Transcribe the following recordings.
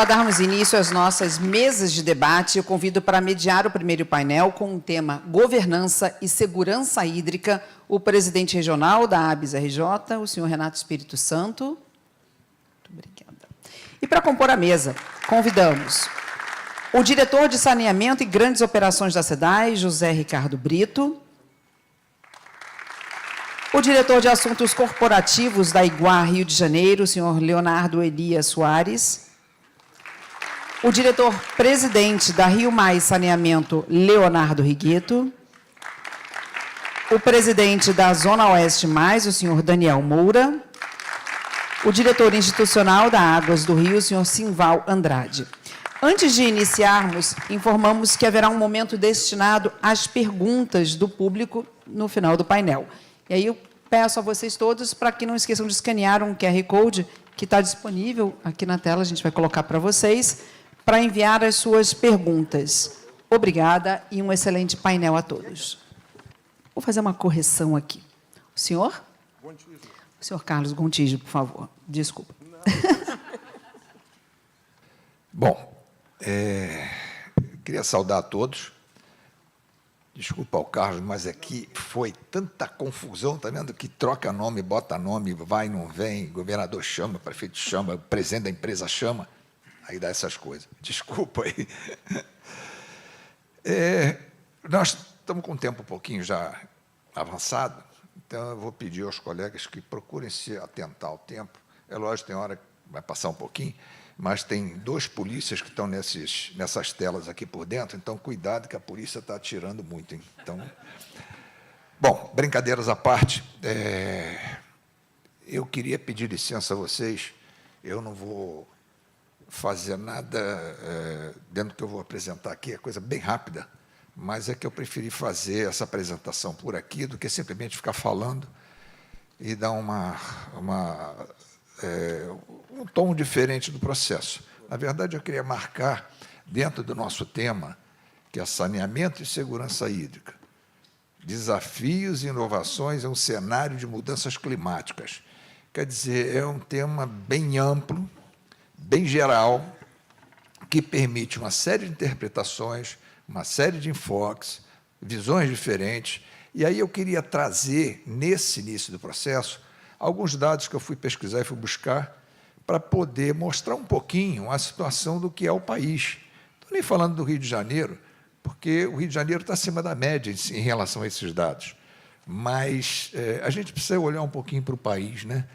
Para darmos início às nossas mesas de debate, eu convido para mediar o primeiro painel com o tema Governança e Segurança Hídrica, o presidente regional da ABS-RJ, o senhor Renato Espírito Santo. Muito obrigada. E para compor a mesa, convidamos o diretor de Saneamento e Grandes Operações da SEDAI, José Ricardo Brito, o diretor de Assuntos Corporativos da Iguá Rio de Janeiro, o senhor Leonardo Elias Soares, o diretor-presidente da Rio Mais Saneamento, Leonardo Rigueto, o presidente da Zona Oeste Mais, o senhor Daniel Moura, o diretor institucional da Águas do Rio, o senhor Simval Andrade. Antes de iniciarmos, informamos que haverá um momento destinado às perguntas do público no final do painel. E aí eu peço a vocês todos para que não esqueçam de escanear um QR Code que está disponível aqui na tela, a gente vai colocar para vocês, para enviar as suas perguntas. Obrigada e um excelente painel a todos. Vou fazer uma correção aqui. O senhor? Gontijo. O senhor Carlos Gontijo, por favor. Desculpa. Bom, queria saudar a todos. Desculpa ao Carlos, mas aqui foi tanta confusão, está vendo? Que troca nome, bota nome, vai, não vem, governador chama, prefeito chama, presidente da empresa chama. Aí dá essas coisas. Desculpa aí. Nós estamos com o tempo um pouquinho já avançado, então eu vou pedir aos colegas que procurem se atentar ao tempo. É lógico, tem hora que vai passar um pouquinho, mas tem dois polícias que estão nessas telas aqui por dentro, então cuidado que a polícia está atirando muito. Hein? Então, bom, brincadeiras à parte, eu queria pedir licença a vocês, eu não vou fazer nada dentro do que eu vou apresentar aqui, é coisa bem rápida, mas é que eu preferi fazer essa apresentação por aqui do que simplesmente ficar falando e dar um tom diferente do processo. Na verdade, eu queria marcar, dentro do nosso tema, que é saneamento e segurança hídrica, desafios e inovações em um cenário de mudanças climáticas. Quer dizer, é um tema bem amplo, bem geral, que permite uma série de interpretações, uma série de enfoques, visões diferentes. E aí eu queria trazer, nesse início do processo, alguns dados que eu fui pesquisar e fui buscar para poder mostrar um pouquinho a situação do que é o país. Não estou nem falando do Rio de Janeiro, porque o Rio de Janeiro está acima da média em relação a esses dados. Mas a gente precisa olhar um pouquinho para o país, né?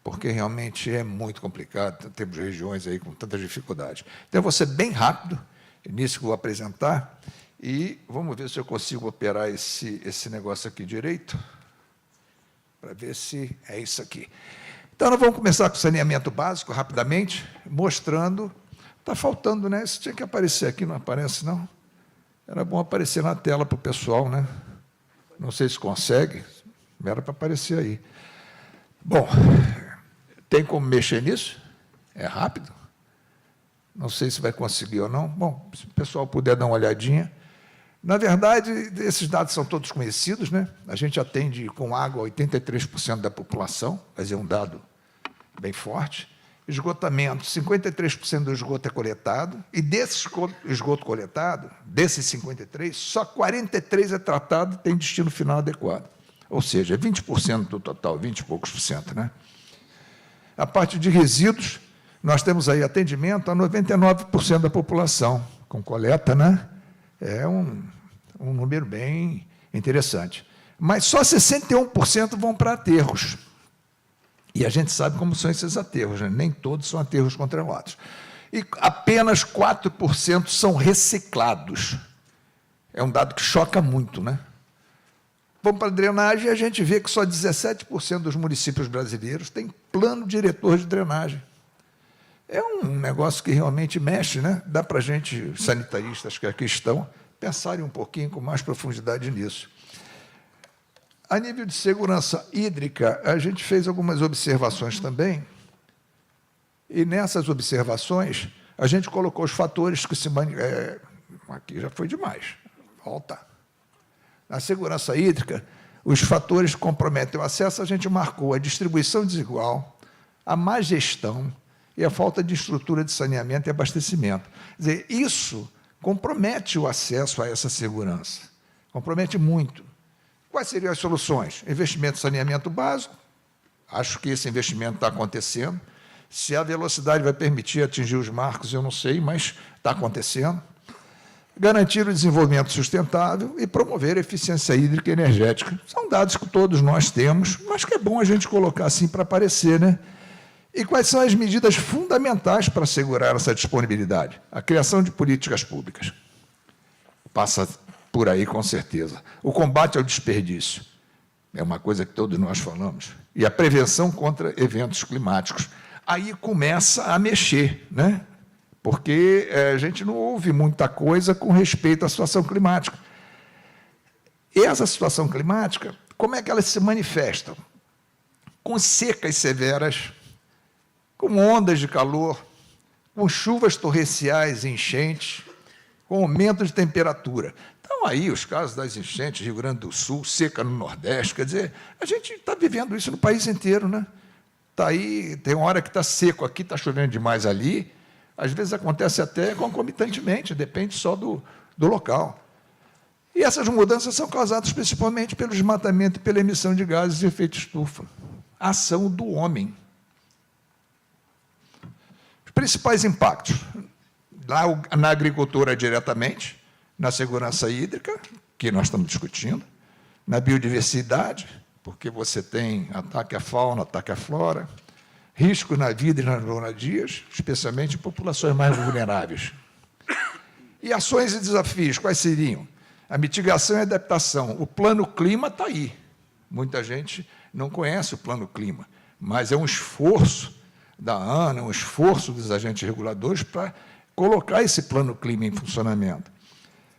Porque realmente é muito complicado, temos regiões aí com tantas dificuldades. Então, eu vou ser bem rápido, nisso que eu vou apresentar, e vamos ver se eu consigo operar esse negócio aqui direito, para ver se é isso aqui. Então, nós vamos começar com o saneamento básico, rapidamente, mostrando... Está faltando, né? Isso tinha que aparecer aqui, não aparece, não? Era bom aparecer na tela para o pessoal, né? Não sei se consegue, era para aparecer aí. Bom... Tem como mexer nisso? É rápido? Não sei se vai conseguir ou não. Bom, se o pessoal puder dar uma olhadinha. Na verdade, esses dados são todos conhecidos, né? A gente atende com água 83% da população, mas é um dado bem forte. Esgotamento, 53% do esgoto é coletado, e desse esgoto coletado, desses 53%, só 43% é tratado e tem destino final adequado. Ou seja, 20% do total, 20 e poucos por cento, né? A parte de resíduos, nós temos aí atendimento a 99% da população, com coleta, né? É um número bem interessante. Mas só 61% vão para aterros. E a gente sabe como são esses aterros, né? Nem todos são aterros controlados. E apenas 4% são reciclados. É um dado que choca muito, né? Vamos para a drenagem e a gente vê que só 17% dos municípios brasileiros têm plano diretor de drenagem. É um negócio que realmente mexe, né? Dá para a gente, os sanitaristas que aqui estão, pensarem um pouquinho com mais profundidade nisso. A nível de segurança hídrica, a gente fez algumas observações também, e nessas observações, a gente colocou os fatores que se... aqui já foi demais. Volta. Na segurança hídrica, os fatores que comprometem o acesso, a gente marcou a distribuição desigual, a má gestão e a falta de estrutura de saneamento e abastecimento. Quer dizer, isso compromete o acesso a essa segurança, compromete muito. Quais seriam as soluções? Investimento em saneamento básico, acho que esse investimento está acontecendo. Se a velocidade vai permitir atingir os marcos, eu não sei, mas está acontecendo. Garantir o desenvolvimento sustentável e promover a eficiência hídrica e energética. São dados que todos nós temos, mas que é bom a gente colocar assim para aparecer, né? E quais são as medidas fundamentais para assegurar essa disponibilidade? A criação de políticas públicas. Passa por aí, com certeza. O combate ao desperdício. É uma coisa que todos nós falamos. E a prevenção contra eventos climáticos. Aí começa a mexer, né? Porque a gente não ouve muita coisa com respeito à situação climática. E essa situação climática, como é que elas se manifestam? Com secas severas, com ondas de calor, com chuvas torrenciais e enchentes, com aumento de temperatura. Então, aí, os casos das enchentes, Rio Grande do Sul, seca no Nordeste, quer dizer, a gente está vivendo isso no país inteiro, né? Está aí, tem uma hora que está seco aqui, está chovendo demais ali, às vezes acontece até concomitantemente, depende só do local. E essas mudanças são causadas principalmente pelo desmatamento e pela emissão de gases de efeito estufa. A ação do homem. Os principais impactos. Lá na agricultura diretamente, na segurança hídrica, que nós estamos discutindo, na biodiversidade, porque você tem ataque à fauna, ataque à flora, risco na vida e nas moradias, especialmente em populações mais vulneráveis. E ações e desafios, quais seriam? A mitigação e adaptação. O plano clima está aí. Muita gente não conhece o plano clima, mas é um esforço da ANA, um esforço dos agentes reguladores para colocar esse plano clima em funcionamento.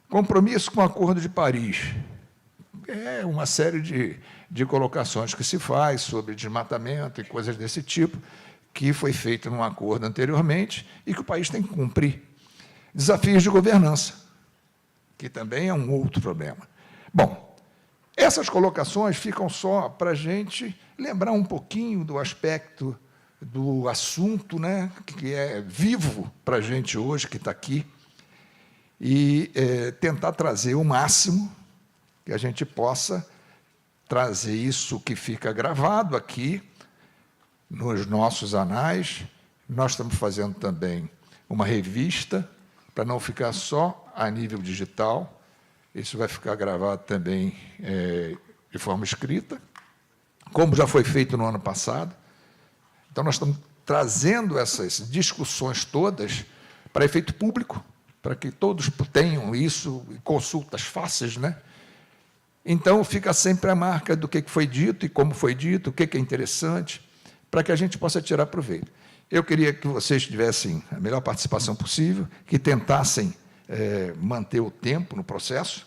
Compromisso com o Acordo de Paris. É uma série de colocações que se faz sobre desmatamento e coisas desse tipo, que foi feito num acordo anteriormente e que o país tem que cumprir. Desafios de governança, que também é um outro problema. Bom, essas colocações ficam só para a gente lembrar um pouquinho do aspecto do assunto, né, que é vivo para a gente hoje, que está aqui, e tentar trazer o máximo que a gente possa trazer isso que fica gravado aqui nos nossos anais. Nós estamos fazendo também uma revista, para não ficar só a nível digital. Isso vai ficar gravado também de forma escrita, como já foi feito no ano passado. Então, nós estamos trazendo essas discussões todas para efeito público, para que todos tenham isso, consultas fáceis, né? Então, fica sempre a marca do que foi dito e como foi dito, o que é interessante, para que a gente possa tirar proveito. Eu queria que vocês tivessem a melhor participação possível, que tentassem manter o tempo no processo,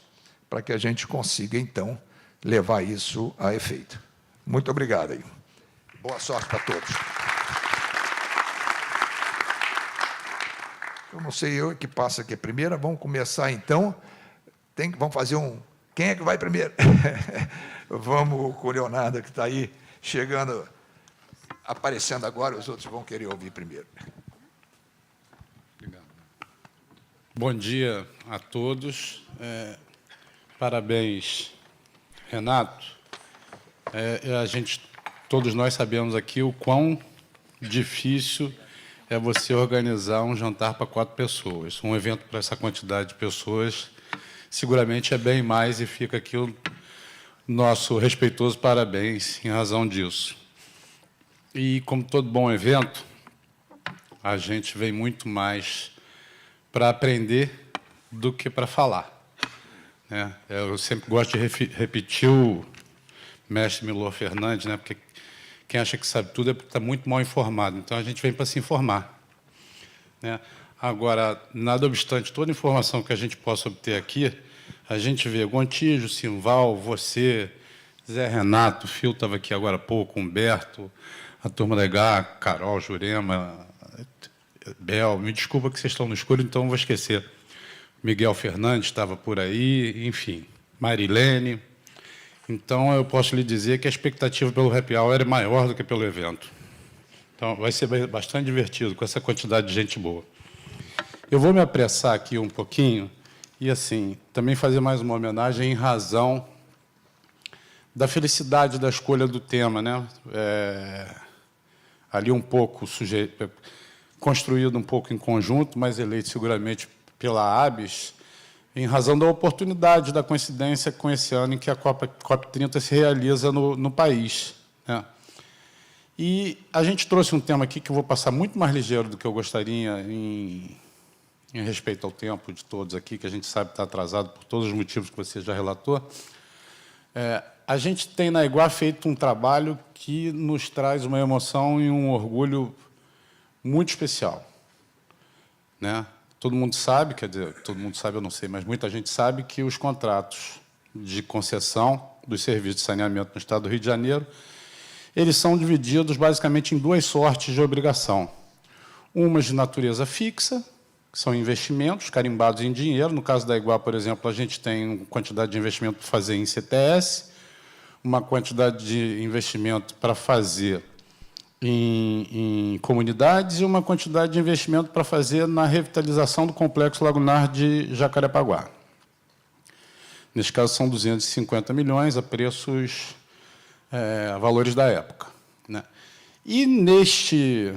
para que a gente consiga, então, levar isso a efeito. Muito obrigado. Aí. Boa sorte para todos. Eu não sei eu que passa aqui primeiro, vamos começar, então. Vamos fazer um... Quem é que vai primeiro? Vamos com o Leonardo, que está aí, chegando, aparecendo agora, os outros vão querer ouvir primeiro. Obrigado. Bom dia a todos. Parabéns, Renato. Todos nós sabemos aqui o quão difícil é você organizar um jantar para 4 pessoas. Um evento para essa quantidade de pessoas seguramente é bem mais, e fica aqui o nosso respeitoso parabéns em razão disso. E, como todo bom evento, a gente vem muito mais para aprender do que para falar, né? Eu sempre gosto de repetir o mestre Milor Fernandes, né? Porque quem acha que sabe tudo é porque está muito mal informado. Então, a gente vem para se informar, né? Agora, nada obstante toda a informação que a gente possa obter aqui, a gente vê Gontijo, Simval, você, Zé Renato, o Fio estava aqui agora há pouco, Humberto, a turma da EGA, Carol, Jurema, Bel, me desculpa que vocês estão no escuro, então vou esquecer. Miguel Fernandes estava por aí, enfim, Marilene. Então, eu posso lhe dizer que a expectativa pelo Happy Hour era maior do que pelo evento. Então, vai ser bastante divertido com essa quantidade de gente boa. Eu vou me apressar aqui um pouquinho e, assim, também fazer mais uma homenagem em razão da felicidade da escolha do tema, né? Ali um pouco construído um pouco em conjunto, mas eleito seguramente pela ABES, em razão da oportunidade, da coincidência com esse ano em que a COP30 se realiza no país, né? E a gente trouxe um tema aqui que eu vou passar muito mais ligeiro do que eu gostaria em respeito ao tempo de todos aqui, que a gente sabe que está atrasado por todos os motivos que você já relatou. A gente tem na Iguá feito um trabalho que nos traz uma emoção e um orgulho muito especial, né? Todo mundo sabe, quer dizer, todo mundo sabe, eu não sei, mas muita gente sabe que os contratos de concessão dos serviços de saneamento no Estado do Rio de Janeiro, eles são divididos basicamente em duas sortes de obrigação. Umas de natureza fixa, que são investimentos carimbados em dinheiro. No caso da Iguá, por exemplo, a gente tem uma quantidade de investimento para fazer em CTS, uma quantidade de investimento para fazer em comunidades e uma quantidade de investimento para fazer na revitalização do complexo lagunar de Jacarepaguá. Neste caso, são 250 milhões a preços, a valores da época, né? E neste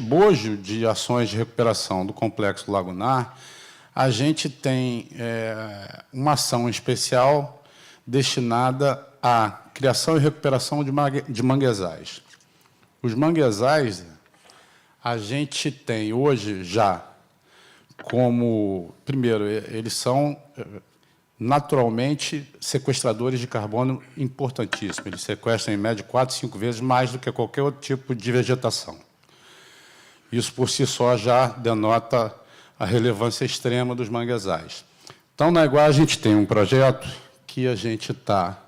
bojo de ações de recuperação do complexo lagunar, a gente tem uma ação especial destinada à criação e recuperação de manguezais. Os manguezais, a gente tem hoje já como... Primeiro, eles são naturalmente sequestradores de carbono importantíssimos. Eles sequestram, em média, 4, 5 vezes mais do que qualquer outro tipo de vegetação. Isso, por si só, já denota a relevância extrema dos manguezais. Então, na Iguá, a gente tem um projeto que a gente está...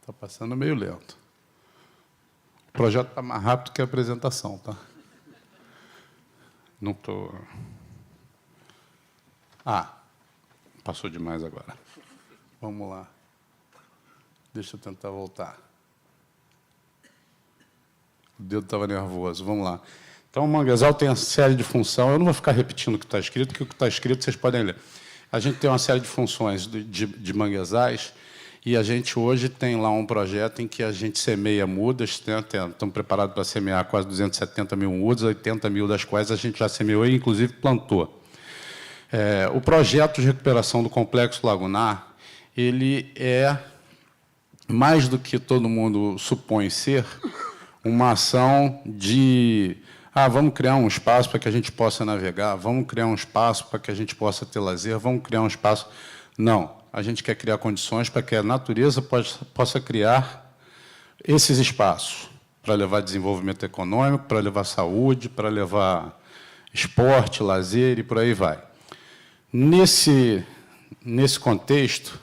Está passando meio lento. O projeto está mais rápido que a apresentação, tá? Não estou... Passou demais agora. Vamos lá. Deixa eu tentar voltar. O dedo estava nervoso. Vamos lá. Então, o manguezal tem uma série de funções. Eu não vou ficar repetindo o que está escrito, porque o que está escrito vocês podem ler. A gente tem uma série de funções de manguezais, e a gente hoje tem lá um projeto em que a gente semeia mudas, né? Estamos preparados para semear quase 270 mil mudas, 80 mil das quais a gente já semeou e, inclusive, plantou. O projeto de recuperação do complexo lagunar, ele é, mais do que todo mundo supõe ser, uma ação de... vamos criar um espaço para que a gente possa navegar, vamos criar um espaço para que a gente possa ter lazer, vamos criar um espaço... Não. A gente quer criar condições para que a natureza possa criar esses espaços para levar desenvolvimento econômico, para levar saúde, para levar esporte, lazer e por aí vai. Nesse contexto,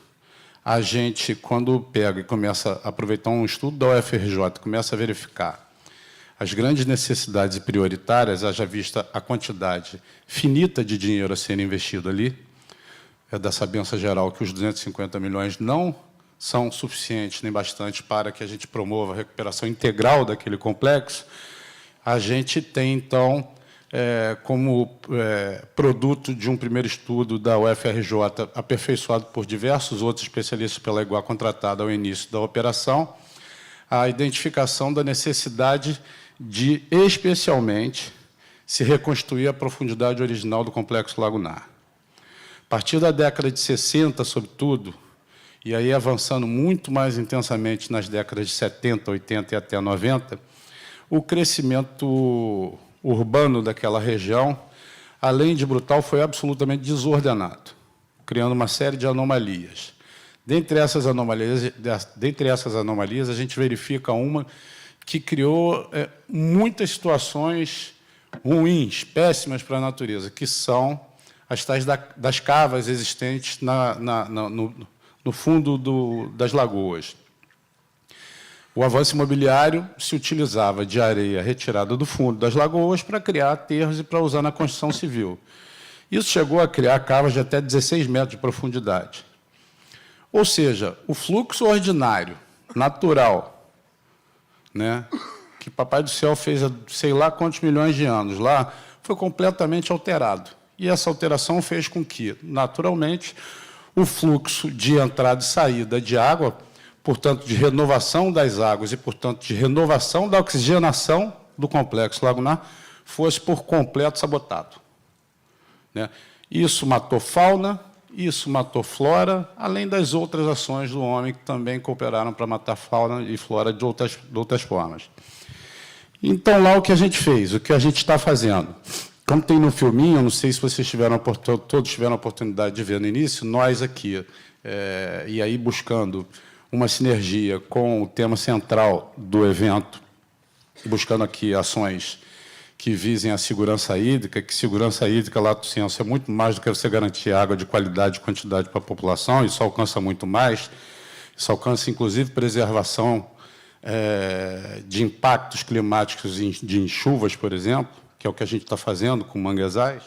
a gente, quando pega e começa a aproveitar um estudo da UFRJ, começa a verificar as grandes necessidades prioritárias, haja vista a quantidade finita de dinheiro a ser investido ali, é da sabença geral que os 250 milhões não são suficientes nem bastantes para que a gente promova a recuperação integral daquele complexo. A gente tem, então, como produto de um primeiro estudo da UFRJ, aperfeiçoado por diversos outros especialistas pela Iguá contratada ao início da operação, a identificação da necessidade de, especialmente, se reconstruir a profundidade original do complexo lagunar. A partir da década de 60, sobretudo, e aí avançando muito mais intensamente nas décadas de 70, 80 e até 90, o crescimento urbano daquela região, além de brutal, foi absolutamente desordenado, criando uma série de anomalias. Dentre essas anomalias, a gente verifica uma que criou muitas situações ruins, péssimas para a natureza, que são as tais das cavas existentes no fundo das lagoas. O avanço imobiliário se utilizava de areia retirada do fundo das lagoas para criar aterros e para usar na construção civil. Isso chegou a criar cavas de até 16 metros de profundidade. Ou seja, o fluxo ordinário, natural, né, que Papai do Céu fez há sei lá quantos milhões de anos lá, foi completamente alterado. E essa alteração fez com que, naturalmente, o fluxo de entrada e saída de água, portanto, de renovação das águas e, portanto, de renovação da oxigenação do complexo lagunar, fosse por completo sabotado, né? Isso matou fauna, isso matou flora, além das outras ações do homem que também cooperaram para matar fauna e flora de outras formas. Então, lá o que a gente fez, o que a gente está fazendo. Como tem no filminho, não sei se vocês todos tiveram a oportunidade de ver no início, nós aqui, e aí buscando uma sinergia com o tema central do evento, buscando aqui ações que visem a segurança hídrica, que segurança hídrica, lato sensu, é muito mais do que você garantir água de qualidade e quantidade para a população, isso alcança muito mais, isso alcança, inclusive, preservação de impactos climáticos de chuvas, por exemplo, que é o que a gente está fazendo com manguezais.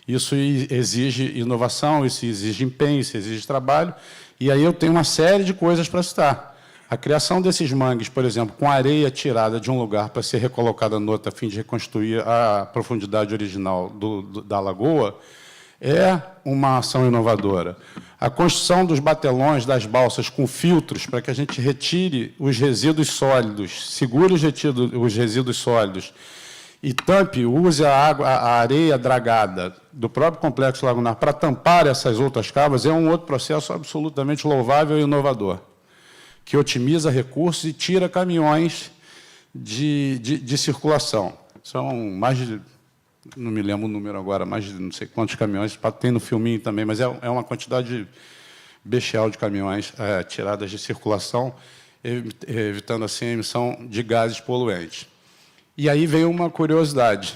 Isso exige inovação, isso exige empenho, isso exige trabalho, e aí eu tenho uma série de coisas para citar. A criação desses mangues, por exemplo, com areia tirada de um lugar para ser recolocada no outro, a fim de reconstruir a profundidade original da lagoa, é uma ação inovadora. A construção dos batelões, das balsas, com filtros, para que a gente retire os resíduos sólidos, segure os resíduos sólidos, e tampe, use a areia dragada do próprio complexo lagunar para tampar essas outras cavas, é um outro processo absolutamente louvável e inovador, que otimiza recursos e tira caminhões de circulação. São mais de, não me lembro o número agora, mais de não sei quantos caminhões, tem no filminho também, mas é uma quantidade bestial de caminhões tiradas de circulação, evitando assim a emissão de gases poluentes. E aí veio uma curiosidade.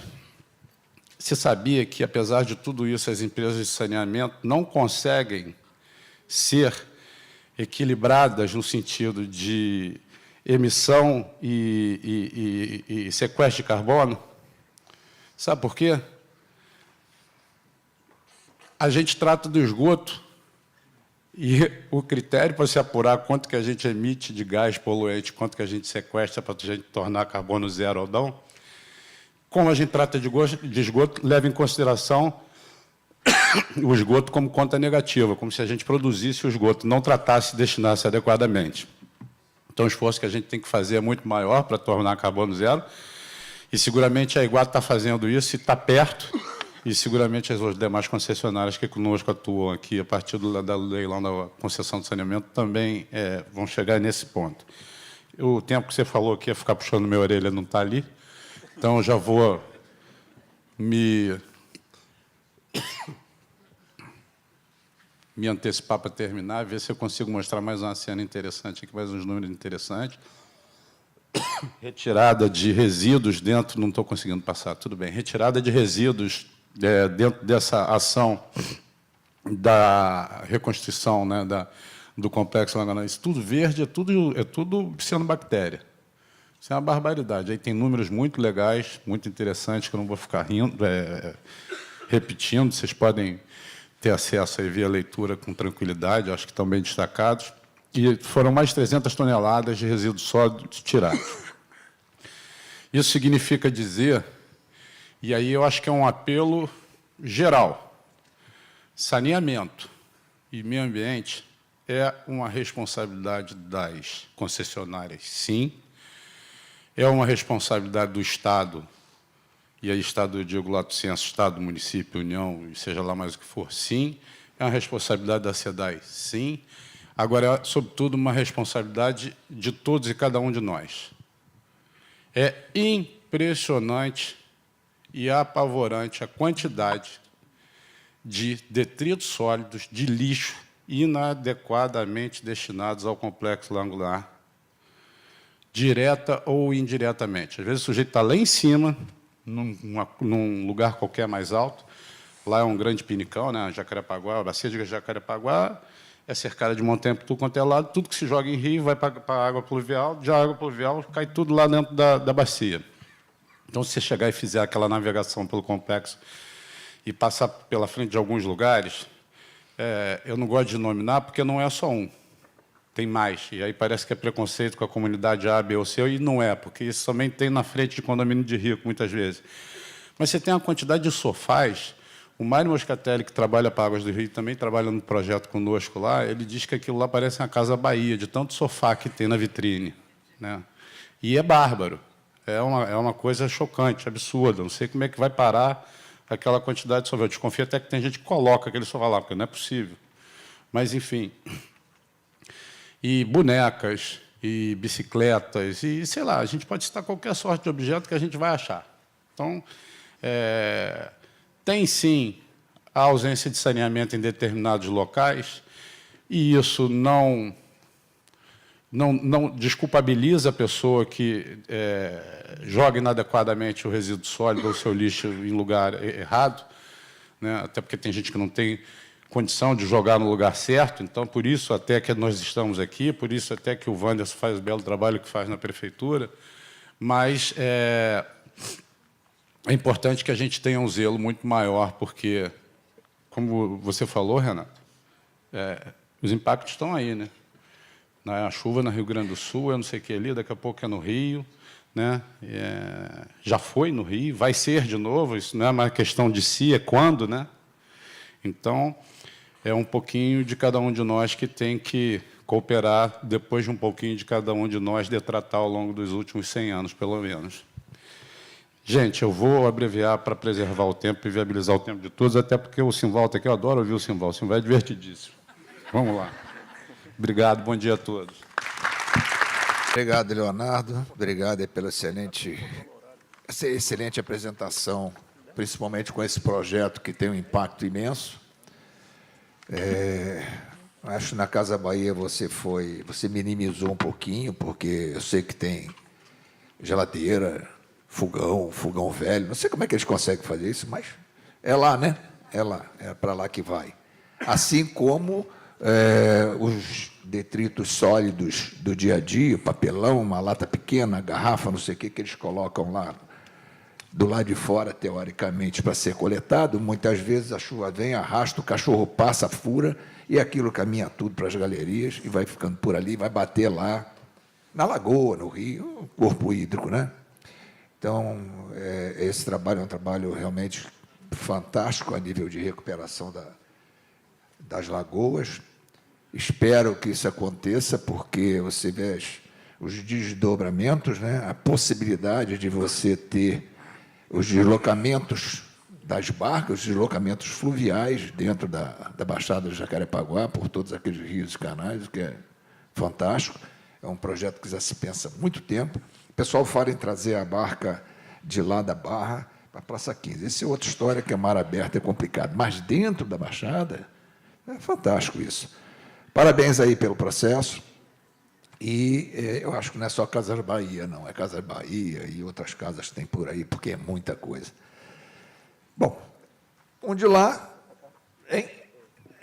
Você sabia que, apesar de tudo isso, as empresas de saneamento não conseguem ser equilibradas no sentido de emissão e sequestro de carbono? Sabe por quê? A gente trata do esgoto e o critério para se apurar quanto que a gente emite de gás poluente, quanto que a gente sequestra para a gente tornar carbono zero ou não, como a gente trata de esgoto, leva em consideração o esgoto como conta negativa, como se a gente produzisse o esgoto, não tratasse e destinasse adequadamente. Então, o esforço que a gente tem que fazer é muito maior para tornar carbono zero, e seguramente a Iguata está fazendo isso e está perto, e seguramente as demais concessionárias que conosco atuam aqui, a partir da leilão da concessão de saneamento, também vão chegar nesse ponto. O tempo que você falou que ia ficar puxando minha orelha não está ali, então eu já vou me antecipar para terminar, ver se eu consigo mostrar mais uma cena interessante aqui, mais uns números interessantes. Retirada de resíduos dentro, não estou conseguindo passar, tudo bem. Retirada de resíduos dentro dessa ação da reconstrução, né, do complexo lagunar. Isso tudo verde, é tudo cianobactéria. Isso é uma barbaridade. Aí tem números muito legais, muito interessantes, que eu não vou ficar repetindo, vocês podem ter acesso aí via leitura com tranquilidade, acho que estão bem destacados. E foram mais de 300 toneladas de resíduos sólidos tirados. Isso significa dizer, e aí eu acho que é um apelo geral, saneamento e meio ambiente é uma responsabilidade das concessionárias, sim, é uma responsabilidade do Estado, e aí Estado, eu digo lato sensu, Estado, município, União, e seja lá mais o que for, sim, é uma responsabilidade da SEDAI, sim, agora é, sobretudo, uma responsabilidade de todos e cada um de nós. É impressionante e apavorante a quantidade de detritos sólidos, de lixo, inadequadamente destinados ao complexo lagunar, direta ou indiretamente. Às vezes o sujeito está lá em cima, num lugar qualquer mais alto, lá é um grande pinicão, né? Jacarepaguá, a bacia de Jacarepaguá é cercada de montanha por tudo quanto é lado, tudo que se joga em rio vai para a água pluvial, de água pluvial cai tudo lá dentro da bacia. Então, se você chegar e fizer aquela navegação pelo complexo e passar pela frente de alguns lugares, eu não gosto de nominar, porque não é só um. tem mais. E aí parece que é preconceito com a comunidade A, B ou C, e não é, porque isso também tem na frente de condomínio de rico, muitas vezes. Mas você tem uma quantidade de sofás. O Mário Moscatelli, que trabalha para Águas do Rio, também trabalha no projeto conosco lá, ele diz que aquilo lá parece uma Casa Bahia, de tanto sofá que tem na vitrine, né? E é bárbaro. É uma coisa chocante, absurda. Não sei como é que vai parar aquela quantidade de sofá. Eu desconfio até que tem gente que coloca aquele sofá lá, porque não é possível. Mas, enfim... E bonecas, e bicicletas, e, sei lá, a gente pode citar qualquer sorte de objeto que a gente vai achar. Então, tem, sim, a ausência de saneamento em determinados locais, e isso não desculpabiliza a pessoa que joga inadequadamente o resíduo sólido ou o seu lixo em lugar errado, né? Até porque tem gente que não tem condição de jogar no lugar certo, então, por isso até que nós estamos aqui, por isso até que o Wanderson faz o belo trabalho que faz na prefeitura, mas é importante que a gente tenha um zelo muito maior, porque, como você falou, Renato, os impactos estão aí, né? A chuva no Rio Grande do Sul, eu não sei o que ali, daqui a pouco é no Rio, né? Já foi no Rio, vai ser de novo, isso não é uma questão de si, é quando, né? Então, é um pouquinho de cada um de nós que tem que cooperar, depois de um pouquinho de cada um de nós detratar ao longo dos últimos 100 anos, pelo menos. Gente, eu vou abreviar para preservar o tempo e viabilizar o tempo de todos, até porque o Simval está aqui, eu adoro ouvir o Simval é divertidíssimo. Vamos lá. Obrigado, bom dia a todos. Obrigado, Leonardo. Obrigado pela excelente apresentação, principalmente com esse projeto que tem um impacto imenso. Acho que na Casa Bahia você minimizou um pouquinho, porque eu sei que tem geladeira, fogão velho. Não sei como é que eles conseguem fazer isso, mas é lá, né? É lá, é para lá que vai. Assim como os detritos sólidos do dia a dia, papelão, uma lata pequena, garrafa, não sei o que eles colocam lá do lado de fora, teoricamente, para ser coletado. Muitas vezes a chuva vem, arrasta, o cachorro passa, fura, e aquilo caminha tudo para as galerias e vai ficando por ali, vai bater lá, na lagoa, no rio, corpo hídrico, né? Então, esse trabalho é um trabalho realmente fantástico a nível de recuperação das lagoas. Espero que isso aconteça, porque você vê os desdobramentos, né? A possibilidade de você ter os deslocamentos das barcas, os deslocamentos fluviais dentro da Baixada do Jacarepaguá, por todos aqueles rios e canais, o que é fantástico. É um projeto que já se pensa há muito tempo. O pessoal fala em trazer a barca de lá da Barra para a Praça 15. Essa é outra história, que é mar aberto, é complicado. Mas dentro da Baixada, é fantástico isso. Parabéns aí pelo processo. E eu acho que não é só Casas Bahia, não. É Casas Bahia e outras casas que tem por aí, porque é muita coisa. Bom, onde lá...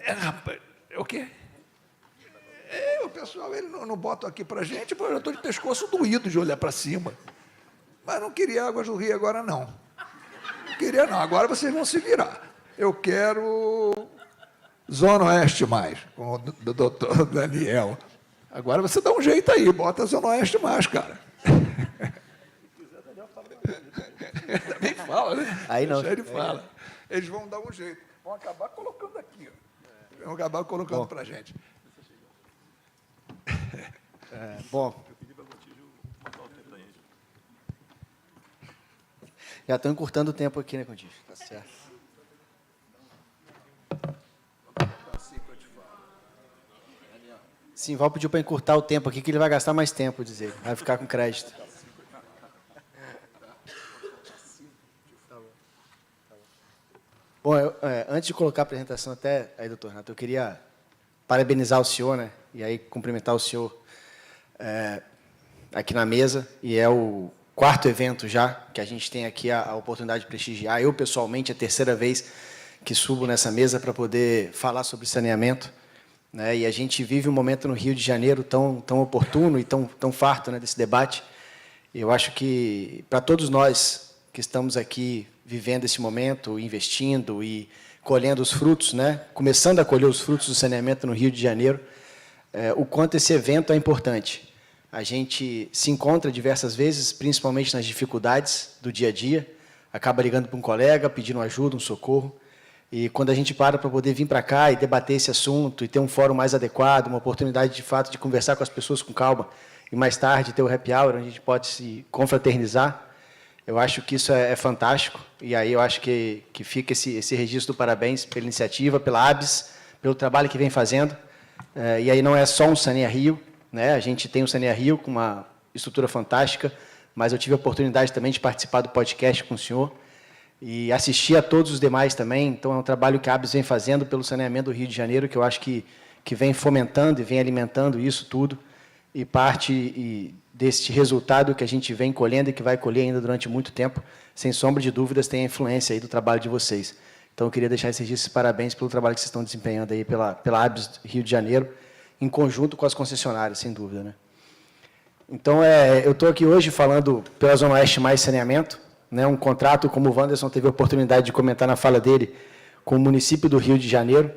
rapaz, o quê? O pessoal ele não bota aqui para a gente, pô, eu estou de pescoço doído de olhar para cima. Mas não queria Águas do Rio agora, não. Não queria, não. Agora vocês vão se virar. Eu quero Zona Oeste mais, com o doutor Daniel. Agora você dá um jeito aí, bota a Zona Oeste mais, cara. Também fala, né? Aí não. Ele fala. Eles vão dar um jeito. Vão acabar colocando aqui. Ó. Vão acabar colocando para a gente. Bom. Já estão encurtando o tempo aqui, né, Contígio? Tá certo. Simval pediu para encurtar o tempo aqui, que ele vai gastar mais tempo, dizer. Vai ficar com crédito. Bom, antes de colocar a apresentação até aí, doutor Renato, eu queria parabenizar o senhor, né? E aí cumprimentar o senhor aqui na mesa. E é o 4º evento já que a gente tem aqui a oportunidade de prestigiar. Eu, pessoalmente, é a 3ª vez que subo nessa mesa para poder falar sobre saneamento. Né? E a gente vive um momento no Rio de Janeiro tão oportuno e tão farto, né, desse debate. Eu acho que, para todos nós que estamos aqui vivendo esse momento, investindo e colhendo os frutos, né, começando a colher os frutos do saneamento no Rio de Janeiro, o quanto esse evento é importante. A gente se encontra diversas vezes, principalmente nas dificuldades do dia a dia, acaba ligando para um colega, pedindo ajuda, um socorro, e quando a gente para poder vir para cá e debater esse assunto, e ter um fórum mais adequado, uma oportunidade, de fato, de conversar com as pessoas com calma, e mais tarde ter o happy hour, onde a gente pode se confraternizar, eu acho que isso é fantástico, e aí eu acho que fica esse registro do parabéns pela iniciativa, pela ABS, pelo trabalho que vem fazendo, e aí não é só um Saneia Rio, né? A gente tem o Saneia Rio com uma estrutura fantástica, mas eu tive a oportunidade também de participar do podcast com o senhor e assistir a todos os demais também. Então, é um trabalho que a ABS vem fazendo pelo saneamento do Rio de Janeiro, que eu acho que vem fomentando e vem alimentando isso tudo, e parte deste resultado que a gente vem colhendo e que vai colher ainda durante muito tempo, sem sombra de dúvidas, tem a influência aí do trabalho de vocês. Então, eu queria deixar esses parabéns pelo trabalho que vocês estão desempenhando aí pela ABS Rio de Janeiro, em conjunto com as concessionárias, sem dúvida, né? Então, eu estou aqui hoje falando pela Zona Oeste Mais Saneamento, né, um contrato, como o Wanderson teve a oportunidade de comentar na fala dele, com o município do Rio de Janeiro.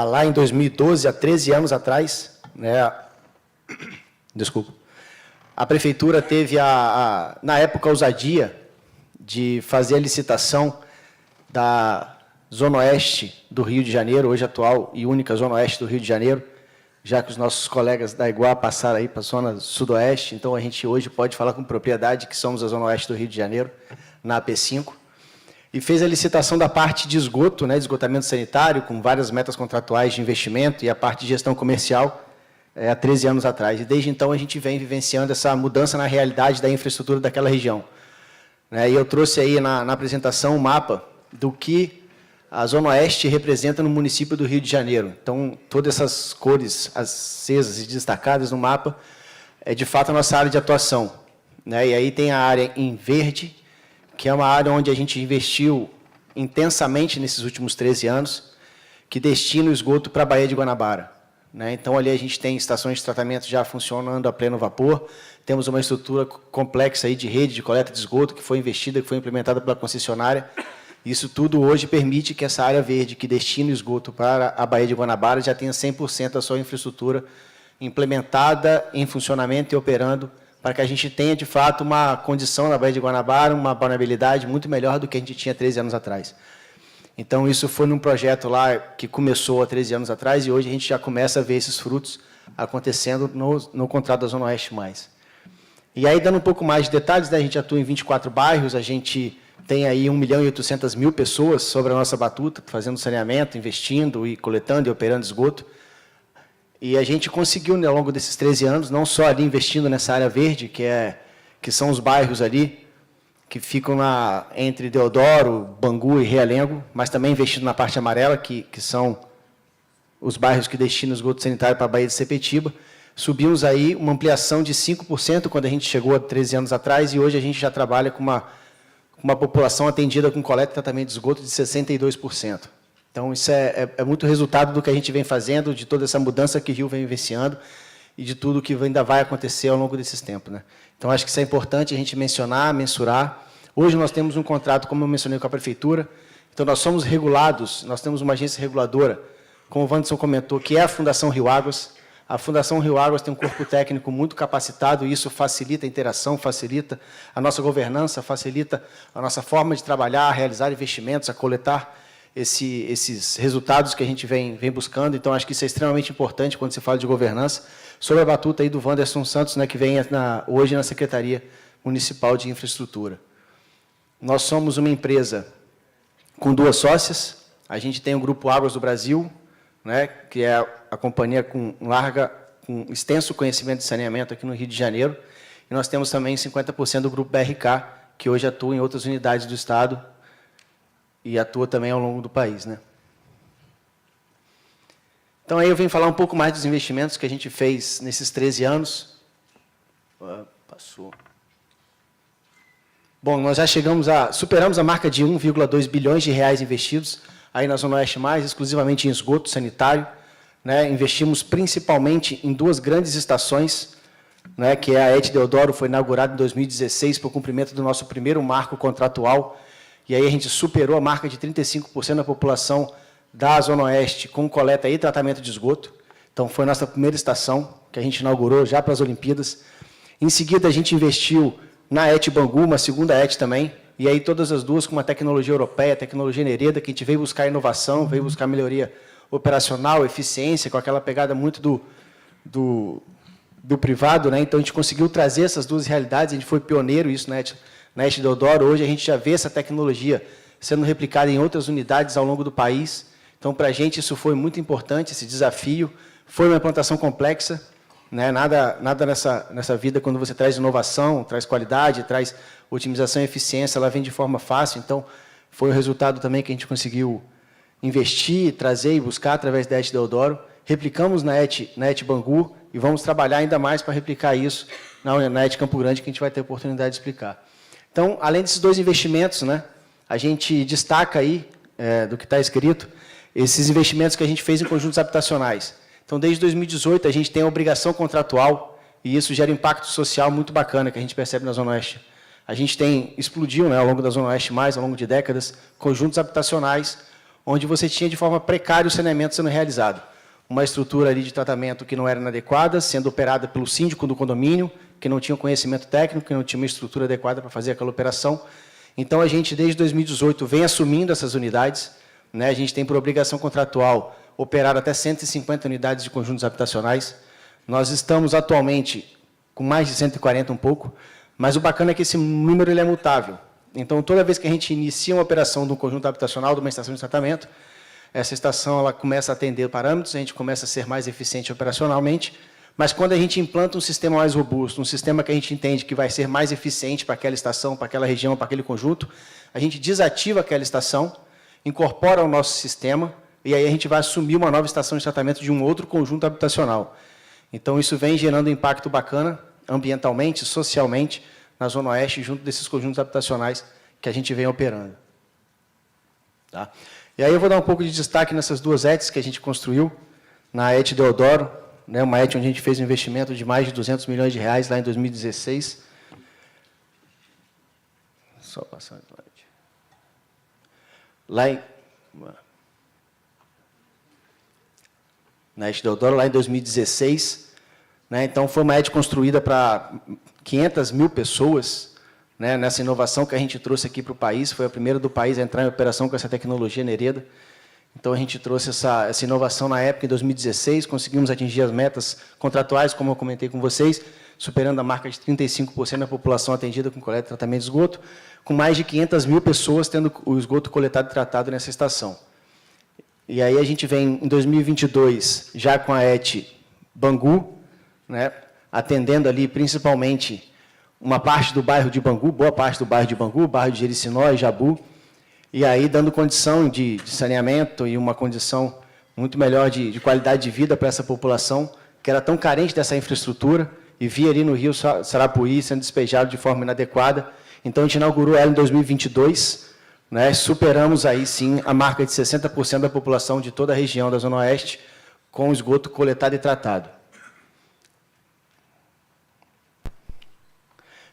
Lá em 2012, há 13 anos atrás, né, desculpa, a Prefeitura teve, na época, a ousadia de fazer a licitação da Zona Oeste do Rio de Janeiro, hoje atual e única Zona Oeste do Rio de Janeiro, já que os nossos colegas da Iguá passaram aí para a Zona Sudoeste, então a gente hoje pode falar com propriedade que somos a Zona Oeste do Rio de Janeiro, na AP5, e fez a licitação da parte de esgoto, né, de esgotamento sanitário, com várias metas contratuais de investimento, e a parte de gestão comercial, há 13 anos atrás. E desde então a gente vem vivenciando essa mudança na realidade da infraestrutura daquela região. E eu trouxe aí na apresentação um mapa do que a Zona Oeste representa no município do Rio de Janeiro. Então, todas essas cores acesas e destacadas no mapa é, de fato, a nossa área de atuação. E aí tem a área em verde, que é uma área onde a gente investiu intensamente nesses últimos 13 anos, que destina o esgoto para a Baía de Guanabara. Então, ali a gente tem estações de tratamento já funcionando a pleno vapor, temos uma estrutura complexa aí de rede de coleta de esgoto, que foi investida, que foi implementada pela concessionária. Isso tudo hoje permite que essa área verde, que destina o esgoto para a Baía de Guanabara, já tenha 100% da sua infraestrutura implementada, em funcionamento e operando, para que a gente tenha, de fato, uma condição na Baía de Guanabara, uma balneabilidade muito melhor do que a gente tinha 13 anos atrás. Então, isso foi num projeto lá que começou há 13 anos atrás, e hoje a gente já começa a ver esses frutos acontecendo no contrato da Zona Oeste Mais. E aí, dando um pouco mais de detalhes, a gente atua em 24 bairros, a gente tem aí 1.800.000 pessoas sobre a nossa batuta, fazendo saneamento, investindo e coletando e operando esgoto. E a gente conseguiu, ao longo desses 13 anos, não só ali investindo nessa área verde, que são os bairros ali, que ficam entre Deodoro, Bangu e Realengo, mas também investindo na parte amarela, que são os bairros que destinam esgoto sanitário para a Baía de Sepetiba. Subimos aí uma ampliação de 5% quando a gente chegou há 13 anos atrás, e hoje a gente já trabalha com uma população atendida com coleta e tratamento de esgoto de 62%. Então, isso é muito resultado do que a gente vem fazendo, de toda essa mudança que o Rio vem vivenciando e de tudo que ainda vai acontecer ao longo desses tempos. Então, acho que isso é importante a gente mencionar, mensurar. Hoje nós temos um contrato, como eu mencionei, com a Prefeitura. Então, nós somos regulados, nós temos uma agência reguladora, como o Wanderson comentou, que é a Fundação Rio Águas. A Fundação Rio Águas tem um corpo técnico muito capacitado, e isso facilita a interação, facilita a nossa governança, facilita a nossa forma de trabalhar, a realizar investimentos, a coletar esses resultados que a gente vem buscando. Então, acho que isso é extremamente importante quando se fala de governança. Sobre a batuta aí do Wanderson Santos, que vem hoje na Secretaria Municipal de Infraestrutura. Nós somos uma empresa com 2 sócias. A gente tem o Grupo Águas do Brasil, que é a companhia com extenso conhecimento de saneamento aqui no Rio de Janeiro. E nós temos também 50% do Grupo BRK, que hoje atua em outras unidades do Estado e atua também ao longo do país. Então, aí eu venho falar um pouco mais dos investimentos que a gente fez nesses 13 anos. Passou. Bom, nós já superamos a marca de 1,2 bilhões de reais investidos aí na Zona Oeste Mais, exclusivamente em esgoto sanitário. Investimos principalmente em 2 grandes estações, que é a ET Deodoro, foi inaugurada em 2016 por cumprimento do nosso primeiro marco contratual, e aí a gente superou a marca de 35% da população da Zona Oeste com coleta e tratamento de esgoto. Então, foi a nossa primeira estação, que a gente inaugurou já para as Olimpíadas. Em seguida, a gente investiu na ET Bangu, uma segunda ET também, e aí todas as duas com uma tecnologia europeia, tecnologia Nereda, que a gente veio buscar inovação, veio buscar melhoria operacional, eficiência, com aquela pegada muito do privado, né? Então, a gente conseguiu trazer essas duas realidades, a gente foi pioneiro isso na ET Deodoro. Hoje, a gente já vê essa tecnologia sendo replicada em outras unidades ao longo do país. Então, para a gente, isso foi muito importante, esse desafio. Foi uma implantação complexa, né? Nada nessa vida, quando você traz inovação, traz qualidade, traz otimização e eficiência, ela vem de forma fácil. Então, foi o resultado também que a gente conseguiu investir, trazer e buscar através da ET Deodoro. Replicamos na ET Bangu e vamos trabalhar ainda mais para replicar isso na ET Campo Grande, que a gente vai ter a oportunidade de explicar. Então, além desses dois investimentos, né, a gente destaca aí, do que está escrito, esses investimentos que a gente fez em conjuntos habitacionais. Então, desde 2018, a gente tem a obrigação contratual, e isso gera um impacto social muito bacana, que a gente percebe na Zona Oeste. A gente explodiu, né, ao longo da Zona Oeste, ao longo de décadas, conjuntos habitacionais, onde você tinha de forma precária o saneamento sendo realizado. Uma estrutura ali de tratamento que não era inadequada, sendo operada pelo síndico do condomínio, que não tinha conhecimento técnico, que não tinha uma estrutura adequada para fazer aquela operação. Então, a gente, desde 2018, vem assumindo essas unidades, né? A gente tem por obrigação contratual operar até 150 unidades de conjuntos habitacionais. Nós estamos atualmente com mais de 140 um pouco, mas o bacana é que esse número ele é mutável. Então, toda vez que a gente inicia uma operação de um conjunto habitacional, de uma estação de tratamento, essa estação ela começa a atender parâmetros, a gente começa a ser mais eficiente operacionalmente, mas quando a gente implanta um sistema mais robusto, um sistema que a gente entende que vai ser mais eficiente para aquela estação, para aquela região, para aquele conjunto, a gente desativa aquela estação, incorpora ao nosso sistema, e aí a gente vai assumir uma nova estação de tratamento de um outro conjunto habitacional. Então, isso vem gerando um impacto bacana, ambientalmente, socialmente, na Zona Oeste, junto desses conjuntos habitacionais que a gente vem operando. Tá? E aí eu vou dar um pouco de destaque nessas duas ETs que a gente construiu, na ET Deodoro, né, uma ET onde a gente fez um investimento de mais de 200 milhões de reais lá em 2016. Só passar a slide. Na ET Deodoro, lá em 2016. Né, então, foi uma ET construída para 500 mil pessoas, né, nessa inovação que a gente trouxe aqui para o país. Foi a primeira do país a entrar em operação com essa tecnologia Nereda. Então, a gente trouxe essa inovação na época, em 2016, conseguimos atingir as metas contratuais, como eu comentei com vocês, superando a marca de 35% da população atendida com coleta e tratamento de esgoto, com mais de 500 mil pessoas tendo o esgoto coletado e tratado nessa estação. E aí a gente vem, em 2022, já com a ET Bangu, né, atendendo ali principalmente uma parte do bairro de Bangu, boa parte do bairro de Bangu, bairro de Jericinó e Jabu, e aí dando condição de saneamento e uma condição muito melhor de qualidade de vida para essa população, que era tão carente dessa infraestrutura, e via ali no rio Sarapuí sendo despejado de forma inadequada. Então, a gente inaugurou ela em 2022, né, superamos aí, sim, a marca de 60% da população de toda a região da Zona Oeste com esgoto coletado e tratado.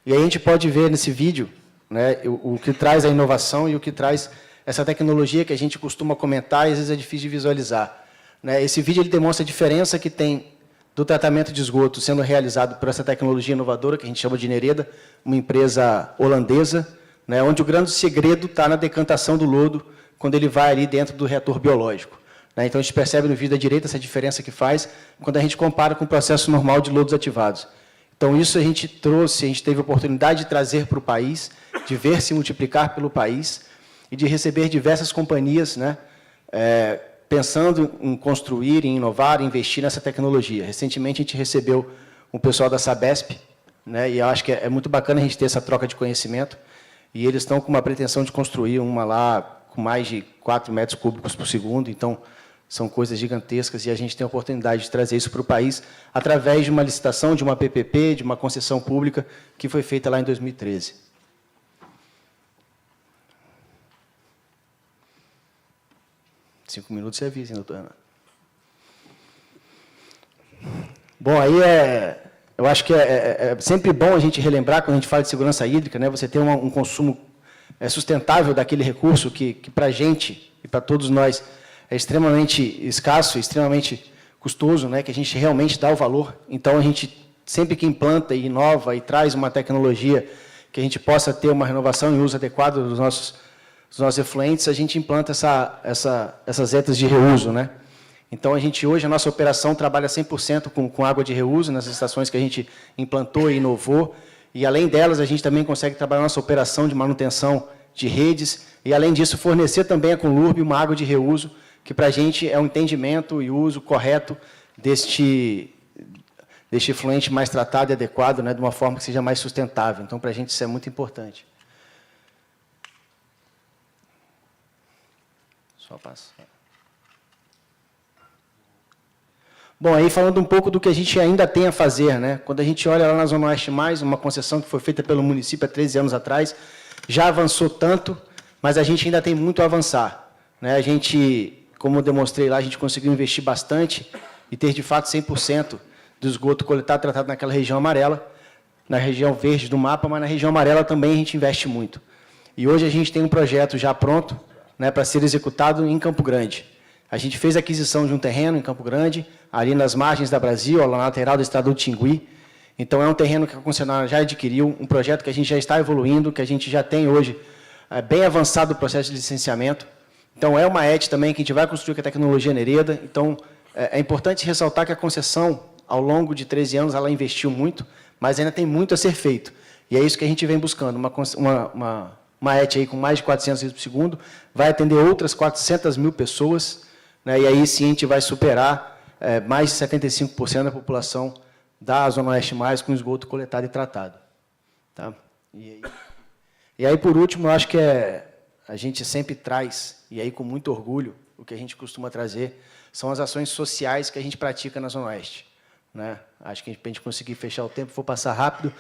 E aí a gente pode ver nesse vídeo, né, o que traz a inovação e o que traz essa tecnologia que a gente costuma comentar e às vezes é difícil de visualizar. Né? Esse vídeo ele demonstra a diferença que tem do tratamento de esgoto sendo realizado por essa tecnologia inovadora, que a gente chama de Nereda, uma empresa holandesa, né, onde o grande segredo está na decantação do lodo, quando ele vai ali dentro do reator biológico. Né? Então, a gente percebe no vídeo da direita essa diferença que faz quando a gente compara com o processo normal de lodos ativados. Então, isso a gente trouxe, a gente teve a oportunidade de trazer para o país, de ver se multiplicar pelo país e de receber diversas companhias, né, pensando em construir, em inovar, em investir nessa tecnologia. Recentemente, a gente recebeu um pessoal da Sabesp, né, e eu acho que é muito bacana a gente ter essa troca de conhecimento, e eles estão com uma pretensão de construir uma lá com mais de 4 metros cúbicos por segundo, então são coisas gigantescas, e a gente tem a oportunidade de trazer isso para o país através de uma licitação, de uma PPP, de uma concessão pública, que foi feita lá em 2013. Cinco minutos você avisa, hein, doutora Ana? Bom, aí eu acho que é sempre bom a gente relembrar, quando a gente fala de segurança hídrica, né, você ter um consumo sustentável daquele recurso que para a gente e para todos nós é extremamente escasso, extremamente custoso, né, que a gente realmente dá o valor. Então, a gente, sempre que implanta e inova e traz uma tecnologia que a gente possa ter uma renovação e uso adequado dos nossos efluentes, a gente implanta essas etas de reuso, né? Então, hoje, a nossa operação trabalha 100% com água de reuso, nas estações que a gente implantou e inovou, e, além delas, a gente também consegue trabalhar nossa operação de manutenção de redes, e, além disso, fornecer também a Conlurb uma água de reuso, que, para a gente, é um entendimento e uso correto deste efluente mais tratado e adequado, né, de uma forma que seja mais sustentável. Então, para a gente, isso é muito importante. Só passar. Bom, aí falando um pouco do que a gente ainda tem a fazer, né? Quando a gente olha lá na Zona Oeste Mais, uma concessão que foi feita pelo município há 13 anos atrás, já avançou tanto, mas a gente ainda tem muito a avançar, né? A gente, como eu demonstrei lá, a gente conseguiu investir bastante e ter, de fato, 100% do esgoto coletado e tratado naquela região amarela, na região verde do mapa, mas na região amarela também a gente investe muito. E hoje a gente tem um projeto já pronto, né, para ser executado em Campo Grande. A gente fez a aquisição de um terreno em Campo Grande, ali nas margens da Brasil, na lateral do estado do Tingui. Então, é um terreno que a concessionária já adquiriu, um projeto que a gente já está evoluindo, que a gente já tem hoje bem avançado o processo de licenciamento. Então, é uma ET também que a gente vai construir com a tecnologia Nereda. Então, é importante ressaltar que a concessão, ao longo de 13 anos, ela investiu muito, mas ainda tem muito a ser feito. E é isso que a gente vem buscando, uma ET aí com mais de 400 litros por segundo, vai atender outras 400 mil pessoas, né, e aí sim a gente vai superar mais de 75% da população da Zona Oeste Mais com esgoto coletado e tratado. Tá? E aí, por último, eu acho que a gente sempre traz, e aí com muito orgulho, o que a gente costuma trazer, são as ações sociais que a gente pratica na Zona Oeste. Né? Acho que, para a gente conseguir fechar o tempo, vou passar rápido,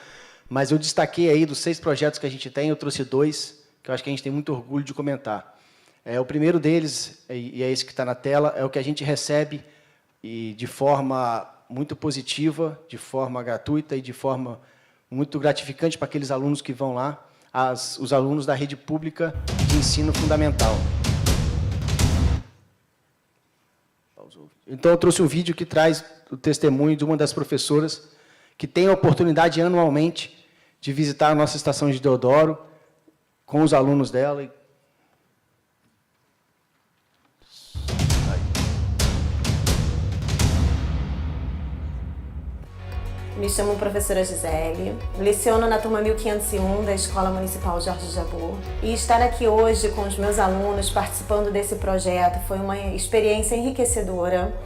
mas eu destaquei aí dos 6 projetos que a gente tem, eu trouxe 2, que eu acho que a gente tem muito orgulho de comentar. O primeiro deles, e é esse que está na tela, é o que a gente recebe e de forma muito positiva, de forma gratuita e de forma muito gratificante para aqueles alunos que vão lá, os alunos da rede pública de ensino fundamental. Então, eu trouxe um vídeo que traz o testemunho de uma das professoras que tem a oportunidade anualmente de visitar a nossa estação de Deodoro com os alunos dela. Me chamo professora Gisele, leciono na turma 1501 da Escola Municipal Jorge Jabbour. E estar aqui hoje com os meus alunos participando desse projeto foi uma experiência enriquecedora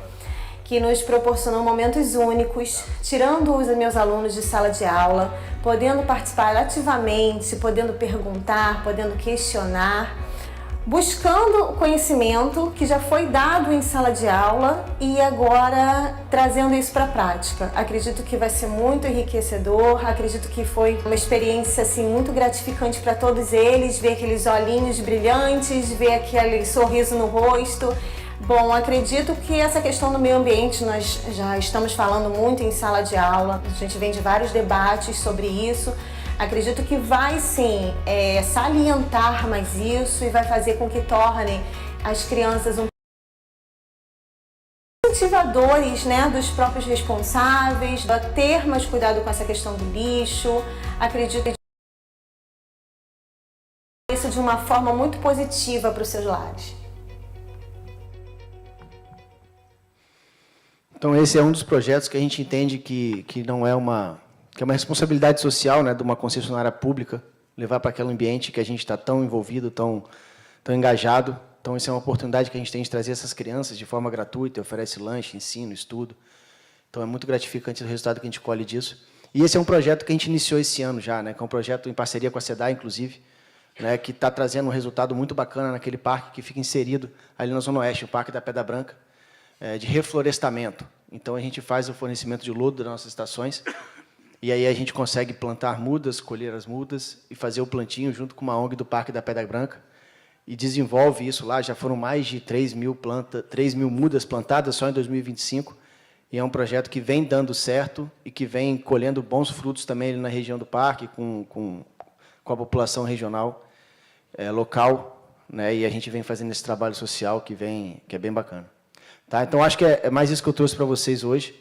que nos proporcionou momentos únicos, tirando os meus alunos de sala de aula, podendo participar ativamente, podendo perguntar, podendo questionar, buscando o conhecimento que já foi dado em sala de aula e agora trazendo isso para a prática. Acredito que vai ser muito enriquecedor, acredito que foi uma experiência assim, muito gratificante para todos eles, ver aqueles olhinhos brilhantes, ver aquele sorriso no rosto. Bom, acredito que essa questão do meio ambiente nós já estamos falando muito em sala de aula, a gente vem de vários debates sobre isso. Acredito que vai, sim, salientar mais isso e vai fazer com que tornem as crianças incentivadores, né, dos próprios responsáveis, a ter mais cuidado com essa questão do lixo. Acredito que isso de uma forma muito positiva para os seus lares. Então, esse é um dos projetos que a gente entende que não é que é uma responsabilidade social, né, de uma concessionária pública, levar para aquele ambiente que a gente está tão envolvido, tão engajado. Então, isso é uma oportunidade que a gente tem de trazer essas crianças de forma gratuita, oferece lanche, ensino, estudo. Então, é muito gratificante o resultado que a gente colhe disso. E esse é um projeto que a gente iniciou esse ano já, né, que é um projeto em parceria com a SEDAI, inclusive, né, que está trazendo um resultado muito bacana naquele parque que fica inserido ali na Zona Oeste, o Parque da Pedra Branca, de reflorestamento. Então, a gente faz o fornecimento de lodo das nossas estações, e aí a gente consegue plantar mudas, colher as mudas e fazer o plantio junto com uma ONG do Parque da Pedra Branca, e desenvolve isso lá. Já foram mais de 3 mil mudas plantadas só em 2025, e é um projeto que vem dando certo e que vem colhendo bons frutos também na região do parque, com a população regional, local, né? E a gente vem fazendo esse trabalho social que é bem bacana. Tá? Então, acho que é mais isso que eu trouxe para vocês hoje.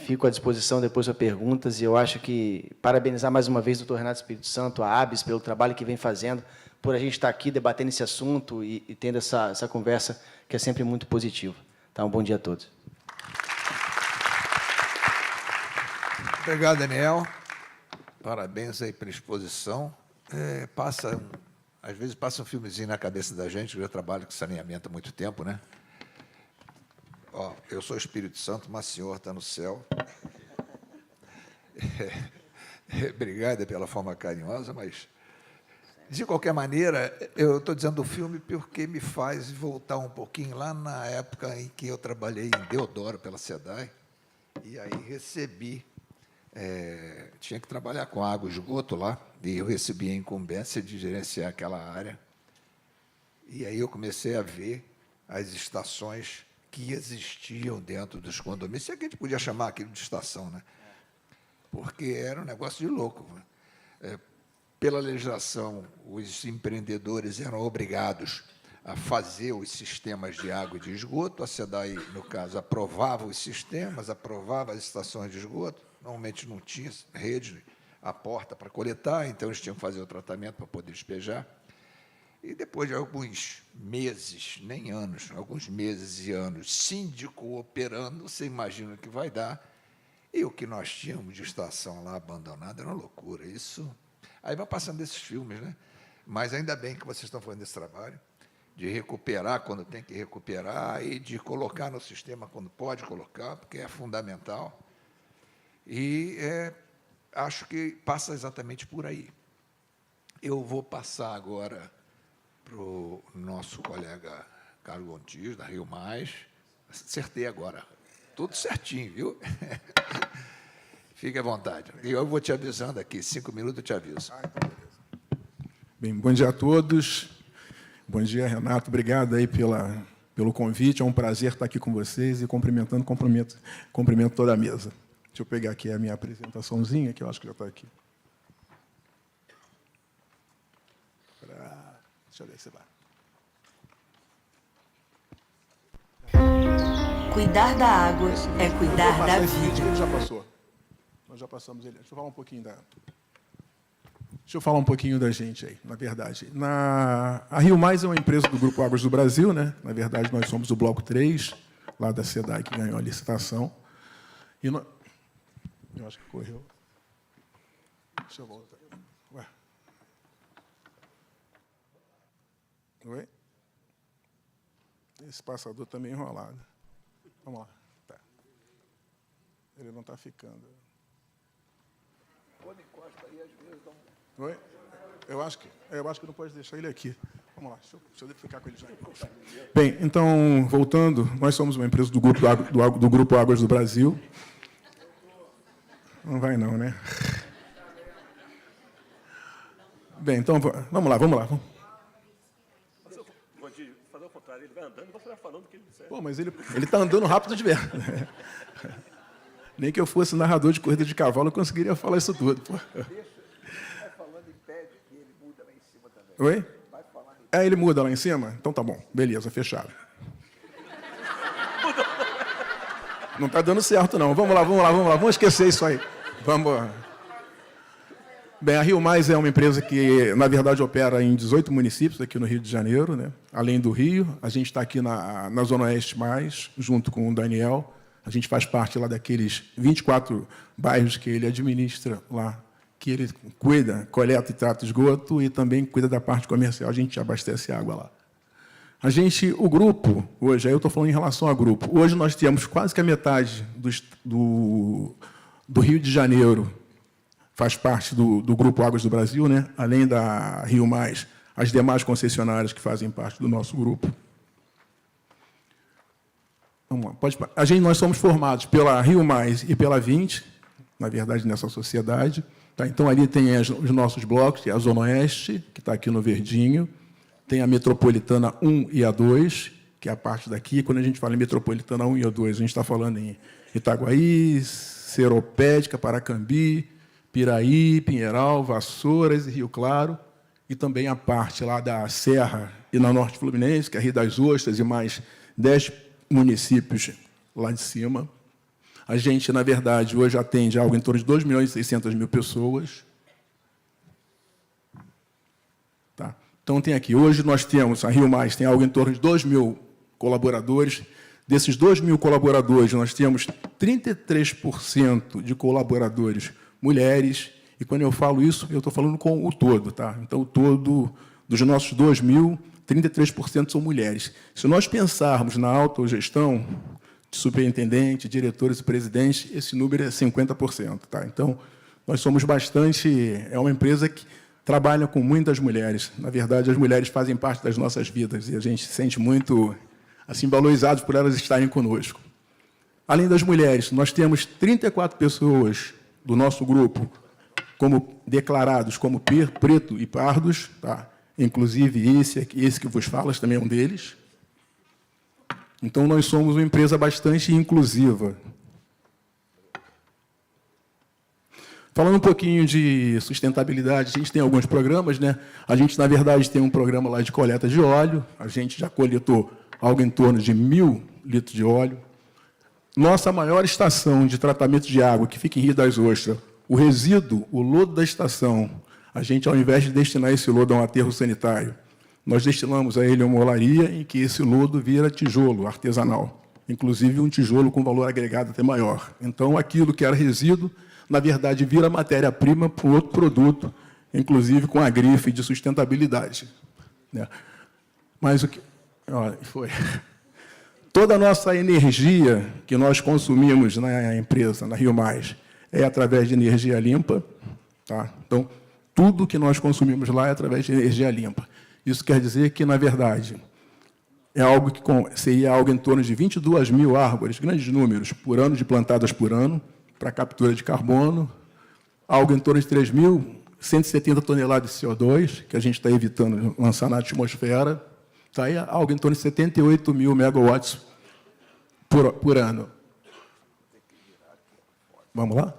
Fico à disposição depois para perguntas, e eu acho que parabenizar mais uma vez o Dr. Renato Espírito Santo, a ABS, pelo trabalho que vem fazendo, por a gente estar aqui debatendo esse assunto e tendo essa conversa que é sempre muito positiva. Tá? Um bom dia a todos. Obrigado, Daniel. Parabéns aí pela exposição. Às vezes passa um filmezinho na cabeça da gente, eu já trabalho com saneamento há muito tempo, né? Ó, eu sou Espírito Santo, mas o senhor está no céu. Obrigado pela forma carinhosa, mas, de qualquer maneira, eu estou dizendo do filme porque me faz voltar um pouquinho lá na época em que eu trabalhei em Deodoro, pela SEDAI, e aí recebi, tinha que trabalhar com água e esgoto lá, e eu recebi a incumbência de gerenciar aquela área. E aí eu comecei a ver as estações que existiam dentro dos condomínios, se é que a gente podia chamar aquilo de estação, né? Porque era um negócio de louco. Pela legislação, os empreendedores eram obrigados a fazer os sistemas de água e de esgoto, a SEDAI, no caso, aprovava os sistemas, aprovava as estações de esgoto, normalmente não tinha rede, a porta para coletar, então eles tinham que fazer o tratamento para poder despejar. E depois de alguns meses, nem anos, alguns meses e anos, síndico operando, você imagina o que vai dar. E o que nós tínhamos de estação lá abandonada era uma loucura. Isso. Aí vai passando esses filmes, né? Mas ainda bem que vocês estão fazendo esse trabalho de recuperar quando tem que recuperar e de colocar no sistema quando pode colocar, porque é fundamental. E acho que passa exatamente por aí. Eu vou passar agora para o nosso colega Carlos Gontijo, da Rio Mais. Acertei agora. Tudo certinho, viu? Fique à vontade. E eu vou te avisando aqui, 5 minutos eu te aviso. Então, bem, bom dia a todos. Bom dia, Renato. Obrigado aí pelo convite. É um prazer estar aqui com vocês e cumprimento toda a mesa. Deixa eu pegar aqui a minha apresentaçãozinha, que eu acho que já está aqui. Deixa eu ver se vai. Cuidar da água é cuidar da vida. Ele já passou. Nós já passamos ele. Deixa eu falar um pouquinho da gente aí, na verdade. A Rio Mais é uma empresa do Grupo Águas do Brasil, né? Na verdade, nós somos o Bloco 3, lá da SEDAI, que ganhou a licitação. E eu acho que correu. Deixa eu voltar. Ué. Oi? Esse passador está meio enrolado. Vamos lá. Tá. Ele não está ficando. Quando encosta aí, às vezes dá Oi? Eu acho que não pode deixar ele aqui. Vamos lá, deixa eu ficar com ele já. Bem, então, voltando, nós somos uma empresa do Grupo Águas do Brasil. Não vai não, né? Bem, então, vamos lá. Fazer o contrário, ele vai andando e você vai falando o que ele disser. Pô, mas ele está andando rápido de verdade. Nem que eu fosse narrador de corrida de cavalo, eu conseguiria falar isso tudo. Pô. Vai falando e pede que ele muda lá em cima também. Oi? Ele muda lá em cima? Então tá bom. Beleza, fechado. Não está dando certo, não. Vamos lá. Vamos esquecer isso aí. Vamos. Bem, a Rio Mais é uma empresa que, na verdade, opera em 18 municípios aqui no Rio de Janeiro, né? Além do Rio. A gente está aqui na Zona Oeste Mais, junto com o Daniel. A gente faz parte lá daqueles 24 bairros que ele administra lá, que ele cuida, coleta e trata esgoto e também cuida da parte comercial. A gente abastece água lá. O grupo, hoje, aí eu estou falando em relação ao grupo, hoje nós temos quase que a metade do Rio de Janeiro, faz parte do Grupo Águas do Brasil, né? Além da Rio Mais, as demais concessionárias que fazem parte do nosso grupo. Vamos lá, nós somos formados pela Rio Mais e pela 20, na verdade, nessa sociedade. Tá? Então, ali tem os nossos blocos, que é a Zona Oeste, que está aqui no verdinho, tem a Metropolitana 1 e a 2, que é a parte daqui. Quando a gente fala em Metropolitana 1 e a 2, a gente está falando em Itaguaí, Seropédica, Paracambi, Piraí, Pinheiral, Vassouras e Rio Claro. e também a parte lá da Serra e na Norte Fluminense, que é Rio das Ostras, e mais 10 municípios lá de cima. A gente, na verdade, hoje atende algo em torno de 2.600.000 pessoas. Tá? Então, tem aqui, hoje nós temos, a Rio Mais tem algo em torno de 2.000 colaboradores. Desses 2.000 colaboradores, nós temos 33% de colaboradores mulheres, e quando eu falo isso, eu estou falando com o todo. Tá? Então, o todo dos nossos 2.000, 33% são mulheres. Se nós pensarmos na autogestão, de superintendente, diretores e presidentes, esse número é 50%. Tá? Então, nós somos bastante... É uma empresa que trabalha com muitas mulheres. Na verdade, as mulheres fazem parte das nossas vidas, e a gente se sente muito assim, valorizados por elas estarem conosco. Além das mulheres, nós temos 34 pessoas do nosso grupo como declarados como preto e pardos, tá? Inclusive esse que vos fala também é um deles. Então, nós somos uma empresa bastante inclusiva. Falando um pouquinho de sustentabilidade, a gente tem alguns programas, né? A gente, na verdade, tem um programa lá de coleta de óleo. A gente já coletou algo em torno de 1.000 litros de óleo. Nossa maior estação de tratamento de água, que fica em Rio das Ostras, o resíduo, o lodo da estação, a gente, ao invés de destinar esse lodo a um aterro sanitário, nós destinamos a ele uma olaria em que esse lodo vira tijolo artesanal, inclusive um tijolo com valor agregado até maior. Então, aquilo que era resíduo, na verdade, vira matéria-prima para um outro produto, inclusive com a grife de sustentabilidade. Mas o que... Olha, foi... Toda a nossa energia que nós consumimos na empresa, na Rio Mais, é através de energia limpa. Tá? Então, tudo que nós consumimos lá é através de energia limpa. Isso quer dizer que, na verdade, é algo que seria algo em torno de 22.000 árvores, grandes números, por ano, de plantadas por ano, para captura de carbono, algo em torno de 3.170 toneladas de CO2, que a gente está evitando lançar na atmosfera, tá aí algo em torno de 78.000 megawatts por ano. Vamos lá?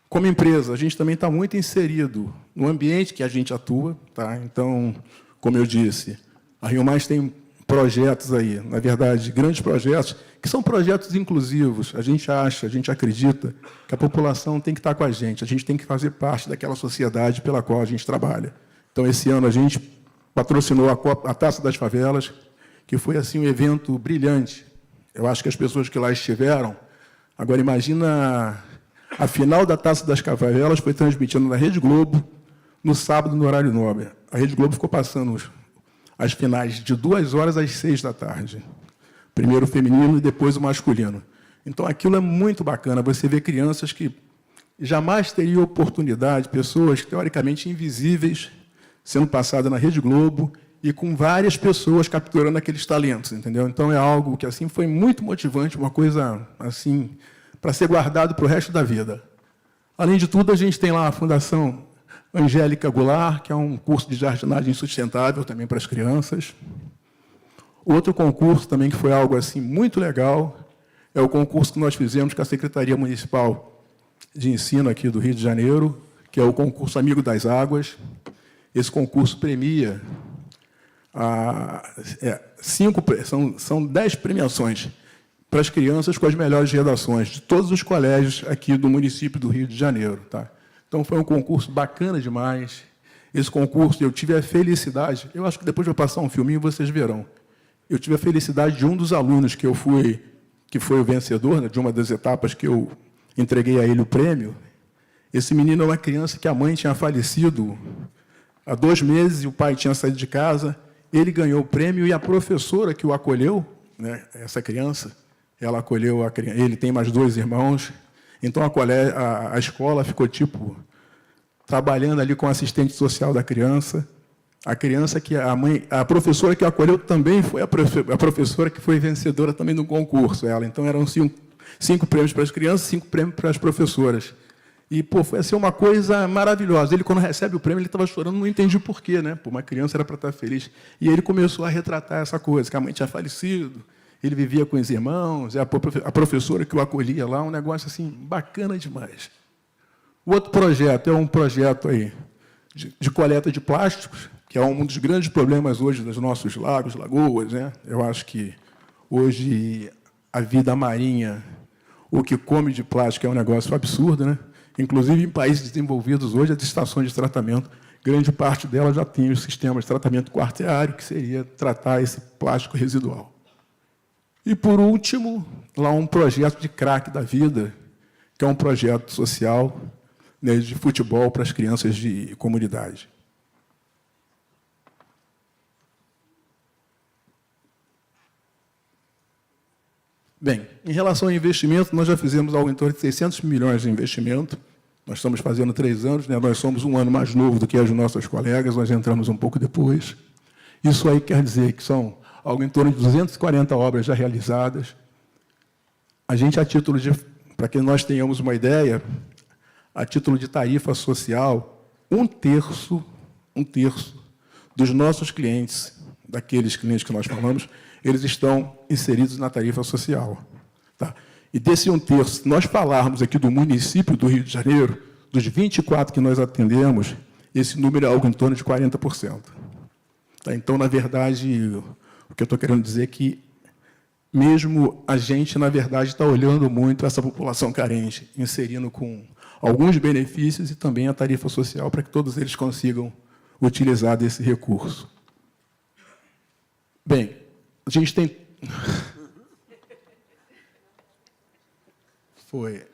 Como empresa, a gente também está muito inserido no ambiente que a gente atua. Tá? Então, como eu disse, a Rio Mais tem projetos aí, na verdade, grandes projetos, que são projetos inclusivos. A gente acha, a gente acredita que a população tem que estar com a gente tem que fazer parte daquela sociedade pela qual a gente trabalha. Então, esse ano, a gente patrocinou a Taça das Favelas, que foi assim um evento brilhante. Eu acho que as pessoas que lá estiveram... Agora, imagina... A final da Taça das Favelas foi transmitida na Rede Globo, no sábado, no horário nobre. A Rede Globo ficou passando as finais de 2 horas às 6 da tarde. Primeiro o feminino e depois o masculino. Então, aquilo é muito bacana. Você vê crianças que jamais teriam oportunidade, pessoas teoricamente invisíveis, sendo passadas na Rede Globo e com várias pessoas capturando aqueles talentos, entendeu? Então, é algo que assim foi muito motivante, uma coisa assim... para ser guardado para o resto da vida. Além de tudo, a gente tem lá a Fundação Angélica Goulart, que é um curso de jardinagem sustentável também para as crianças. Outro concurso também que foi algo assim muito legal é o concurso que nós fizemos com a Secretaria Municipal de Ensino aqui do Rio de Janeiro, que é o concurso Amigo das Águas. Esse concurso premia são 10 premiações para as crianças com as melhores redações de todos os colégios aqui do município do Rio de Janeiro. Tá? Então, foi um concurso bacana demais. Esse concurso, eu tive a felicidade... Eu acho que depois eu vou passar um filminho, vocês verão. Eu tive a felicidade de um dos alunos que foi o vencedor, né, de uma das etapas que eu entreguei a ele o prêmio. Esse menino é uma criança que a mãe tinha falecido há 2 meses e o pai tinha saído de casa. Ele ganhou o prêmio e a professora que o acolheu, né, essa criança... Ela acolheu a criança. Ele tem mais 2 irmãos. Então, a escola ficou, trabalhando ali com o assistente social da criança. A criança que a professora que a acolheu também foi a professora que foi vencedora também do concurso. Então, eram 5 prêmios para as crianças, 5 prêmios para as professoras. E, foi assim, uma coisa maravilhosa. Ele, quando recebe o prêmio, ele estava chorando, não entendi por quê, né? Uma criança era para estar feliz. E ele começou a retratar essa coisa, que a mãe tinha falecido, ele vivia com os irmãos, a professora que o acolhia lá, um negócio assim bacana demais. O outro projeto é um projeto aí de coleta de plásticos, que é um dos grandes problemas hoje dos nossos lagos, lagoas, né? Eu acho que hoje a vida marinha, o que come de plástico é um negócio absurdo, né? Inclusive, em países desenvolvidos hoje, as estações de tratamento, grande parte delas já tem o sistema de tratamento quarteário, que seria tratar esse plástico residual. E, por último, lá um projeto de crack da vida, que é um projeto social, né, de futebol para as crianças de comunidade. Bem, em relação ao investimento, nós já fizemos algo em torno de 600 milhões de investimento. Nós estamos fazendo 3 anos, né? Nós somos um ano mais novo do que as nossas colegas, nós entramos um pouco depois. Isso aí quer dizer que são algo em torno de 240 obras já realizadas. A gente, a título de, para que nós tenhamos uma ideia, a título de tarifa social, um terço dos nossos clientes, daqueles clientes que nós falamos, eles estão inseridos na tarifa social. Tá? E desse um terço, se nós falarmos aqui do município do Rio de Janeiro, dos 24 que nós atendemos, esse número é algo em torno de 40%. Tá? Então, na verdade, o que eu estou querendo dizer é que, mesmo a gente, na verdade, está olhando muito essa população carente, inserindo com alguns benefícios e também a tarifa social para que todos eles consigam utilizar desse recurso. Bem, a gente tem... Foi.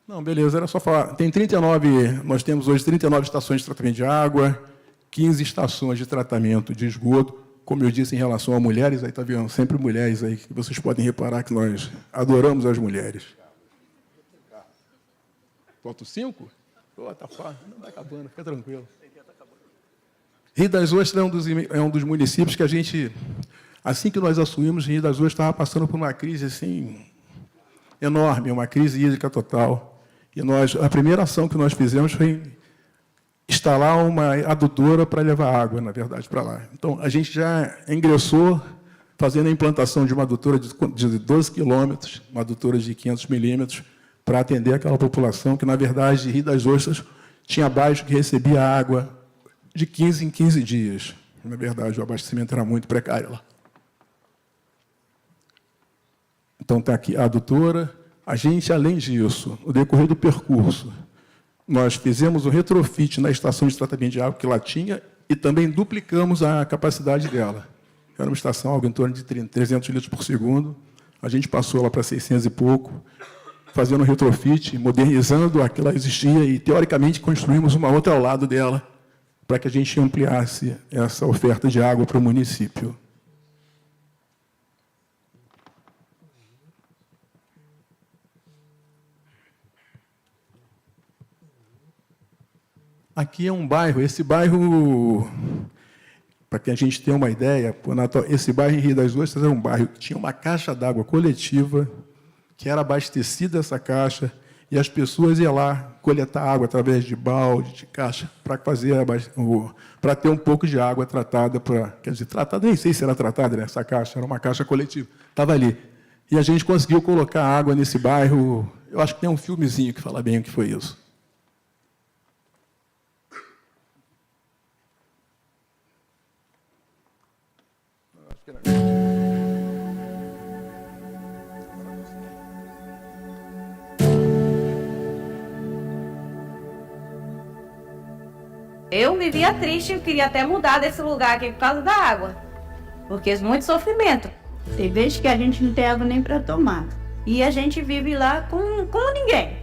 Não, beleza, era só falar. Tem 39, nós temos hoje 39 estações de tratamento de água, 15 estações de tratamento de esgoto. Como eu disse, em relação a mulheres, aí está vendo, sempre mulheres aí, que vocês podem reparar que nós adoramos as mulheres. Faltam 5? Está fácil, não está acabando, fica tranquilo. Rio das Ostras é um dos municípios que a gente, assim que nós assumimos, Rio das Ostras estava passando por uma crise assim, enorme, uma crise hídrica total. E a primeira ação que nós fizemos foi instalar uma adutora para levar água, na verdade, para lá. Então, a gente já ingressou fazendo a implantação de uma adutora de 12 quilômetros, uma adutora de 500 milímetros, para atender aquela população que, na verdade, Rio das Ostras tinha bairro que recebia água de 15 em 15 dias. Na verdade, o abastecimento era muito precário lá. Então, está aqui a adutora. A gente, além disso, no decorrer do percurso, nós fizemos o retrofit na estação de tratamento de água que lá tinha e também duplicamos a capacidade dela. Era uma estação algo em torno de 300 litros por segundo. A gente passou ela para 600 e pouco, fazendo o retrofit, modernizando a que ela existia e, teoricamente, construímos uma outra ao lado dela para que a gente ampliasse essa oferta de água para o município. Aqui é um bairro, esse bairro, para que a gente tenha uma ideia, esse bairro em Rio das Ostras era um bairro que tinha uma caixa d'água coletiva, que era abastecida essa caixa, e as pessoas iam lá coletar água através de balde, de caixa, para ter um pouco de água tratada, quer dizer, tratada, nem sei se era tratada nessa caixa, era uma caixa coletiva, estava ali. E a gente conseguiu colocar água nesse bairro, eu acho que tem um filmezinho que fala bem o que foi isso. Eu vivia triste, eu queria até mudar desse lugar aqui por causa da água. Porque é muito sofrimento. Tem vezes que a gente não tem água nem para tomar. E a gente vive lá como ninguém.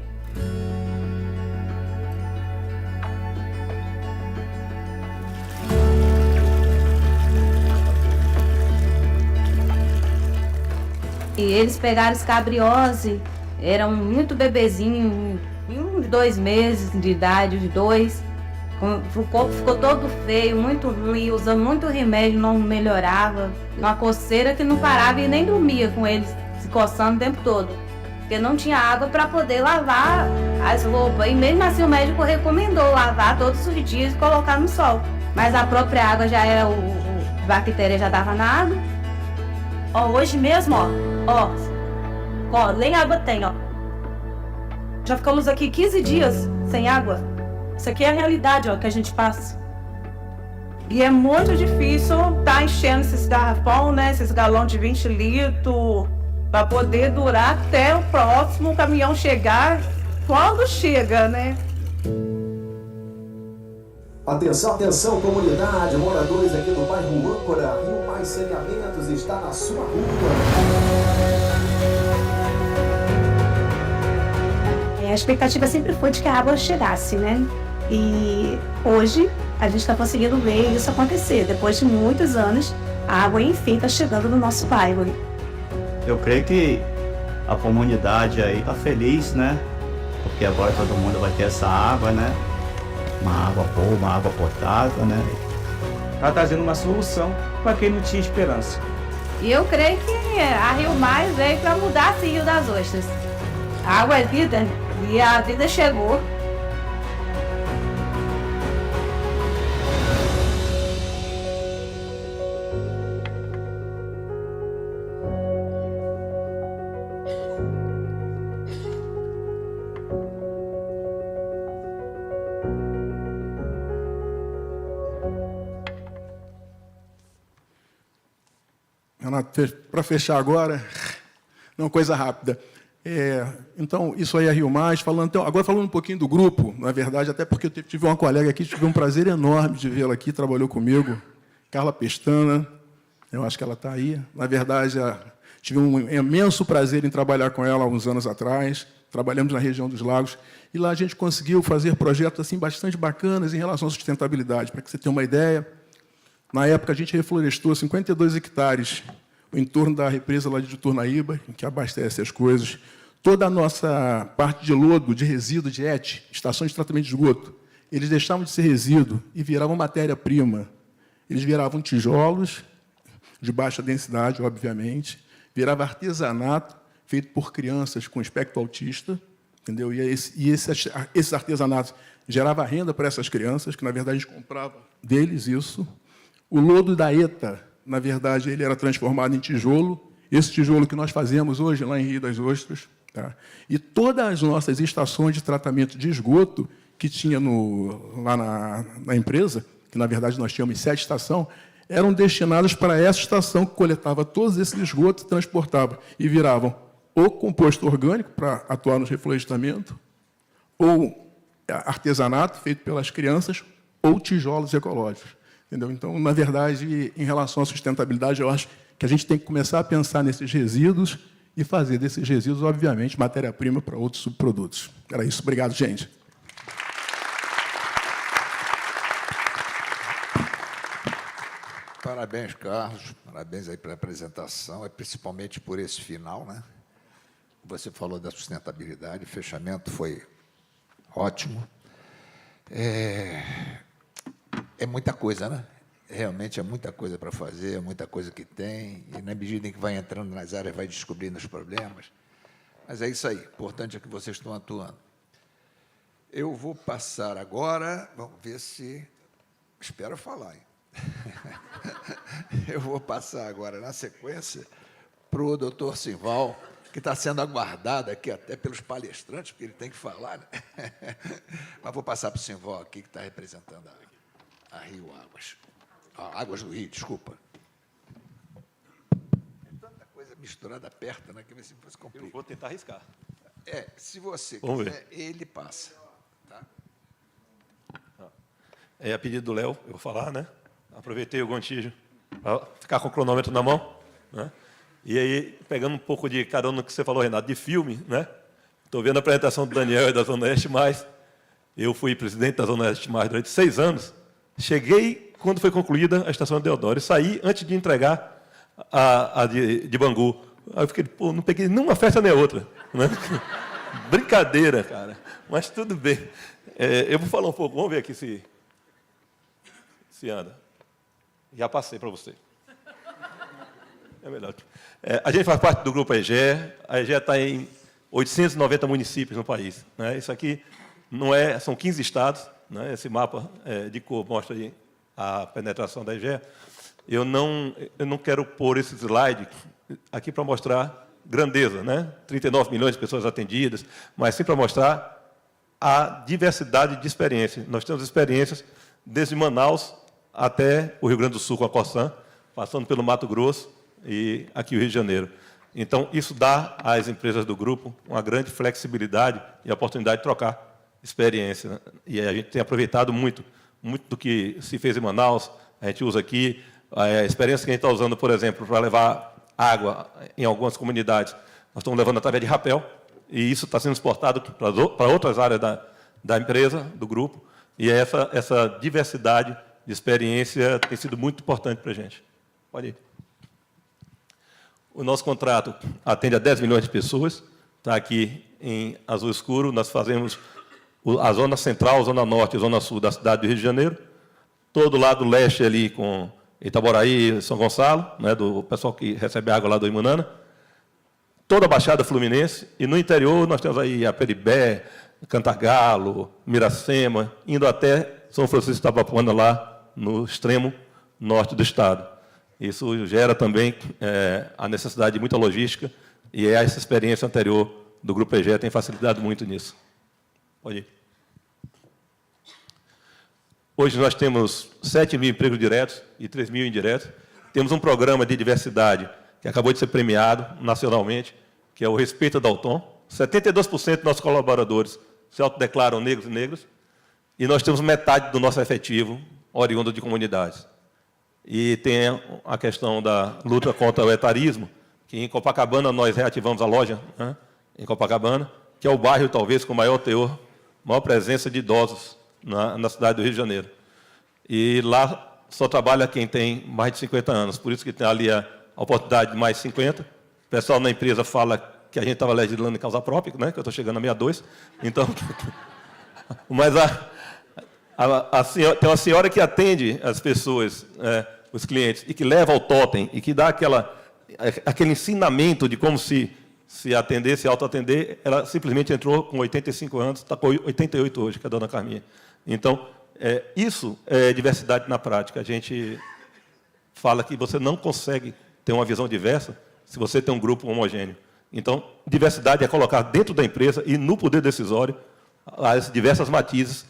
E eles pegaram escabriose, eram muito bebezinhos, uns 2 meses de idade, os 2. O corpo ficou todo feio, muito ruim, usando muito remédio, não melhorava. Uma coceira que não parava e nem dormia com eles, se coçando o tempo todo. Porque não tinha água para poder lavar as roupas. E mesmo assim o médico recomendou lavar todos os dias e colocar no sol. Mas a própria água já era, a bactéria já dava na água. Ó, hoje mesmo, ó, nem água tem, ó. Já ficamos aqui 15 dias sem água. Isso aqui é a realidade, ó, que a gente passa. E é muito difícil tá enchendo esses garrafão, né, esses galões de 20 litros, para poder durar até o próximo caminhão chegar, quando chega, né? Atenção, atenção, comunidade, moradores aqui do bairro Âncora, Rio Mais Saneamentos está na sua rua. A expectativa sempre foi de que a água chegasse, né? E hoje a gente está conseguindo ver isso acontecer. Depois de muitos anos, a água enfim está chegando no nosso bairro. Eu creio que a comunidade aí está feliz, né? Porque agora todo mundo vai ter essa água, né? Uma água boa, uma água potável, né? Está trazendo uma solução para quem não tinha esperança. E eu creio que a Rio Mais veio para mudar esse Rio das Ostras. A água é vida e a vida chegou. Renato, para fechar agora, uma coisa rápida. Então, isso aí é Rio Mais. Agora falando um pouquinho do grupo, na verdade, até porque eu tive uma colega aqui, tive um prazer enorme de vê-la aqui, trabalhou comigo, Carla Pestana, eu acho que ela está aí. Na verdade, tive um imenso prazer em trabalhar com ela há uns anos atrás, trabalhamos na região dos Lagos, e lá a gente conseguiu fazer projetos assim, bastante bacanas em relação à sustentabilidade. Para que você tenha uma ideia, na época a gente reflorestou 52 hectares em torno da represa lá de Turnaíba, que abastece as coisas. Toda a nossa parte de lodo, de resíduo, de ET, estações de tratamento de esgoto, eles deixavam de ser resíduo e viravam matéria-prima. Eles viravam tijolos, de baixa densidade, obviamente, virava artesanato, feito por crianças com espectro autista, entendeu? E esse artesanato gerava renda para essas crianças, que, na verdade, a gente comprava deles isso. O lodo da ETA, na verdade, ele era transformado em tijolo. Esse tijolo que nós fazemos hoje lá em Rio das Ostras. Tá? E todas as nossas estações de tratamento de esgoto que tinha lá na empresa, que, na verdade, nós tínhamos 7 estações, eram destinadas para essa estação que coletava todos esses esgotos e transportava. E viravam ou composto orgânico para atuar no reflorestamento, ou artesanato feito pelas crianças, ou tijolos ecológicos. Entendeu? Então, na verdade, em relação à sustentabilidade, eu acho que a gente tem que começar a pensar nesses resíduos e fazer desses resíduos, obviamente, matéria-prima para outros subprodutos. Era isso. Obrigado, gente. Parabéns, Carlos. Parabéns aí pela apresentação, principalmente por esse final, né? Você falou da sustentabilidade, o fechamento foi ótimo. É muita coisa, né? Realmente é muita coisa para fazer, é muita coisa que tem, e na medida em que vai entrando nas áreas, vai descobrindo os problemas. Mas é isso aí, o importante é que vocês estão atuando. Eu vou passar agora, vamos ver se... Espero falar, hein? Eu vou passar agora, na sequência, para o doutor Simval, que está sendo aguardado aqui até pelos palestrantes, porque ele tem que falar, né? Mas vou passar para o Simval aqui, que está representando a Rio Águas. Águas do Rio, desculpa. É tanta coisa misturada perto, né, que se fosse complicado. Eu vou tentar arriscar. Se você Vamos quiser, ele passa. Tá? A pedido do Léo, eu vou falar, né? Aproveitei o Gontijo para ficar com o cronômetro na mão, né? E aí, pegando um pouco de carona no que você falou, Renato, de filme, né? Estou vendo a apresentação do Daniel e da Zona Oeste Mais. Eu fui presidente da Zona Oeste Mais durante 6 anos. Cheguei quando foi concluída a estação de Deodoro e saí antes de entregar a de Bangu. Aí eu fiquei, pô, não peguei nenhuma festa nem a outra, né? Brincadeira, cara. Mas tudo bem. Eu vou falar um pouco, vamos ver aqui se anda. Já passei para você. É melhor. A gente faz parte do grupo EGE. A EGE está em 890 municípios no país, né? Isso aqui não são 15 estados, né? Esse mapa de cor mostra aí a penetração da EGE. Eu não quero pôr esse slide aqui para mostrar grandeza, né? 39 milhões de pessoas atendidas, mas sim para mostrar a diversidade de experiências. Nós temos experiências desde Manaus até o Rio Grande do Sul com a Corsan, passando pelo Mato Grosso e aqui o Rio de Janeiro. Então, isso dá às empresas do grupo uma grande flexibilidade e a oportunidade de trocar experiência, né? E a gente tem aproveitado muito do que se fez em Manaus, a gente usa aqui. A experiência que a gente está usando, por exemplo, para levar água em algumas comunidades, nós estamos levando através de rapel, e isso está sendo exportado para outras áreas da empresa, do grupo, e essa diversidade de experiência tem sido muito importante para a gente. Pode ir. O nosso contrato atende a 10 milhões de pessoas, está aqui em azul escuro, nós fazemos a zona central, zona norte e zona sul da cidade do Rio de Janeiro, todo o lado leste ali com Itaboraí, São Gonçalo, né, do pessoal que recebe água lá do Imunana, toda a Baixada Fluminense, e no interior nós temos aí a Peribé, Cantagalo, Miracema, indo até São Francisco de Itabapuana, lá no extremo norte do estado. Isso gera também a necessidade de muita logística, e essa experiência anterior do Grupo EGE tem facilitado muito nisso. Pode ir. Hoje nós temos 7 mil empregos diretos e 3 mil indiretos. Temos um programa de diversidade que acabou de ser premiado nacionalmente, que é o Respeito ao Dalton. 72% dos nossos colaboradores se autodeclaram negros e negras, e nós temos metade do nosso efetivo oriundo de comunidades. E tem a questão da luta contra o etarismo, que em Copacabana nós reativamos a loja, né, em Copacabana, que é o bairro, talvez, com maior teor, maior presença de idosos na cidade do Rio de Janeiro. E lá só trabalha quem tem mais de 50 anos, por isso que tem ali a oportunidade de mais 50. O pessoal na empresa fala que a gente estava legislando em causa própria, né, que eu estou chegando a 62. Então, mas tem uma senhora que atende as pessoas, os clientes, e que leva ao totem, e que dá aquele ensinamento de como se atender, se autoatender. Ela simplesmente entrou com 85 anos, está com 88 hoje, que é a dona Carminha. Então, isso é diversidade na prática. A gente fala que você não consegue ter uma visão diversa se você tem um grupo homogêneo. Então, diversidade é colocar dentro da empresa e no poder decisório as diversas matizes,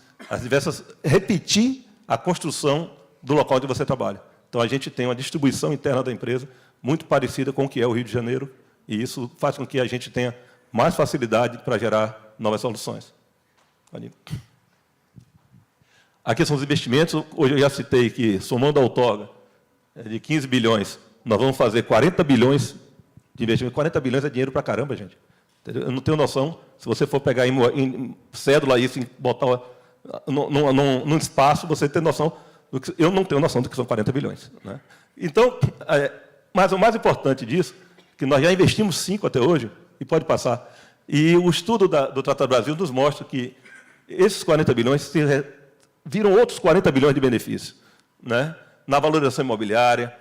repetir a construção do local onde você trabalha. Então, a gente tem uma distribuição interna da empresa muito parecida com o que é o Rio de Janeiro, e isso faz com que a gente tenha mais facilidade para gerar novas soluções. Aqui são os investimentos. Hoje eu já citei que, somando a outorga de 15 bilhões, nós vamos fazer 40 bilhões de investimento. 40 bilhões é dinheiro para caramba, gente. Eu não tenho noção, se você for pegar em cédula isso, e botar num espaço, você tem noção. Eu não tenho noção do que são 40 bilhões. Né? Então, mas o mais importante disso, que nós já investimos 5 até hoje, e pode passar. E o estudo do Tratado Brasil nos mostra que esses 40 bilhões viram outros 40 bilhões de benefícios, né? Na valorização imobiliária,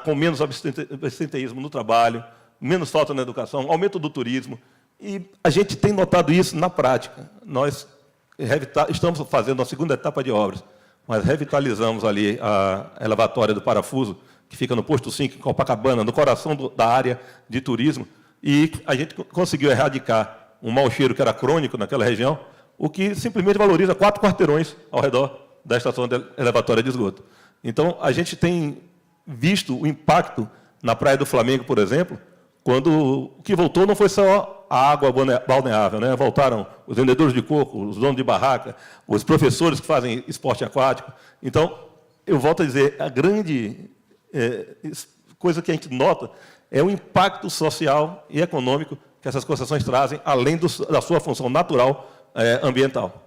com menos absenteísmo no trabalho, menos falta na educação, aumento do turismo. E a gente tem notado isso na prática. Nós estamos fazendo a segunda etapa de obras, mas revitalizamos ali a elevatória do Parafuso, que fica no Posto 5, em Copacabana, no coração da área de turismo, e a gente conseguiu erradicar um mau cheiro que era crônico naquela região, o que simplesmente valoriza 4 quarteirões ao redor da estação elevatória de esgoto. Então, a gente tem visto o impacto na Praia do Flamengo, por exemplo, quando o que voltou não foi só a água balneável, né? Voltaram os vendedores de coco, os donos de barraca, os professores que fazem esporte aquático. Então, eu volto a dizer, a grande coisa que a gente nota é o impacto social e econômico que essas concessões trazem, além da sua função natural ambiental.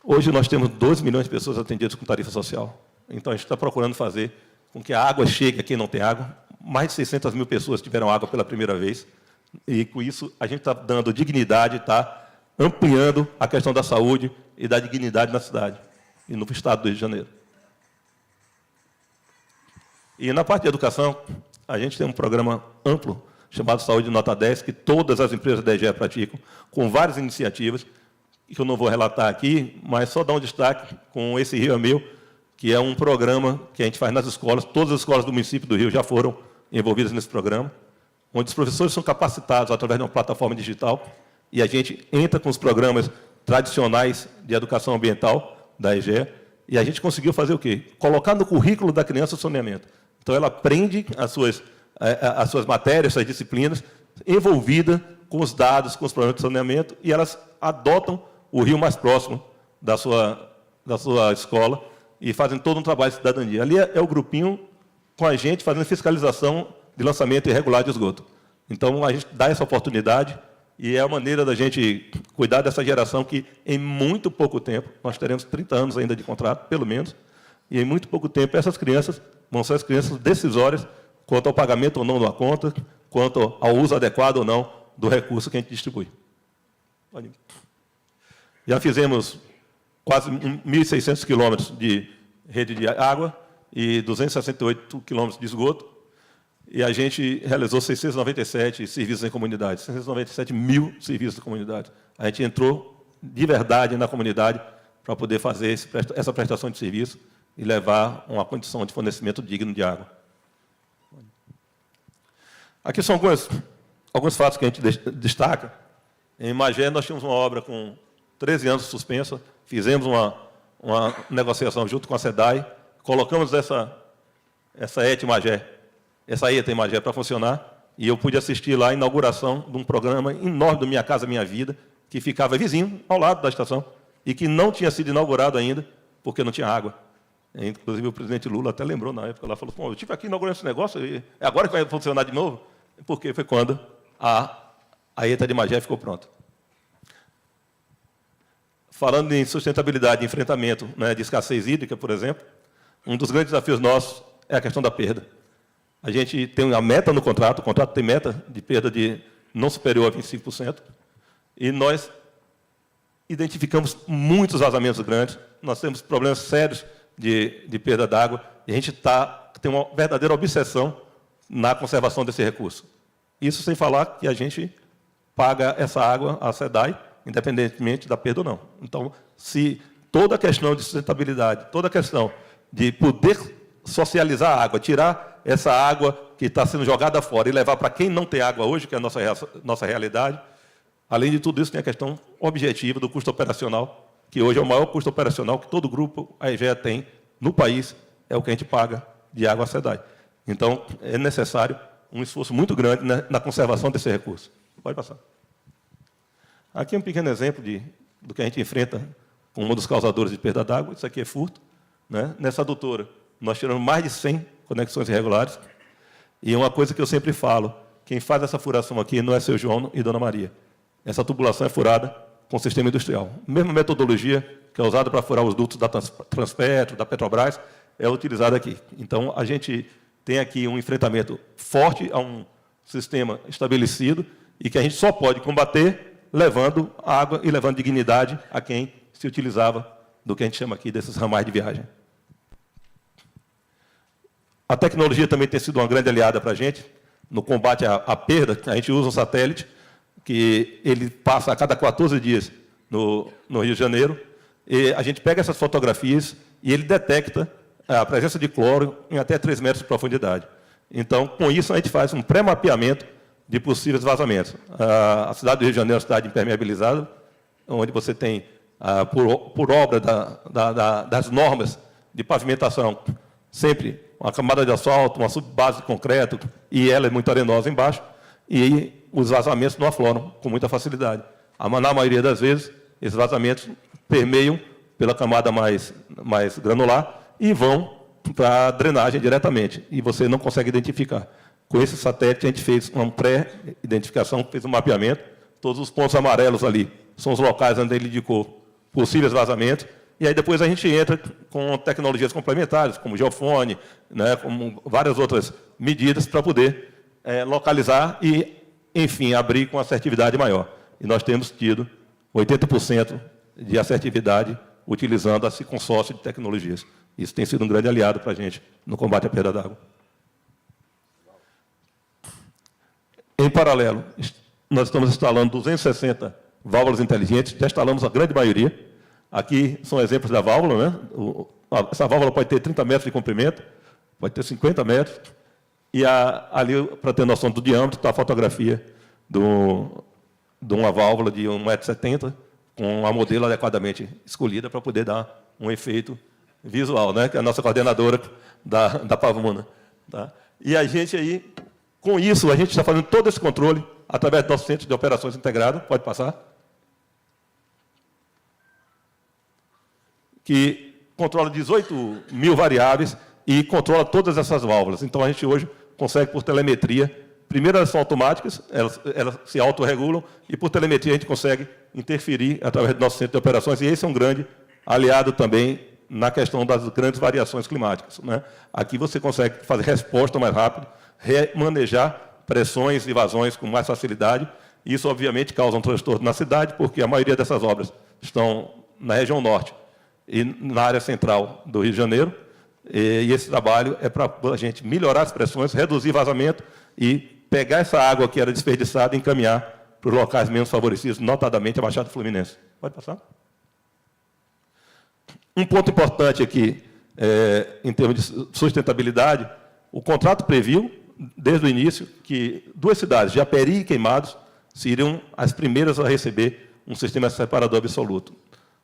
Hoje nós temos 12 milhões de pessoas atendidas com tarifa social. Então, a gente está procurando fazer com que a água chegue a quem não tem água. Mais de 600 mil pessoas tiveram água pela primeira vez. E, com isso, a gente está dando dignidade, está ampliando a questão da saúde e da dignidade na cidade e no estado do Rio de Janeiro. E, na parte de educação, a gente tem um programa amplo chamado Saúde Nota 10, que todas as empresas da EGE praticam, com várias iniciativas, que eu não vou relatar aqui, mas só dar um destaque com esse Rio é Meu, que é um programa que a gente faz nas escolas. Todas as escolas do município do Rio já foram envolvidas nesse programa, onde os professores são capacitados através de uma plataforma digital e a gente entra com os programas tradicionais de educação ambiental da EGEA e a gente conseguiu fazer o quê? Colocar no currículo da criança o saneamento. Então, ela aprende as suas matérias, suas disciplinas, envolvida com os dados, com os programas de saneamento, e elas adotam o rio mais próximo da sua escola e fazem todo um trabalho de cidadania. Ali é o grupinho com a gente fazendo fiscalização de lançamento irregular de esgoto. Então, a gente dá essa oportunidade e é a maneira da gente cuidar dessa geração que, em muito pouco tempo, nós teremos 30 anos ainda de contrato, pelo menos, e em muito pouco tempo essas crianças vão ser as crianças decisórias quanto ao pagamento ou não da conta, quanto ao uso adequado ou não do recurso que a gente distribui. Já fizemos quase 1.600 quilômetros de rede de água e 268 quilômetros de esgoto, e a gente realizou 697 serviços em comunidade, 697 mil serviços em comunidade. A gente entrou de verdade na comunidade para poder fazer essa prestação de serviço e levar uma condição de fornecimento digno de água. Aqui são alguns fatos que a gente destaca. Em Magé, nós tínhamos uma obra com 13 anos suspensa, fizemos uma negociação junto com a SEDAI, colocamos essa ETA em Magé para funcionar, e eu pude assistir lá a inauguração de um programa enorme do Minha Casa Minha Vida, que ficava vizinho, ao lado da estação, e que não tinha sido inaugurado ainda, porque não tinha água. Inclusive, o presidente Lula até lembrou na época, lá falou, eu estive aqui inaugurando esse negócio, e é agora que vai funcionar de novo? Porque foi quando a ETA de Magé ficou pronta. Falando em sustentabilidade e enfrentamento, né, de escassez hídrica, por exemplo, um dos grandes desafios nossos é a questão da perda. A gente tem uma meta no contrato, o contrato tem meta de perda de não superior a 25%, e nós identificamos muitos vazamentos grandes, nós temos problemas sérios de perda d'água, e a gente tem uma verdadeira obsessão na conservação desse recurso. Isso sem falar que a gente paga essa água à SEDAI, independentemente da perda ou não. Então, se toda a questão de sustentabilidade, toda a questão de poder socializar a água, tirar essa água que está sendo jogada fora e levar para quem não tem água hoje, que é a nossa realidade, além de tudo isso, tem a questão objetiva do custo operacional, que hoje é o maior custo operacional que todo grupo, a EGEA, tem no país, é o que a gente paga de água à SEDAI. Então, é necessário um esforço muito grande na conservação desse recurso. Pode passar. Aqui é um pequeno exemplo do que a gente enfrenta com um dos causadores de perda d'água. Isso aqui é furto, né? Nessa adutora, nós tiramos mais de 100 conexões irregulares. E uma coisa que eu sempre falo, quem faz essa furação aqui não é seu João e Dona Maria. Essa tubulação é furada com sistema industrial. A mesma metodologia que é usada para furar os dutos da Transpetro, da Petrobras, é utilizada aqui. Então, a gente tem aqui um enfrentamento forte a um sistema estabelecido e que a gente só pode combater levando água e levando dignidade a quem se utilizava do que a gente chama aqui desses ramais de viagem. A tecnologia também tem sido uma grande aliada para a gente no combate à perda. A gente usa um satélite que ele passa a cada 14 dias no Rio de Janeiro, e a gente pega essas fotografias e ele detecta a presença de cloro em até 3 metros de profundidade. Então, com isso, a gente faz um pré-mapeamento de possíveis vazamentos. A cidade do Rio de Janeiro é uma cidade impermeabilizada, onde você tem, por obra das normas de pavimentação, sempre uma camada de asfalto, uma subbase de concreto, e ela é muito arenosa embaixo, e os vazamentos não afloram com muita facilidade. Na maioria das vezes, esses vazamentos permeiam pela camada mais granular e vão para a drenagem diretamente, e você não consegue identificar. Com esse satélite, a gente fez uma pré-identificação, fez um mapeamento. Todos os pontos amarelos ali são os locais onde ele indicou possíveis vazamentos. E aí depois a gente entra com tecnologias complementares, como geofone, né, como várias outras medidas para poder localizar e, enfim, abrir com assertividade maior. E nós temos tido 80% de assertividade utilizando esse consórcio de tecnologias. Isso tem sido um grande aliado para a gente no combate à perda d'água. Em paralelo, nós estamos instalando 260 válvulas inteligentes, já instalamos a grande maioria. Aqui são exemplos da válvula, né? Essa válvula pode ter 30 metros de comprimento, pode ter 50 metros, e ali, para ter noção do diâmetro, está a fotografia de uma válvula de 1,70 m, com uma modelo adequadamente escolhida para poder dar um efeito visual, né? Que é a nossa coordenadora da Pavuna. Tá? E a gente aí, com isso, a gente está fazendo todo esse controle através do nosso centro de operações integrado, pode passar, que controla 18 mil variáveis e controla todas essas válvulas. Então, a gente hoje consegue, por telemetria, primeiro elas são automáticas, elas se autorregulam, e por telemetria a gente consegue interferir através do nosso centro de operações, e esse é um grande aliado também na questão das grandes variações climáticas, né? Aqui você consegue fazer resposta mais rápido, remanejar pressões e vazões com mais facilidade. Isso, obviamente, causa um transtorno na cidade, porque a maioria dessas obras estão na região norte e na área central do Rio de Janeiro. E esse trabalho é para a gente melhorar as pressões, reduzir vazamento e pegar essa água que era desperdiçada e encaminhar para os locais menos favorecidos, notadamente a Baixada Fluminense. Pode passar? Um ponto importante aqui, em termos de sustentabilidade, o contrato previu, desde o início, que 2 cidades, Japeri e Queimados, seriam as primeiras a receber um sistema separador absoluto.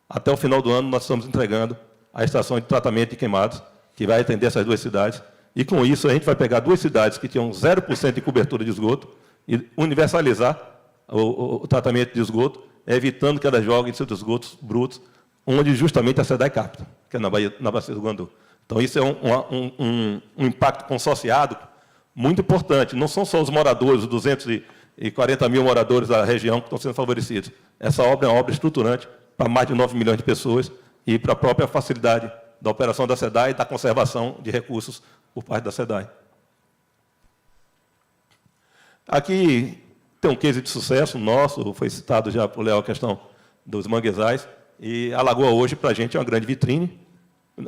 Até o final do ano, nós estamos entregando a estação de tratamento de Queimados, que vai atender essas 2 cidades. E, com isso, a gente vai pegar 2 cidades que tinham 0% de cobertura de esgoto e universalizar o tratamento de esgoto, evitando que elas joguem seus esgotos brutos, onde justamente a SEDAI capta, que é na Bacia do Guandu. Então, isso é um impacto consorciado muito importante. Não são só os moradores, os 240 mil moradores da região que estão sendo favorecidos. Essa obra é uma obra estruturante para mais de 9 milhões de pessoas e para a própria facilidade da operação da SEDAI e da conservação de recursos por parte da SEDAI. Aqui tem um case de sucesso nosso, foi citado já por Léo a questão dos manguezais, e a Lagoa hoje, para a gente, é uma grande vitrine,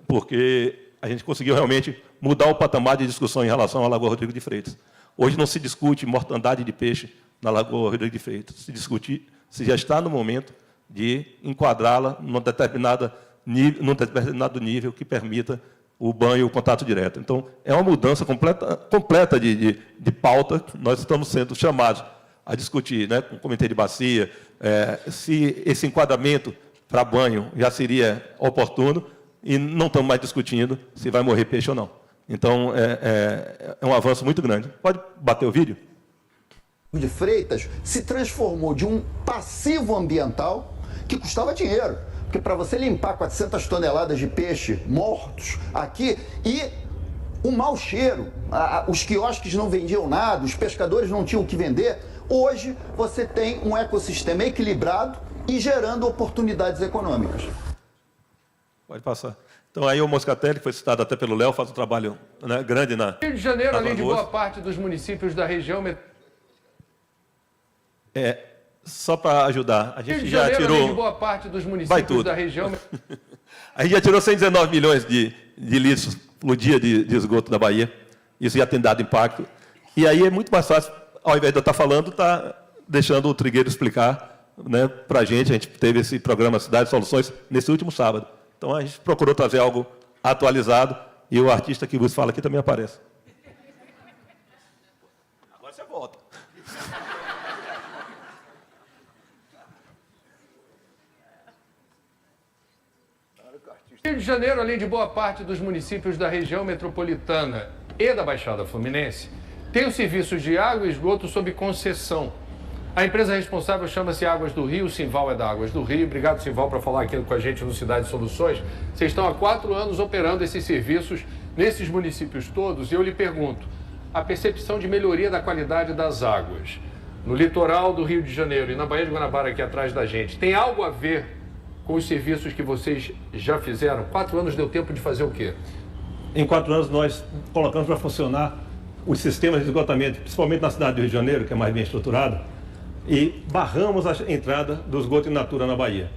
porque a gente conseguiu realmente mudar o patamar de discussão em relação à Lagoa Rodrigo de Freitas. Hoje não se discute mortandade de peixe na Lagoa Rodrigo de Freitas, se discute se já está no momento de enquadrá-la num determinado nível que permita o banho e o contato direto. Então, é uma mudança completa de pauta. Nós estamos sendo chamados a discutir, né, com o Comitê de Bacia, se esse enquadramento para banho já seria oportuno, e não estamos mais discutindo se vai morrer peixe ou não. Então, é um avanço muito grande. Pode bater o vídeo? De Freitas se transformou de um passivo ambiental que custava dinheiro. Porque para você limpar 400 toneladas de peixe mortos aqui, e o mau cheiro, os quiosques não vendiam nada, os pescadores não tinham o que vender, hoje você tem um ecossistema equilibrado e gerando oportunidades econômicas. Pode passar. Então, aí o Moscatelli, que foi citado até pelo Léo, faz um trabalho, né, grande na Rio de Janeiro, além de boa parte dos municípios da região... Só para ajudar, a gente Rio de já Janeiro, tirou... além de boa parte dos municípios da região... A gente já tirou 119 milhões de litros por dia de esgoto da Bahia. Isso já tem dado impacto. E aí é muito mais fácil, ao invés de eu estar falando, estar deixando o Trigueiro explicar, né, para a gente. A gente teve esse programa Cidade Soluções nesse último sábado. Então, a gente procurou trazer algo atualizado, e o artista que vos fala aqui também aparece. Agora você volta. Rio de Janeiro, além de boa parte dos municípios da região metropolitana e da Baixada Fluminense, tem os serviços de água e esgoto sob concessão. A empresa responsável chama-se Águas do Rio, o Simval é da Águas do Rio. Obrigado, Simval, por falar aqui com a gente no Cidade Soluções. Vocês estão há 4 anos operando esses serviços nesses municípios todos, e eu lhe pergunto, a percepção de melhoria da qualidade das águas no litoral do Rio de Janeiro e na Baía de Guanabara, aqui atrás da gente, tem algo a ver com os serviços que vocês já fizeram? 4 anos deu tempo de fazer o quê? Em 4 anos, nós colocamos para funcionar os sistemas de esgotamento, principalmente na cidade do Rio de Janeiro, que é mais bem estruturado, e barramos a entrada do esgoto in natura na Bahia.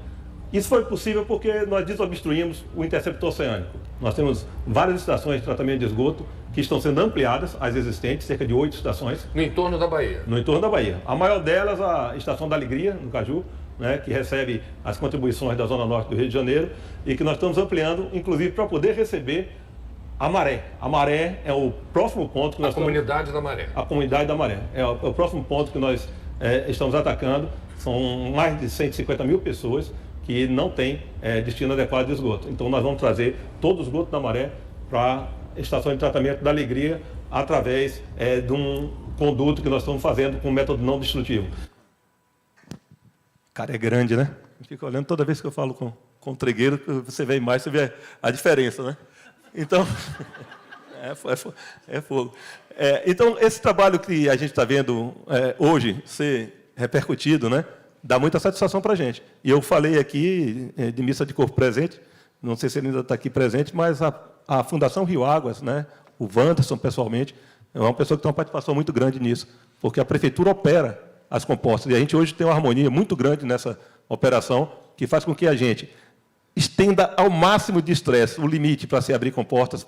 Isso foi possível porque nós desobstruímos o interceptor oceânico. Nós temos várias estações de tratamento de esgoto que estão sendo ampliadas, as existentes, cerca de 8 estações. No entorno da Bahia? No entorno da Bahia. A maior delas, a Estação da Alegria, no Caju, né, que recebe as contribuições da Zona Norte do Rio de Janeiro e que nós estamos ampliando, inclusive, para poder receber a Maré. A Maré é o próximo ponto que nós Comunidade da Maré. A Comunidade da Maré. É o próximo ponto que nós estamos atacando. São mais de 150 mil pessoas que não têm destino adequado de esgoto. Então, nós vamos trazer todo o esgoto da Maré para a estação de tratamento da Alegria através de um conduto que nós estamos fazendo com método não destrutivo. Cara, é grande, né? Eu fico olhando toda vez que eu falo com o tregueiro, você vê mais, você vê a diferença, né? Então, é fogo. Então, esse trabalho que a gente está vendo hoje ser repercutido, né, dá muita satisfação para a gente. E eu falei aqui de missa de corpo presente, não sei se ele ainda está aqui presente, mas a Fundação Rio Águas, né, o Wanderson, pessoalmente, é uma pessoa que tem uma participação muito grande nisso, porque a Prefeitura opera as compostas. E a gente hoje tem uma harmonia muito grande nessa operação, que faz com que a gente estenda ao máximo de estresse o limite para se abrir compostas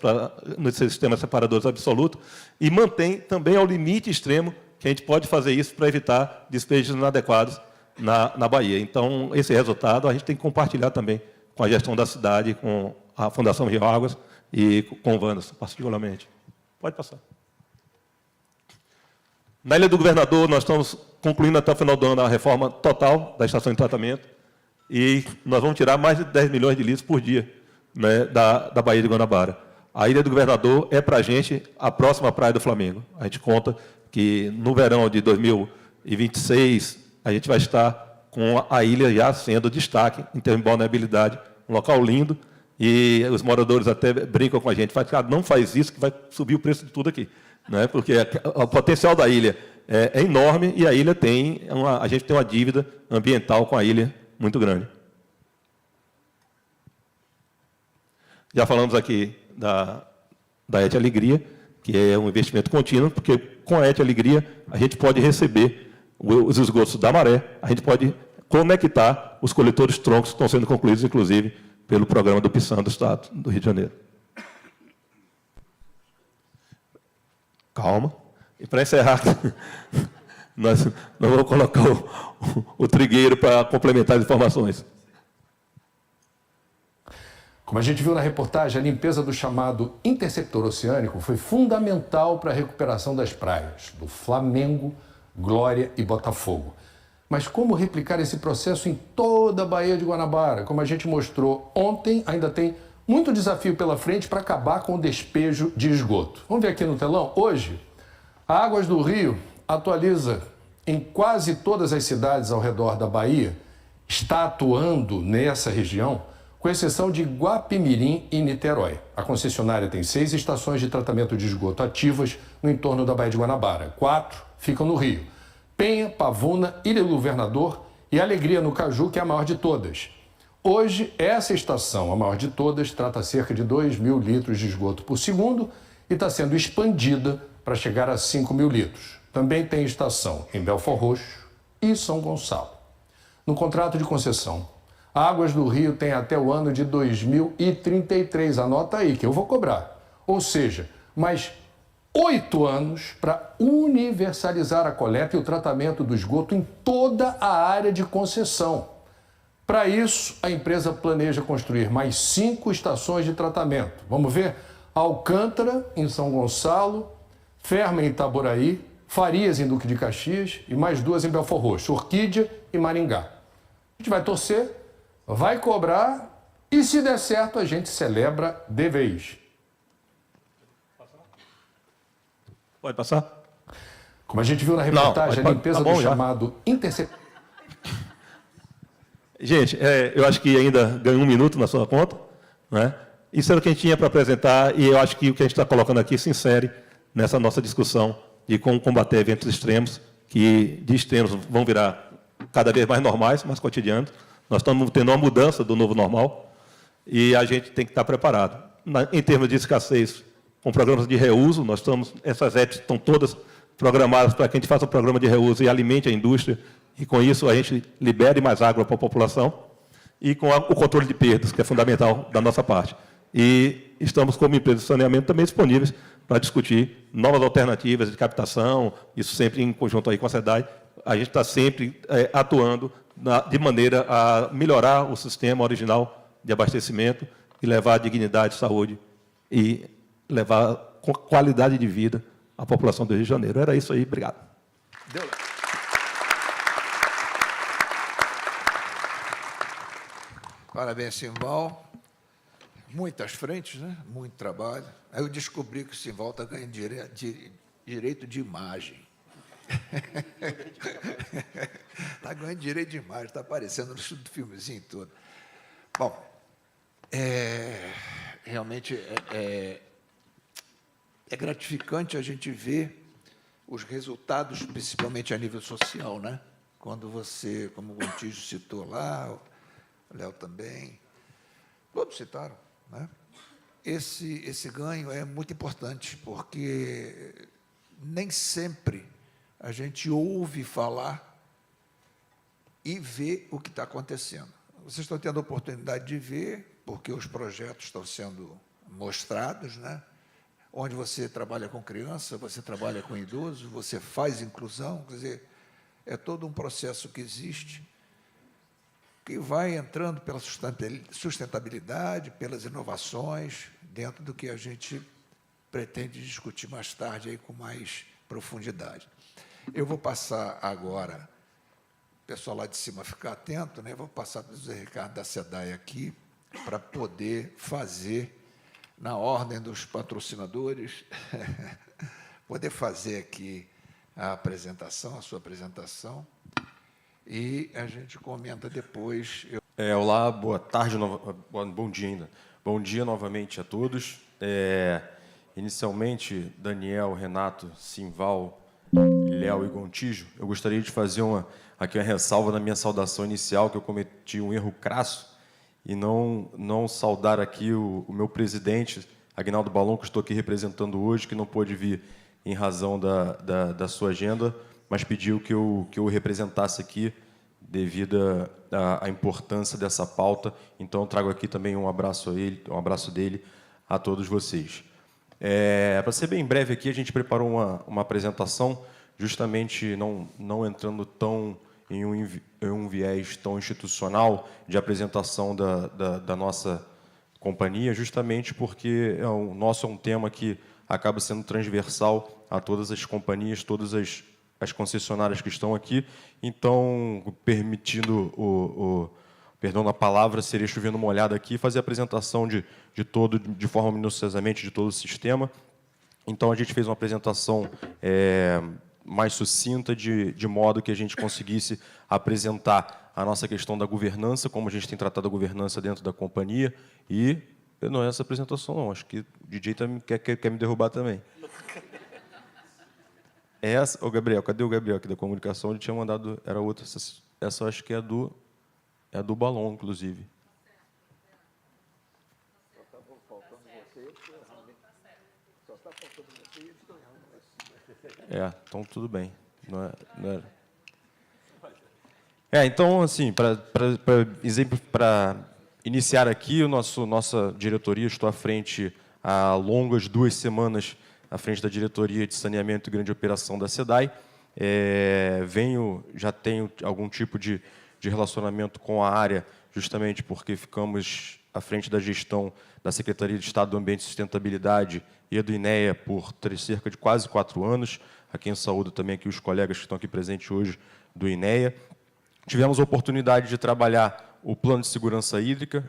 nos sistemas separadores absolutos e mantém também ao limite extremo que a gente pode fazer isso para evitar despejos inadequados na Bahia. Então, esse resultado a gente tem que compartilhar também com a gestão da cidade, com a Fundação Rio Águas e com o Wanderson, particularmente. Pode passar. Na Ilha do Governador, nós estamos concluindo até o final do ano a reforma total da estação de tratamento e nós vamos tirar mais de 10 milhões de litros por dia, né, da Baía de Guanabara. A Ilha do Governador é, para a gente, a próxima praia do Flamengo. A gente conta que, no verão de 2026, a gente vai estar com a ilha já sendo destaque em termos de balneabilidade, um local lindo, e os moradores até brincam com a gente, não faz isso que vai subir o preço de tudo aqui, né? Porque o potencial da ilha é enorme e a ilha a gente tem uma dívida ambiental com a ilha muito grande. Já falamos aqui da Et Alegria, que é um investimento contínuo, porque com a Et Alegria a gente pode receber os esgotos da Maré, a gente pode conectar os coletores troncos que estão sendo concluídos, inclusive, pelo programa do PISAN do Estado do Rio de Janeiro. Calma. E para encerrar, nós vamos colocar o trigueiro para complementar as informações. Como a gente viu na reportagem, a limpeza do chamado interceptor oceânico foi fundamental para a recuperação das praias do Flamengo, Glória e Botafogo. Mas como replicar esse processo em toda a Baía de Guanabara? Como a gente mostrou ontem, ainda tem muito desafio pela frente para acabar com o despejo de esgoto. Vamos ver aqui no telão? Hoje, a Águas do Rio atualiza em quase todas as cidades ao redor da Bahia, está atuando nessa região, com exceção de Guapimirim e Niterói. A concessionária tem 6 estações de tratamento de esgoto ativas no entorno da Baía de Guanabara. 4 ficam no Rio. Penha, Pavuna, Ilha do Governador e Alegria no Caju, que é a maior de todas. Hoje, essa estação, a maior de todas, trata cerca de 2.000 litros de esgoto por segundo e está sendo expandida para chegar a 5.000 litros. Também tem estação em Belford Roxo e São Gonçalo. No contrato de concessão, a Águas do Rio tem até o ano de 2033. Anota aí que eu vou cobrar. Ou seja, mais 8 anos para universalizar a coleta e o tratamento do esgoto em toda a área de concessão. Para isso, a empresa planeja construir mais 5 estações de tratamento. Vamos ver? Alcântara, em São Gonçalo, Ferma, em Itaboraí, Farias, em Duque de Caxias e mais 2 em Belford Roxo, Orquídea e Maringá. A gente vai torcer, vai cobrar e, se der certo, a gente celebra de vez. Pode passar? Como a gente viu na reportagem, a limpeza do chamado interceptor. Gente, eu acho que ainda ganhou 1 minuto na sua conta, né? Isso era o que a gente tinha para apresentar e eu acho que o que a gente está colocando aqui se insere nessa nossa discussão de como combater eventos extremos, que de extremos vão virar cada vez mais normais, mais cotidianos. Nós estamos tendo uma mudança do novo normal e a gente tem que estar preparado. Em termos de escassez, com programas de reuso, essas ETs estão todas programadas para que a gente faça um programa de reuso e alimente a indústria, e com isso a gente libere mais água para a população, e com o controle de perdas, que é fundamental da nossa parte. E estamos, como empresa de saneamento, também disponíveis para discutir novas alternativas de captação, isso sempre em conjunto aí com a SEDAI. A gente está sempre atuando de maneira a melhorar o sistema original de abastecimento e levar dignidade, saúde e levar qualidade de vida à população do Rio de Janeiro. Era isso aí, obrigado. Parabéns, Simval. Muitas frentes, né? Muito trabalho. Aí eu descobri que o Simval está ganhando direito de imagem. Está ganhando direito de imagem, está aparecendo no filmezinho todo. Bom, realmente é gratificante a gente ver os resultados, principalmente a nível social, né? Quando você, como o Gontijo citou lá, o Léo também, todos citaram, né? Esse ganho é muito importante, porque nem sempre a gente ouve falar e vê o que está acontecendo. Vocês estão tendo a oportunidade de ver, porque os projetos estão sendo mostrados, né? Onde você trabalha com criança, você trabalha com idoso, você faz inclusão, quer dizer, é todo um processo que existe, que vai entrando pela sustentabilidade, pelas inovações, dentro do que a gente pretende discutir mais tarde aí com mais profundidade. Eu vou passar agora, o pessoal lá de cima ficar atento, né? Vou passar para o José Ricardo da SEDAI aqui, para poder fazer, na ordem dos patrocinadores, poder fazer aqui a apresentação, a sua apresentação, e a gente comenta depois. Olá, boa tarde, bom dia ainda. Bom dia novamente a todos. Inicialmente, Daniel, Renato, Simval, Léo e Gontijo, eu gostaria de fazer aqui uma ressalva na minha saudação inicial, que eu cometi um erro crasso, e não saudar aqui o meu presidente, Aguinaldo Balon, que estou aqui representando hoje, que não pôde vir em razão da sua agenda, mas pediu que eu o representasse aqui devido à importância dessa pauta. Então, eu trago aqui também um abraço dele a todos vocês. Para ser bem breve aqui, a gente preparou uma apresentação, justamente não entrando tão em um viés tão institucional de apresentação da nossa companhia, justamente porque o nosso é um tema que acaba sendo transversal a todas as companhias, todas as concessionárias que estão aqui. Então, permitindo perdão na palavra, seria chovendo molhado aqui, fazer a apresentação de forma minuciosamente de todo o sistema. Então, a gente fez uma apresentação mais sucinta, de modo que a gente conseguisse apresentar a nossa questão da governança, como a gente tem tratado a governança dentro da companhia, e não é essa apresentação, não. Acho que o DJ quer me derrubar também. Essa, Gabriel, cadê o Gabriel aqui da comunicação? Ele tinha mandado, era outra. Essa eu acho que é do Balon, inclusive. Então tudo bem. Não era. Então, assim, para iniciar aqui, nossa diretoria, estou à frente há longas 2 semanas à frente da diretoria de saneamento e grande operação da SEDAI. Já tenho algum tipo de relacionamento com a área, justamente porque ficamos à frente da gestão da Secretaria de Estado do Ambiente e Sustentabilidade e a do INEA por cerca de quase 4 anos. Aqui em saúde também aqui os colegas que estão aqui presentes hoje do INEA. Tivemos a oportunidade de trabalhar o Plano de Segurança Hídrica,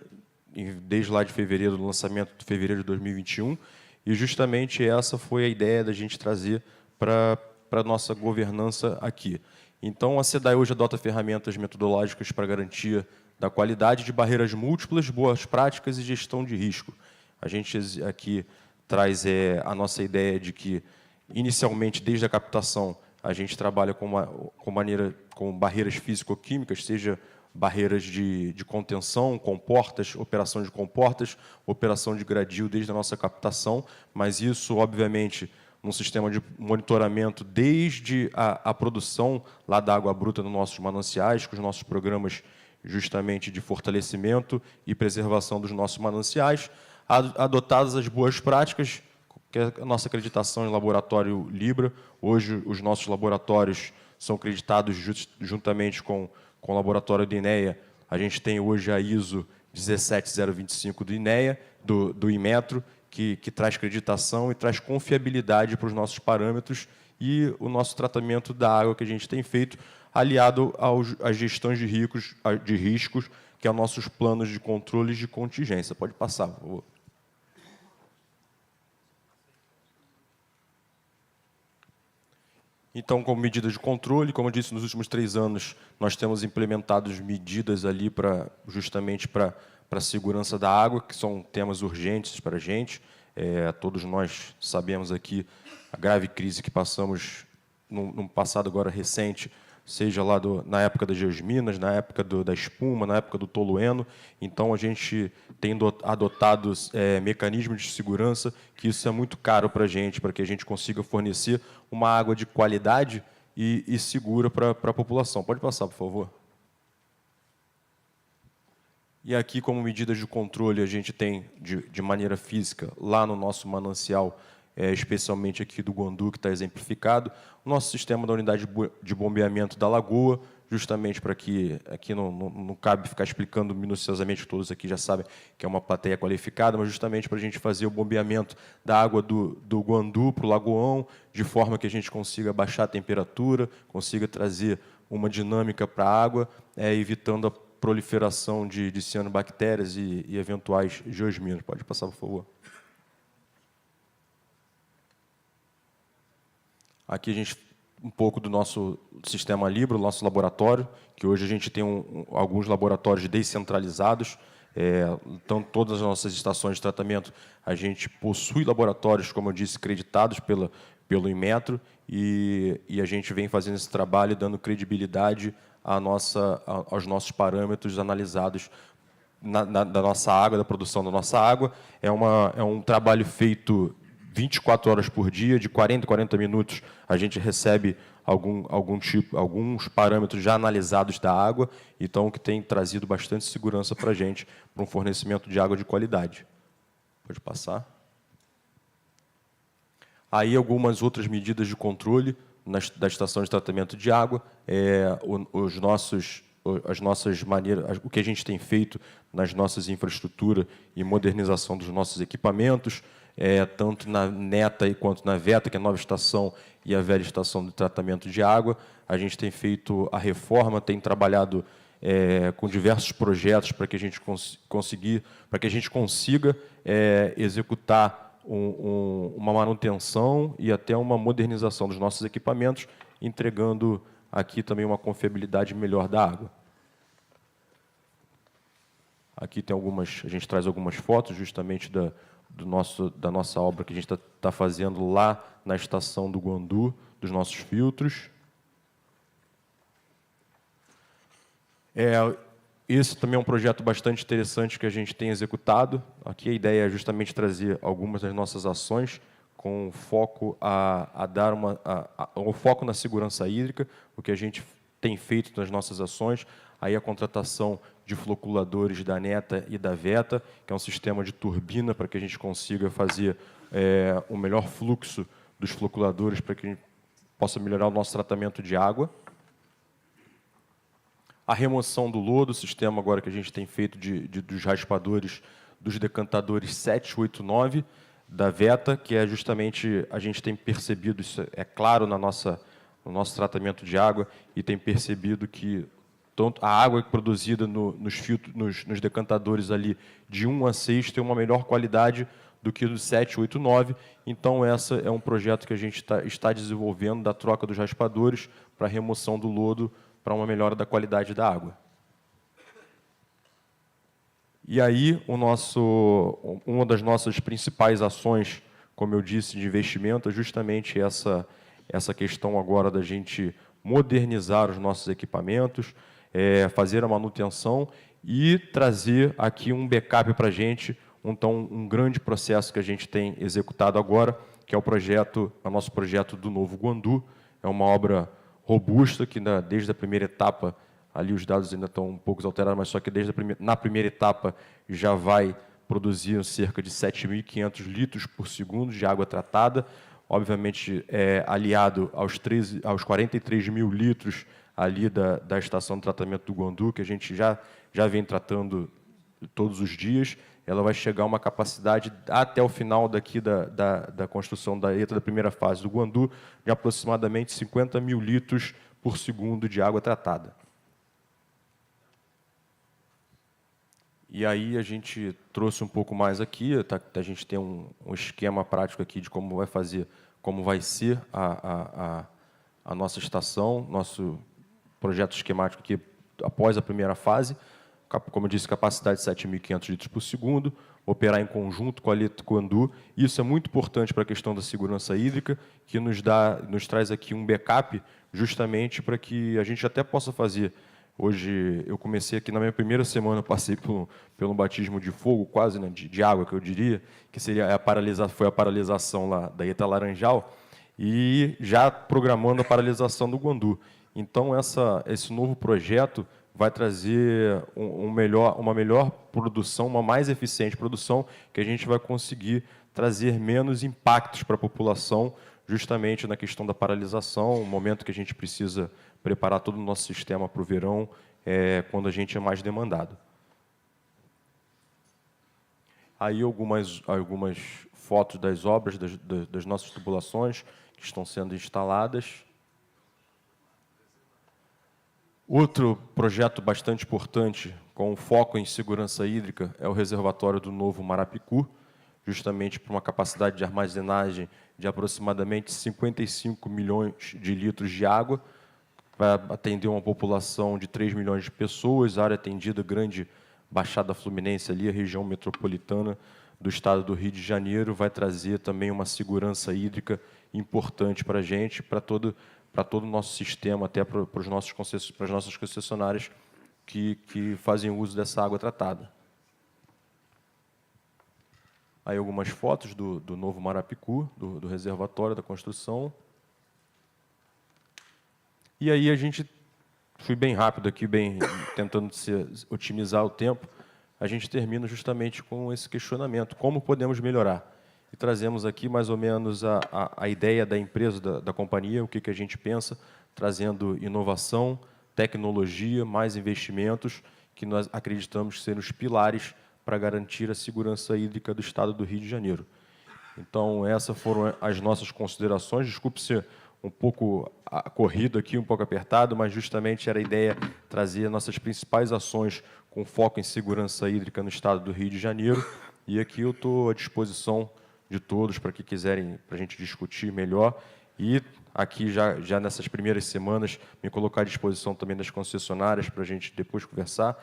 desde lá de fevereiro, do lançamento de fevereiro de 2021, e justamente essa foi a ideia da gente trazer para a nossa governança aqui. Então, a SEDAI hoje adota ferramentas metodológicas para garantia da qualidade de barreiras múltiplas, boas práticas e gestão de risco. A gente aqui traz a nossa ideia de que, inicialmente, desde a captação, a gente trabalha com barreiras físico-químicas, seja barreiras de contenção, comportas, operação de comportas, operação de gradil desde a nossa captação, mas isso, obviamente, num sistema de monitoramento desde a produção lá da água bruta nos nossos mananciais, com os nossos programas justamente de fortalecimento e preservação dos nossos mananciais, adotadas as boas práticas, que é a nossa acreditação em laboratório Libra. Hoje, os nossos laboratórios são acreditados juntamente com com o laboratório do INEA. A gente tem hoje a ISO 17025 do INEA, do Inmetro, que traz acreditação e traz confiabilidade para os nossos parâmetros e o nosso tratamento da água que a gente tem feito, aliado às gestões de riscos, que são nossos planos de controles de contingência. Pode passar, por favor. Então, como medida de controle, como eu disse, nos últimos 3 anos, nós temos implementado medidas ali justamente para a segurança da água, que são temas urgentes para a gente. Todos nós sabemos aqui a grave crise que passamos num passado agora recente, seja lá na época das geosminas, na época da espuma, na época do tolueno. Então, a gente tem adotado mecanismos de segurança, que isso é muito caro para a gente, para que a gente consiga fornecer uma água de qualidade e segura para a população. Pode passar, por favor. E aqui, como medidas de controle, a gente tem, de maneira física, lá no nosso manancial, especialmente aqui do Guandu, que está exemplificado, o nosso sistema da unidade de bombeamento da Lagoa, justamente para que aqui não cabe ficar explicando minuciosamente, todos aqui já sabem que é uma plateia qualificada, mas justamente para a gente fazer o bombeamento da água do Guandu para o Lagoão, de forma que a gente consiga baixar a temperatura, consiga trazer uma dinâmica para a água, evitando a proliferação de cianobactérias e eventuais geosminas. Pode passar, por favor. Aqui a gente, um pouco do nosso sistema Libra, do nosso laboratório, que hoje a gente tem alguns laboratórios descentralizados. Então, todas as nossas estações de tratamento, a gente possui laboratórios, como eu disse, creditados pelo Inmetro, e a gente vem fazendo esse trabalho, dando credibilidade aos nossos parâmetros analisados da nossa água, da produção da nossa água. É um trabalho feito 24 horas por dia, de 40 a 40 minutos, a gente recebe alguns parâmetros já analisados da água, então que tem trazido bastante segurança para a gente, para um fornecimento de água de qualidade. Pode passar. Aí algumas outras medidas de controle da estação de tratamento de água, as nossas maneiras, o que a gente tem feito nas nossas infraestruturas e modernização dos nossos equipamentos, tanto na NETA quanto na VETA, que é a nova estação, e a velha estação de tratamento de água. A gente tem feito a reforma, tem trabalhado com diversos projetos para que a gente consiga executar uma manutenção e até uma modernização dos nossos equipamentos, entregando aqui também uma confiabilidade melhor da água. Aqui tem a gente traz algumas fotos justamente da nossa obra que a gente está fazendo lá na estação do Guandu, dos nossos filtros. Esse também é um projeto bastante interessante que a gente tem executado. Aqui a ideia é justamente trazer algumas das nossas ações com foco o foco na segurança hídrica, o que a gente tem feito nas nossas ações, aí a contratação de floculadores da NETA e da VETA, que é um sistema de turbina para que a gente consiga fazer o melhor fluxo dos floculadores para que a gente possa melhorar o nosso tratamento de água. A remoção do lodo, o sistema agora que a gente tem feito dos raspadores, dos decantadores 7, 8, 9, da VETA, que é justamente, a gente tem percebido, isso é claro no nosso tratamento de água, e tem percebido que tanto a água produzida nos filtros, nos decantadores ali de 1 a 6 tem uma melhor qualidade do que dos 7, 8, 9. Então, esse é um projeto que a gente está desenvolvendo da troca dos raspadores para a remoção do lodo, para uma melhora da qualidade da água. E aí, uma das nossas principais ações, como eu disse, de investimento, é justamente essa questão agora da gente modernizar os nossos equipamentos, fazer a manutenção e trazer aqui um backup para a gente, então, um grande processo que a gente tem executado agora, que é o nosso projeto do Novo Guandu. É uma obra robusta, que desde a primeira etapa, ali os dados ainda estão um pouco alterados, mas só que na primeira etapa já vai produzir cerca de 7.500 litros por segundo de água tratada, obviamente, aliado aos 43 mil litros ali da estação de tratamento do Guandu, que a gente já vem tratando todos os dias. Ela vai chegar a uma capacidade, até o final daqui da construção da ETA da primeira fase do Guandu, de aproximadamente 50 mil litros por segundo de água tratada. E aí a gente trouxe um pouco mais aqui, a gente tem um esquema prático aqui de como vai ser a nossa estação, nosso projeto esquemático aqui após a primeira fase. Como eu disse, capacidade de 7.500 litros por segundo, operar em conjunto com a Leta Guandu. Isso é muito importante para a questão da segurança hídrica, que nos traz aqui um backup, justamente para que a gente até possa fazer. Hoje, eu comecei aqui, na minha primeira semana, passei pelo batismo de fogo, quase, né, de água, que eu diria, que foi a paralisação lá da ETA Laranjal, e já programando a paralisação do Guandu. Então, esse novo projeto vai trazer uma melhor produção, uma mais eficiente produção, que a gente vai conseguir trazer menos impactos para a população, justamente na questão da paralisação, o momento que a gente precisa preparar todo o nosso sistema para o verão, quando a gente é mais demandado. Aí algumas fotos das obras, das nossas tubulações que estão sendo instaladas. Outro projeto bastante importante, com foco em segurança hídrica, é o reservatório do Novo Marapicu, justamente por uma capacidade de armazenagem de aproximadamente 55 milhões de litros de água, para atender uma população de 3 milhões de pessoas, área atendida, grande Baixada Fluminense, ali, a região metropolitana do estado do Rio de Janeiro, vai trazer também uma segurança hídrica importante para a gente, para todo o nosso sistema, até para as nossas concessionárias que fazem uso dessa água tratada. Aí algumas fotos do Novo Marapicu, do reservatório, da construção. E aí a gente, fui bem rápido aqui, tentando otimizar o tempo, a gente termina justamente com esse questionamento, como podemos melhorar? E trazemos aqui mais ou menos a ideia da empresa, da companhia, o que a gente pensa, trazendo inovação, tecnologia, mais investimentos, que nós acreditamos ser os pilares para garantir a segurança hídrica do estado do Rio de Janeiro. Então, essas foram as nossas considerações. Desculpe ser um pouco corrido aqui, um pouco apertado, mas justamente era a ideia trazer nossas principais ações com foco em segurança hídrica no estado do Rio de Janeiro. E aqui eu estou à disposição de todos para que quiserem, para a gente discutir melhor. E aqui, já nessas primeiras semanas, me colocar à disposição também das concessionárias para a gente depois conversar,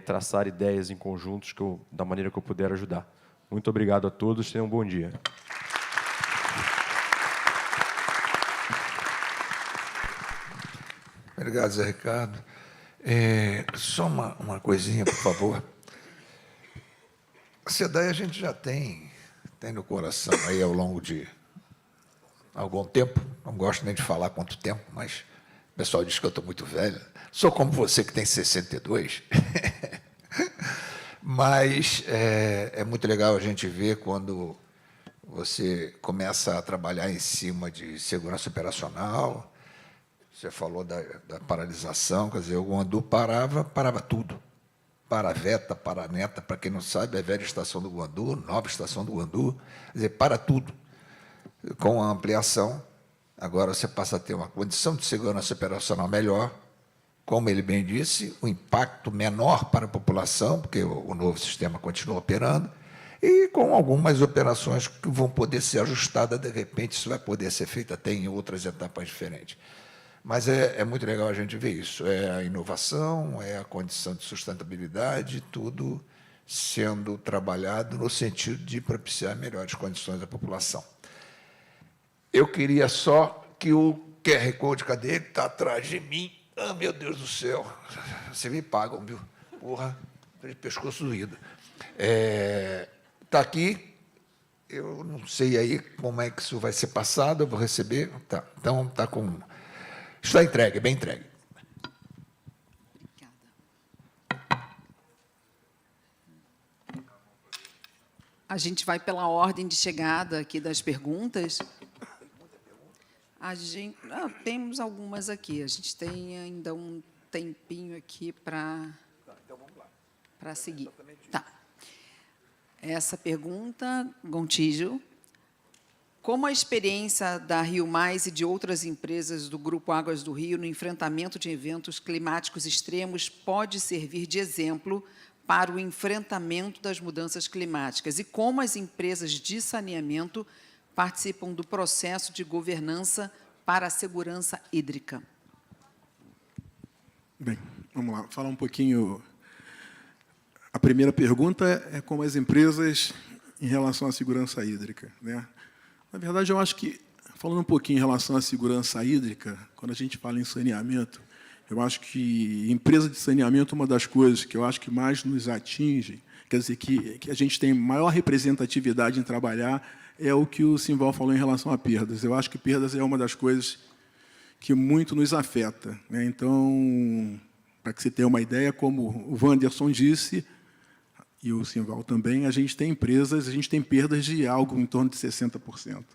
traçar ideias em conjuntos da maneira que eu puder ajudar. Muito obrigado a todos, tenham um bom dia. Obrigado, Zé Ricardo. Só uma coisinha, por favor. A SEDAI a gente já tem no coração aí ao longo de algum tempo. Não gosto nem de falar quanto tempo, mas o pessoal diz que eu estou muito velho. Sou como você, que tem 62. Mas é muito legal a gente ver quando você começa a trabalhar em cima de segurança operacional. Você falou da paralisação, quer dizer, o Guandu parava tudo. Paraveta, Paraneta, para quem não sabe, é a velha estação do Guandu, nova estação do Guandu, quer dizer, para tudo. Com a ampliação, agora você passa a ter uma condição de segurança operacional melhor, como ele bem disse, o impacto menor para a população, porque o novo sistema continua operando, e com algumas operações que vão poder ser ajustadas, de repente isso vai poder ser feito até em outras etapas diferentes. Mas é muito legal a gente ver isso, é a inovação, é a condição de sustentabilidade, tudo sendo trabalhado no sentido de propiciar melhores condições à população. Eu queria só que o QR Code, cadê ele? Está atrás de mim. Ah, meu Deus do céu. Vocês me pagam, viu? Porra, estou de pescoço doído. Está aqui. Eu não sei aí como é que isso vai ser passado, eu vou receber. Tá, então, está com... Está entregue, bem entregue. Obrigada. A gente vai pela ordem de chegada aqui das perguntas. Temos algumas aqui. A gente tem ainda um tempinho aqui para seguir. Tá. Essa pergunta, Gontijo. Como a experiência da Rio Mais e de outras empresas do Grupo Águas do Rio no enfrentamento de eventos climáticos extremos pode servir de exemplo para o enfrentamento das mudanças climáticas? E como as empresas de saneamento participam do processo de governança para a segurança hídrica? Bem, vamos lá, falar um pouquinho. A primeira pergunta é como as empresas em relação à segurança hídrica, né? Na verdade, eu acho que, falando um pouquinho em relação à segurança hídrica, quando a gente fala em saneamento, eu acho que empresa de saneamento, uma das coisas que eu acho que mais nos atinge, quer dizer, que a gente tem maior representatividade em trabalhar, é o que o Simval falou em relação a perdas. Eu acho que perdas é uma das coisas que muito nos afeta, né? Então, para que você tenha uma ideia, como o Wanderson disse, e o Simval também, a gente tem empresas, a gente tem perdas de algo em torno de 60%.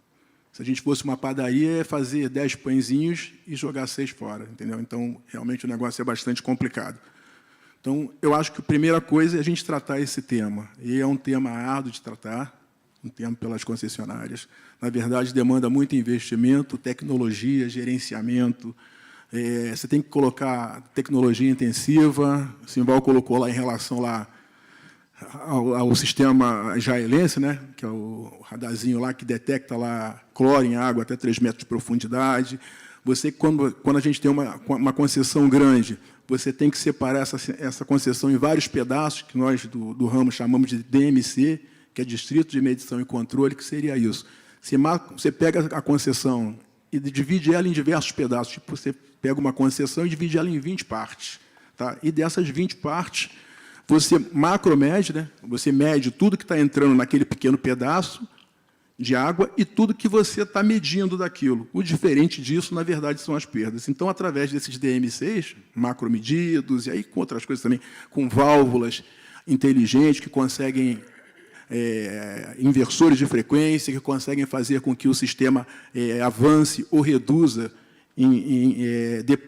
Se a gente fosse uma padaria, é fazer 10 pãezinhos e jogar 6 fora, entendeu? Então, realmente, o negócio é bastante complicado. Então, eu acho que a primeira coisa é a gente tratar esse tema. E é um tema árduo de tratar, um tema pelas concessionárias. Na verdade, demanda muito investimento, tecnologia, gerenciamento. Você tem que colocar tecnologia intensiva. O Simval colocou lá em relação lá ao sistema israelense, né, que é o radarzinho lá que detecta lá cloro em água até 3 metros de profundidade. Você, quando a gente tem uma concessão grande, você tem que separar essa concessão em vários pedaços, que nós do ramo chamamos de DMC, que é Distrito de Medição e Controle, que seria isso. Você pega a concessão e divide ela em diversos pedaços. Tipo, você pega uma concessão e divide ela em 20 partes. Tá? E dessas 20 partes, você macromede, né? Você mede tudo que está entrando naquele pequeno pedaço de água e tudo que você está medindo daquilo. O diferente disso, na verdade, são as perdas. Então, através desses DMCs, macromedidos, e aí com outras coisas também, com válvulas inteligentes que conseguem inversores de frequência, que conseguem fazer com que o sistema avance ou reduza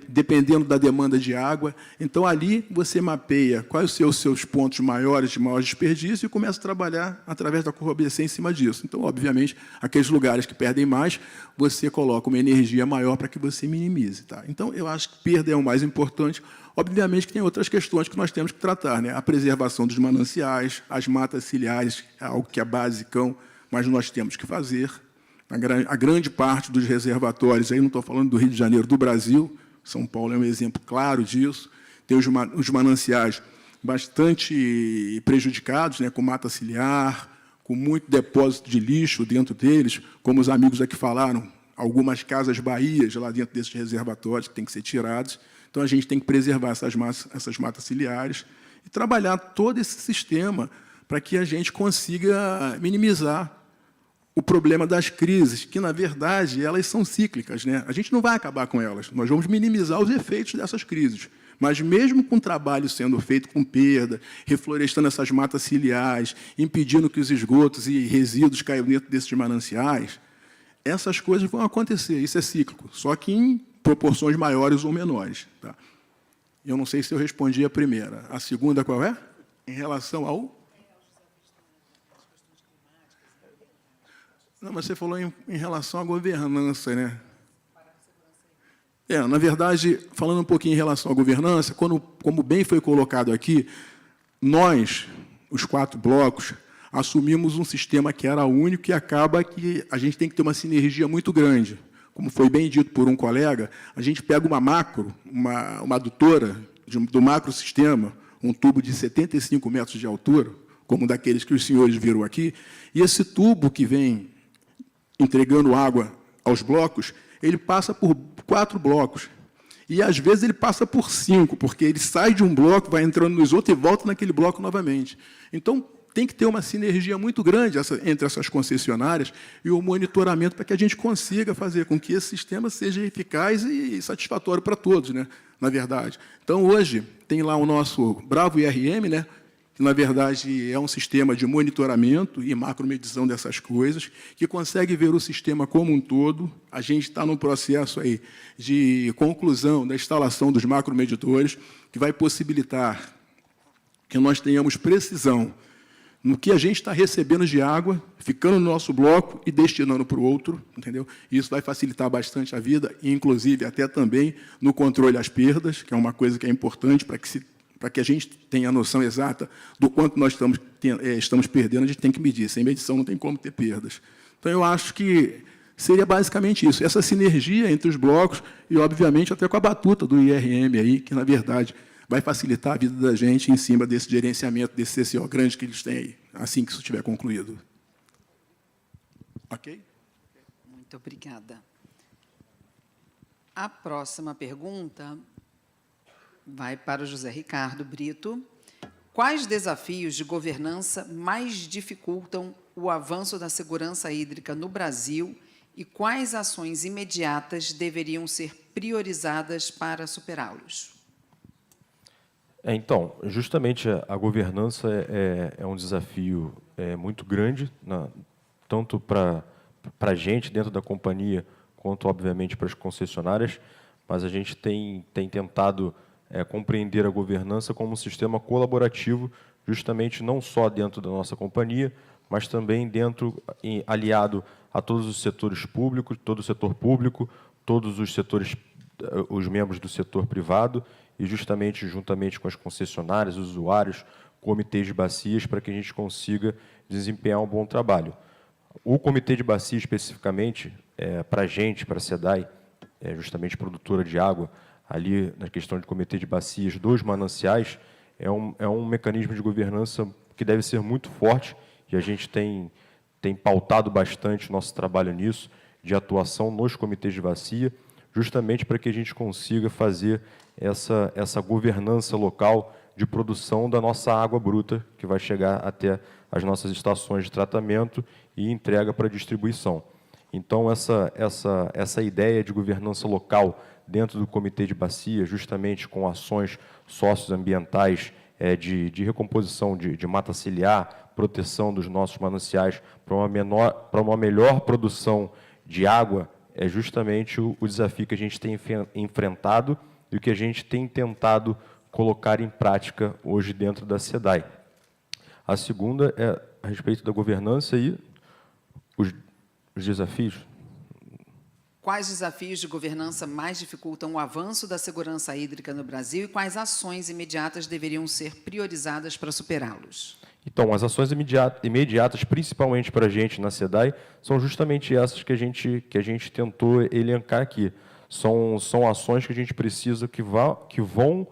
dependendo da demanda de água. Então, ali você mapeia quais os seus pontos maiores, de maior desperdício, e começa a trabalhar através da curva ABC em cima disso. Então, obviamente, aqueles lugares que perdem mais, você coloca uma energia maior para que você minimize. Tá? Então, eu acho que perda é o mais importante. Obviamente que tem outras questões que nós temos que tratar, né? A preservação dos mananciais, as matas ciliares, é algo que é basicão, mas nós temos que fazer. A grande parte dos reservatórios, aí não estou falando do Rio de Janeiro, do Brasil, São Paulo é um exemplo claro disso, tem os mananciais bastante prejudicados, né, com mata ciliar, com muito depósito de lixo dentro deles, como os amigos aqui falaram, algumas casas baías lá dentro desses reservatórios que têm que ser tirados. Então, a gente tem que preservar essas matas ciliares e trabalhar todo esse sistema para que a gente consiga minimizar o problema das crises, que, na verdade, elas são cíclicas, né? A gente não vai acabar com elas, nós vamos minimizar os efeitos dessas crises. Mas, mesmo com o trabalho sendo feito com perda, reflorestando essas matas ciliares, impedindo que os esgotos e resíduos caiam dentro desses mananciais, essas coisas vão acontecer, isso é cíclico, só que em proporções maiores ou menores. Tá? Eu não sei se eu respondi a primeira. A segunda qual é? Em relação ao... Não, mas você falou em relação à governança, né? Na verdade, falando um pouquinho em relação à governança, como bem foi colocado aqui, nós, os 4 blocos, assumimos um sistema que era único e acaba que a gente tem que ter uma sinergia muito grande. Como foi bem dito por um colega, a gente pega uma adutora do macrosistema, um tubo de 75 metros de altura, como daqueles que os senhores viram aqui, e esse tubo que vem entregando água aos blocos, ele passa por 4 blocos. E, às vezes, ele passa por 5, porque ele sai de um bloco, vai entrando nos outros e volta naquele bloco novamente. Então, tem que ter uma sinergia muito grande entre essas concessionárias e o monitoramento para que a gente consiga fazer com que esse sistema seja eficaz e satisfatório para todos, né? Na verdade. Então, hoje, tem lá o nosso Bravo IRM, né? que, na verdade, é um sistema de monitoramento e macromedição dessas coisas, que consegue ver o sistema como um todo. A gente está num processo aí de conclusão da instalação dos macromedidores, que vai possibilitar que nós tenhamos precisão no que a gente está recebendo de água, ficando no nosso bloco e destinando para o outro, entendeu? Isso vai facilitar bastante a vida, e, inclusive, até também no controle às perdas, que é uma coisa que é importante para que a gente tenha a noção exata do quanto nós estamos perdendo, a gente tem que medir. Sem medição não tem como ter perdas. Então, eu acho que seria basicamente isso, essa sinergia entre os blocos e, obviamente, até com a batuta do IRM, aí, que, na verdade, vai facilitar a vida da gente em cima desse gerenciamento, desse CCO grande que eles têm aí, assim que isso estiver concluído. Ok? Muito obrigada. A próxima pergunta vai para o José Ricardo Brito. Quais desafios de governança mais dificultam o avanço da segurança hídrica no Brasil e quais ações imediatas deveriam ser priorizadas para superá-los? Então, justamente a governança é um desafio muito grande, tanto para a gente dentro da companhia, quanto, obviamente, para as concessionárias, mas a gente tem tentado compreender a governança como um sistema colaborativo, justamente não só dentro da nossa companhia, mas também aliado a todos os setores públicos, todo o setor público, todos os setores, os membros do setor privado, e justamente juntamente com as concessionárias, os usuários, comitês de bacias, para que a gente consiga desempenhar um bom trabalho. O comitê de bacia, especificamente, para a gente, para a SEDAI, justamente produtora de água, ali na questão de comitê de bacias dos mananciais, é um mecanismo de governança que deve ser muito forte, e a gente tem pautado bastante o nosso trabalho nisso, de atuação nos comitês de bacia, justamente para que a gente consiga fazer essa governança local de produção da nossa água bruta, que vai chegar até as nossas estações de tratamento e entrega para distribuição. Então, essa ideia de governança local dentro do comitê de bacia, justamente com ações socioambientais, de recomposição de mata ciliar, proteção dos nossos mananciais para uma melhor produção de água, é justamente o desafio que a gente tem enfrentado e o que a gente tem tentado colocar em prática hoje dentro da SEDAI. A segunda é a respeito da governança e os desafios. Quais desafios de governança mais dificultam o avanço da segurança hídrica no Brasil e quais ações imediatas deveriam ser priorizadas para superá-los? Então, as ações imediatas, principalmente para a gente na SEDAI, são justamente essas que a gente tentou elencar aqui. São ações que a gente precisa que vão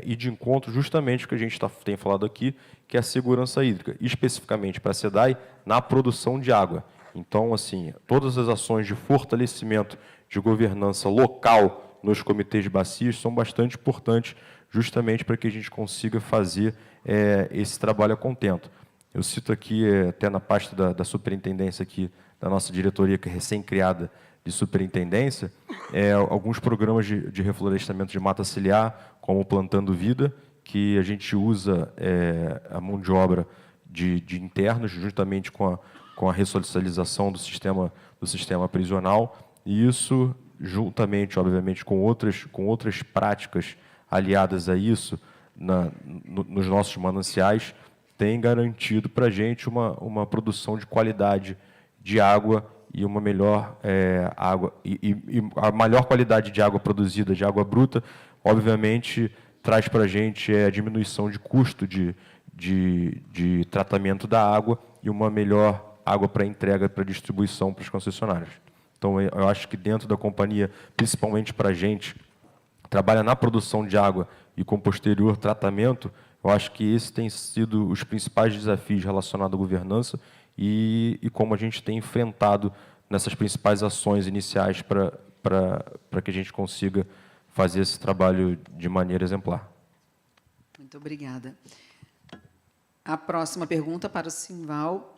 ir de encontro justamente o que a gente tem falado aqui, que é a segurança hídrica, especificamente para a SEDAI, na produção de água. Então, assim, todas as ações de fortalecimento de governança local nos comitês de bacias são bastante importantes, justamente para que a gente consiga fazer esse trabalho a contento. Eu cito aqui, até na pasta da superintendência aqui, da nossa diretoria, que é recém-criada de superintendência, alguns programas de reflorestamento de mata ciliar, como o Plantando Vida, que a gente usa a mão de obra de internos, juntamente com a ressocialização do sistema prisional, e isso, juntamente, obviamente, com outras práticas aliadas a isso, nos nossos mananciais, tem garantido para a gente uma produção de qualidade de água e uma melhor água e a maior qualidade de água produzida, de água bruta, obviamente traz para a gente a diminuição de custo de tratamento da água e uma melhor água para entrega, para distribuição para os concessionários. Então, eu acho que dentro da companhia, principalmente para a gente, trabalha na produção de água e com posterior tratamento, eu acho que esses têm sido os principais desafios relacionados à governança e como a gente tem enfrentado nessas principais ações iniciais para que a gente consiga fazer esse trabalho de maneira exemplar. Muito obrigada. A próxima pergunta para o Simval.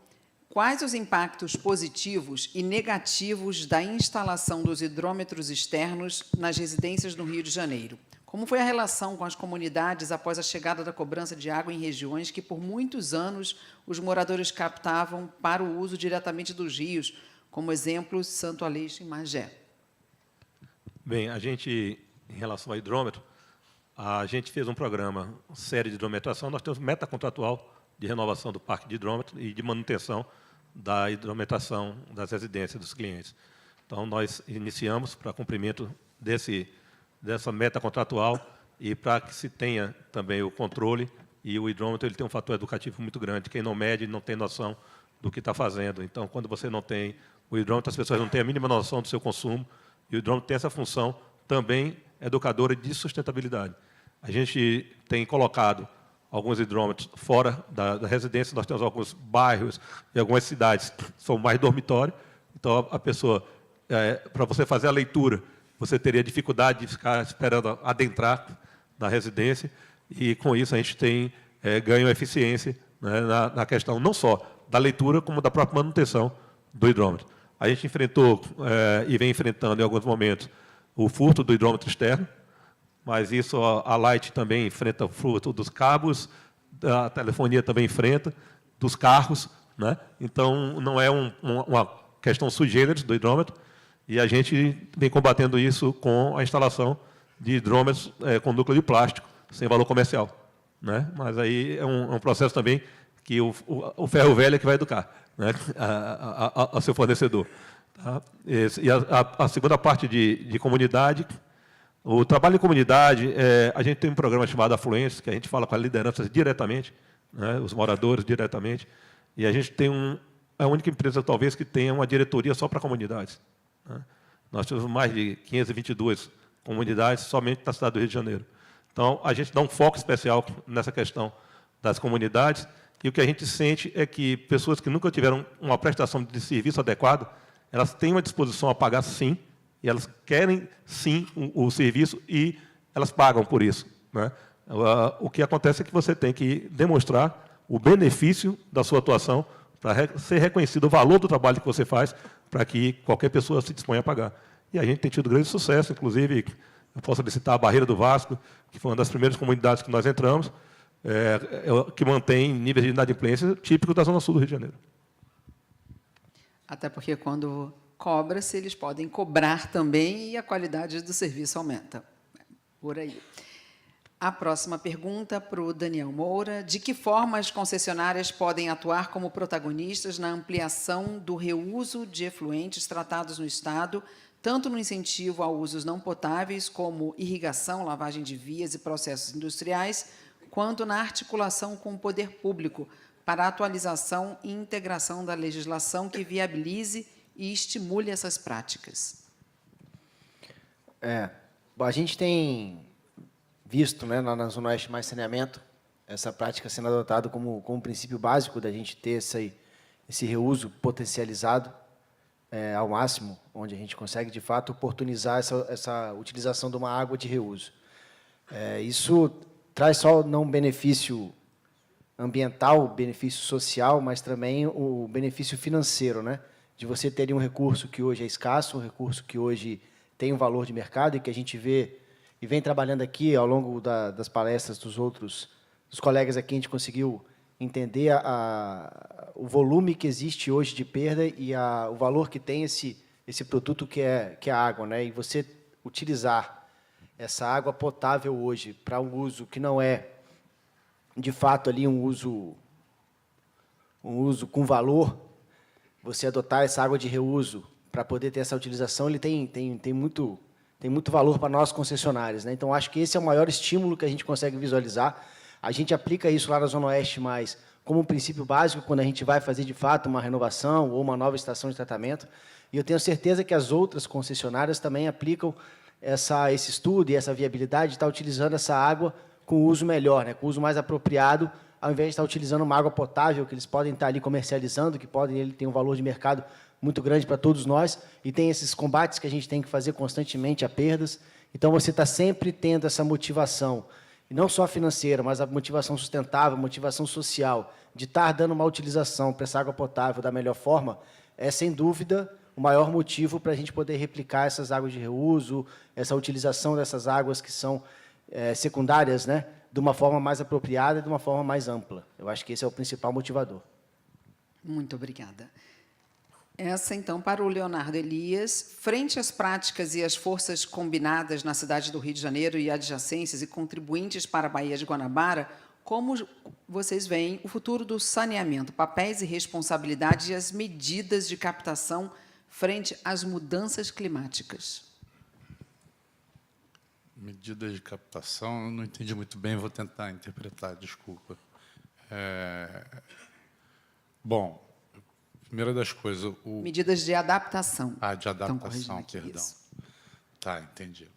Quais os impactos positivos e negativos da instalação dos hidrômetros externos nas residências no Rio de Janeiro? Como foi a relação com as comunidades após a chegada da cobrança de água em regiões que, por muitos anos, os moradores captavam para o uso diretamente dos rios, como exemplo, Santo Aleixo e Magé? Bem, a gente, em relação ao hidrômetro, a gente fez um programa, série de hidrometração. Nós temos meta contratual de renovação do parque de hidrômetro e de manutenção da hidrometração das residências dos clientes. Então, nós iniciamos para cumprimento dessa meta contratual e para que se tenha também o controle, e o hidrômetro ele tem um fator educativo muito grande. Quem não mede não tem noção do que está fazendo. Então, quando você não tem o hidrômetro, as pessoas não têm a mínima noção do seu consumo, e o hidrômetro tem essa função também educadora de sustentabilidade. A gente tem colocado alguns hidrômetros fora da residência. Nós temos alguns bairros e algumas cidades que são mais dormitório. Então, a pessoa, para você fazer a leitura, você teria dificuldade de ficar esperando adentrar na residência, e, com isso, a gente tem ganho eficiência, né, na questão não só da leitura, como da própria manutenção do hidrômetro. A gente enfrentou e vem enfrentando, em alguns momentos, o furto do hidrômetro externo, mas isso a Light também enfrenta o furto dos cabos, a telefonia também enfrenta, dos carros, né? Então, não é uma questão sui generis do hidrômetro, e a gente vem combatendo isso com a instalação de hidrômetros com núcleo de plástico, sem valor comercial, né? Mas aí é um processo também que o ferro velho é que vai educar, né, ao seu fornecedor. Tá? E a segunda parte de comunidade, o trabalho em comunidade, a gente tem um programa chamado Afluência, que a gente fala com a liderança diretamente, né, os moradores diretamente, e a gente tem a única empresa, talvez, que tenha uma diretoria só para comunidades, né? Nós temos mais de 522 comunidades somente na cidade do Rio de Janeiro. Então, a gente dá um foco especial nessa questão das comunidades, e o que a gente sente é que pessoas que nunca tiveram uma prestação de serviço adequada, elas têm uma disposição a pagar, sim, e elas querem, sim, o serviço, e elas pagam por isso, né? O que acontece é que você tem que demonstrar o benefício da sua atuação para ser reconhecido o valor do trabalho que você faz, para que qualquer pessoa se disponha a pagar. E a gente tem tido grande sucesso, inclusive, eu posso citar a Barreira do Vasco, que foi uma das primeiras comunidades que nós entramos, que mantém níveis de inadimplência típicos da Zona Sul do Rio de Janeiro. Até porque, quando cobra-se, eles podem cobrar também e a qualidade do serviço aumenta. Por aí. A próxima pergunta para o Daniel Moura. De que forma as concessionárias podem atuar como protagonistas na ampliação do reuso de efluentes tratados no Estado, tanto no incentivo a usos não potáveis, como irrigação, lavagem de vias e processos industriais, quanto na articulação com o poder público para a atualização e integração da legislação que viabilize e estimule essas práticas? Bom, a gente tem visto, né, lá na Zona Oeste Mais Saneamento, essa prática sendo adotada como princípio básico da gente ter esse reuso potencializado ao máximo, onde a gente consegue, de fato, oportunizar essa utilização de uma água de reuso. Isso traz só não benefício ambiental, benefício social, mas também o benefício financeiro, né? De você ter um recurso que hoje é escasso, um recurso que hoje tem um valor de mercado e que a gente vê e vem trabalhando aqui ao longo das palestras dos colegas aqui, a gente conseguiu entender o volume que existe hoje de perda e o valor que tem esse produto que é a água, né? E você utilizar essa água potável hoje para um uso que não é, de fato, ali um uso com valor, você adotar essa água de reuso para poder ter essa utilização, ele tem muito valor para nós concessionários, né? Então, acho que esse é o maior estímulo que a gente consegue visualizar. A gente aplica isso lá na Zona Oeste mais como um princípio básico quando a gente vai fazer, de fato, uma renovação ou uma nova estação de tratamento. E eu tenho certeza que as outras concessionárias também aplicam esse estudo e essa viabilidade de estar utilizando essa água com uso melhor, né, com uso mais apropriado, ao invés de estar utilizando uma água potável, que eles podem estar ali comercializando, ele tem um valor de mercado muito grande para todos nós, e tem esses combates que a gente tem que fazer constantemente a perdas. Então, você está sempre tendo essa motivação, e não só financeira, mas a motivação sustentável, a motivação social, de estar dando uma utilização para essa água potável da melhor forma, é, sem dúvida, o maior motivo para a gente poder replicar essas águas de reuso, essa utilização dessas águas que são secundárias, né, de uma forma mais apropriada e de uma forma mais ampla. Eu acho que esse é o principal motivador. Muito obrigada. Essa, então, para o Leonardo Elias. Frente às práticas e às forças combinadas na cidade do Rio de Janeiro e adjacências e contribuintes para a Baía de Guanabara, como vocês veem o futuro do saneamento, papéis e responsabilidades e as medidas de captação frente às mudanças climáticas? Medidas de captação, eu não entendi muito bem, vou tentar interpretar, desculpa. Bom, primeira das coisas... Medidas de adaptação. De adaptação, perdão. Isso. Tá, entendi.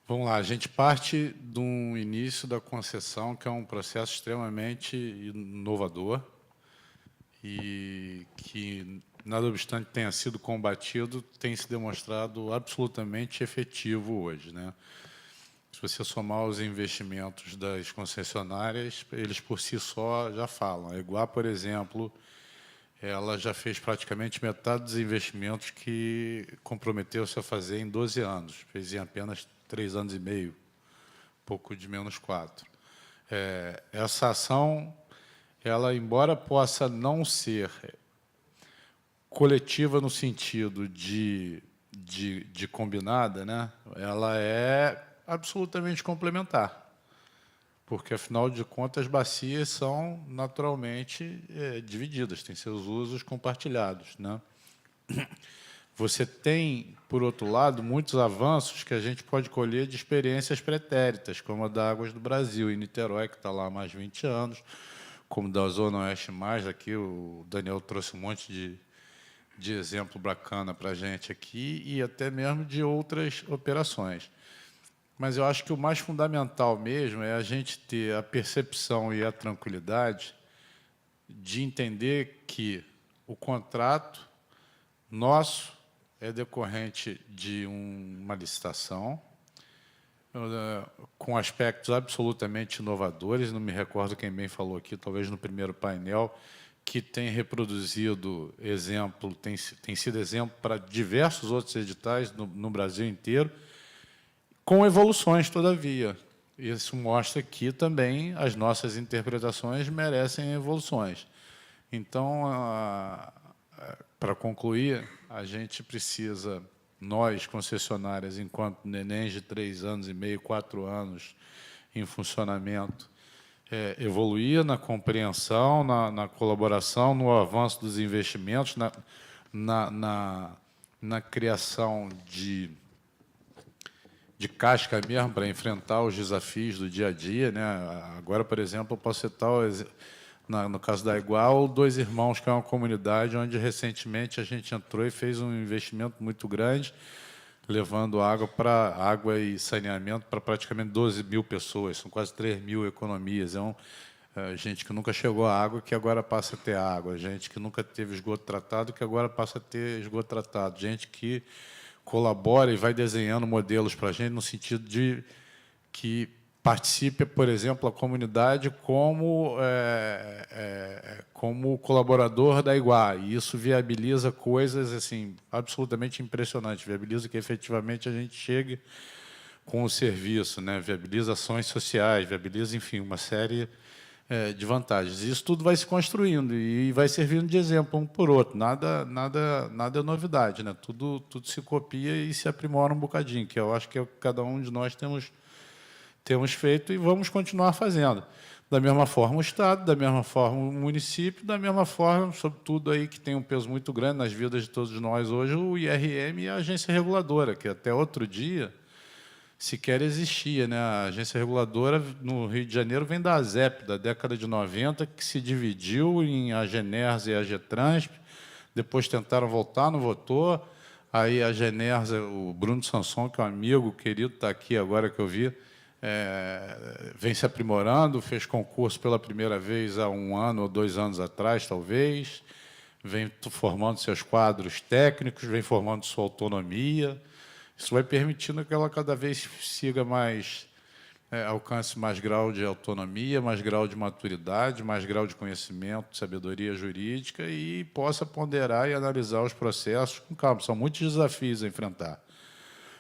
Vamos lá, a gente parte do início da concessão, que é um processo extremamente inovador e que, nada obstante tenha sido combatido, tem se demonstrado absolutamente efetivo hoje, né? Se você somar os investimentos das concessionárias, eles por si só já falam. A Eguá, por exemplo, ela já fez praticamente metade dos investimentos que comprometeu-se a fazer em 12 anos. Fez em apenas 3 anos e meio, pouco de menos 4. Essa ação, ela, embora possa não ser coletiva no sentido de combinada, né, ela é absolutamente complementar, porque, afinal de contas, as bacias são naturalmente divididas, têm seus usos compartilhados, né? Você tem, por outro lado, muitos avanços que a gente pode colher de experiências pretéritas, como a da Águas do Brasil, em Niterói, que está lá há mais de 20 anos, como da Zona Oeste Mais, aqui o Daniel trouxe um monte de exemplo bacana para a gente aqui, e até mesmo de outras operações. Mas eu acho que o mais fundamental mesmo é a gente ter a percepção e a tranquilidade de entender que o contrato nosso é decorrente de uma licitação com aspectos absolutamente inovadores. Não me recordo quem bem falou aqui, talvez no primeiro painel, que tem reproduzido exemplo, tem sido exemplo para diversos outros editais no Brasil inteiro, com evoluções, todavia. Isso mostra que também as nossas interpretações merecem evoluções. Então, para concluir, a gente precisa, nós, concessionárias, enquanto nenéns de 3 anos e meio, 4 anos em funcionamento, evoluir na compreensão, na colaboração, no avanço dos investimentos, na criação de casca mesmo para enfrentar os desafios do dia a dia, né? Agora, por exemplo, eu posso citar, no caso da Igual, Dois Irmãos, que é uma comunidade onde recentemente a gente entrou e fez um investimento muito grande, levando água e saneamento para praticamente 12 mil pessoas, são quase 3 mil economias. Gente que nunca chegou à água, que agora passa a ter água, gente que nunca teve esgoto tratado, que agora passa a ter esgoto tratado, gente que colabora e vai desenhando modelos para a gente no sentido de que participe, por exemplo, a comunidade como colaborador da Iguá. E isso viabiliza coisas assim absolutamente impressionantes, viabiliza que efetivamente a gente chegue com o serviço, né? Viabiliza ações sociais, viabiliza, enfim, uma série de vantagens. Isso tudo vai se construindo e vai servindo de exemplo um por outro. Nada é novidade, né? Tudo se copia e se aprimora um bocadinho, que eu acho que cada um de nós temos feito e vamos continuar fazendo. Da mesma forma o Estado, da mesma forma o município, da mesma forma, sobretudo aí que tem um peso muito grande nas vidas de todos nós hoje, o IRM e a agência reguladora, que até outro dia sequer existia, né? A agência reguladora no Rio de Janeiro vem da ASEP, da década de 90, que se dividiu em AGENERS e AGETRANSP, depois tentaram voltar, não votou, aí a AGENERS, o Bruno Sanson, que é um amigo querido, está aqui agora que eu vi, vem se aprimorando, fez concurso pela primeira vez há 1 ano ou 2 anos atrás, talvez, vem formando seus quadros técnicos, vem formando sua autonomia. Isso vai permitindo que ela cada vez siga mais, alcance mais grau de autonomia, mais grau de maturidade, mais grau de conhecimento, sabedoria jurídica e possa ponderar e analisar os processos com calma. São muitos desafios a enfrentar.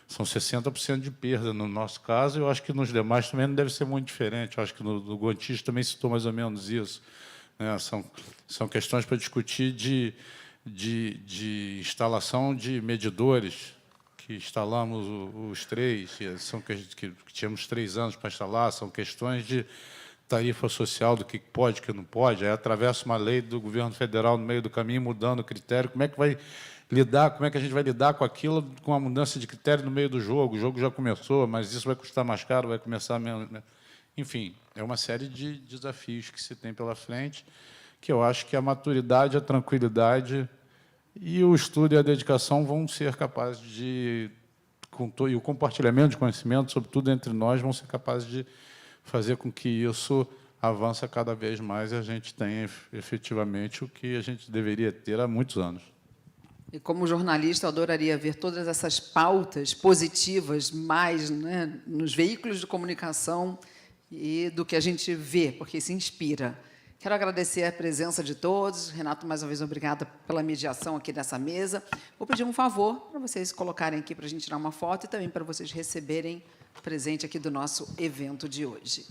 São 60% de perda no nosso caso, e eu acho que nos demais também não deve ser muito diferente. Eu acho que no Gontijo também citou mais ou menos isso, né? São questões para discutir de instalação de medidores, que instalamos os 3, que tínhamos 3 anos para instalar, são questões de tarifa social, do que pode, que não pode, aí atravessa uma lei do governo federal no meio do caminho, mudando o critério. Como é que a gente vai lidar com aquilo, com a mudança de critério no meio do jogo? O jogo já começou, mas isso vai custar mais caro, vai começar menos. Enfim, é uma série de desafios que se tem pela frente, que eu acho que a maturidade, a tranquilidade e o estudo e a dedicação vão ser capazes de, e o compartilhamento de conhecimento, sobretudo entre nós, vão ser capazes de fazer com que isso avance cada vez mais e a gente tenha efetivamente o que a gente deveria ter há muitos anos. E como jornalista, eu adoraria ver todas essas pautas positivas mais, né, nos veículos de comunicação e do que a gente vê, porque se inspira. Quero agradecer a presença de todos. Renato, mais uma vez, obrigada pela mediação aqui nessa mesa. Vou pedir um favor para vocês colocarem aqui para a gente tirar uma foto e também para vocês receberem o presente aqui do nosso evento de hoje.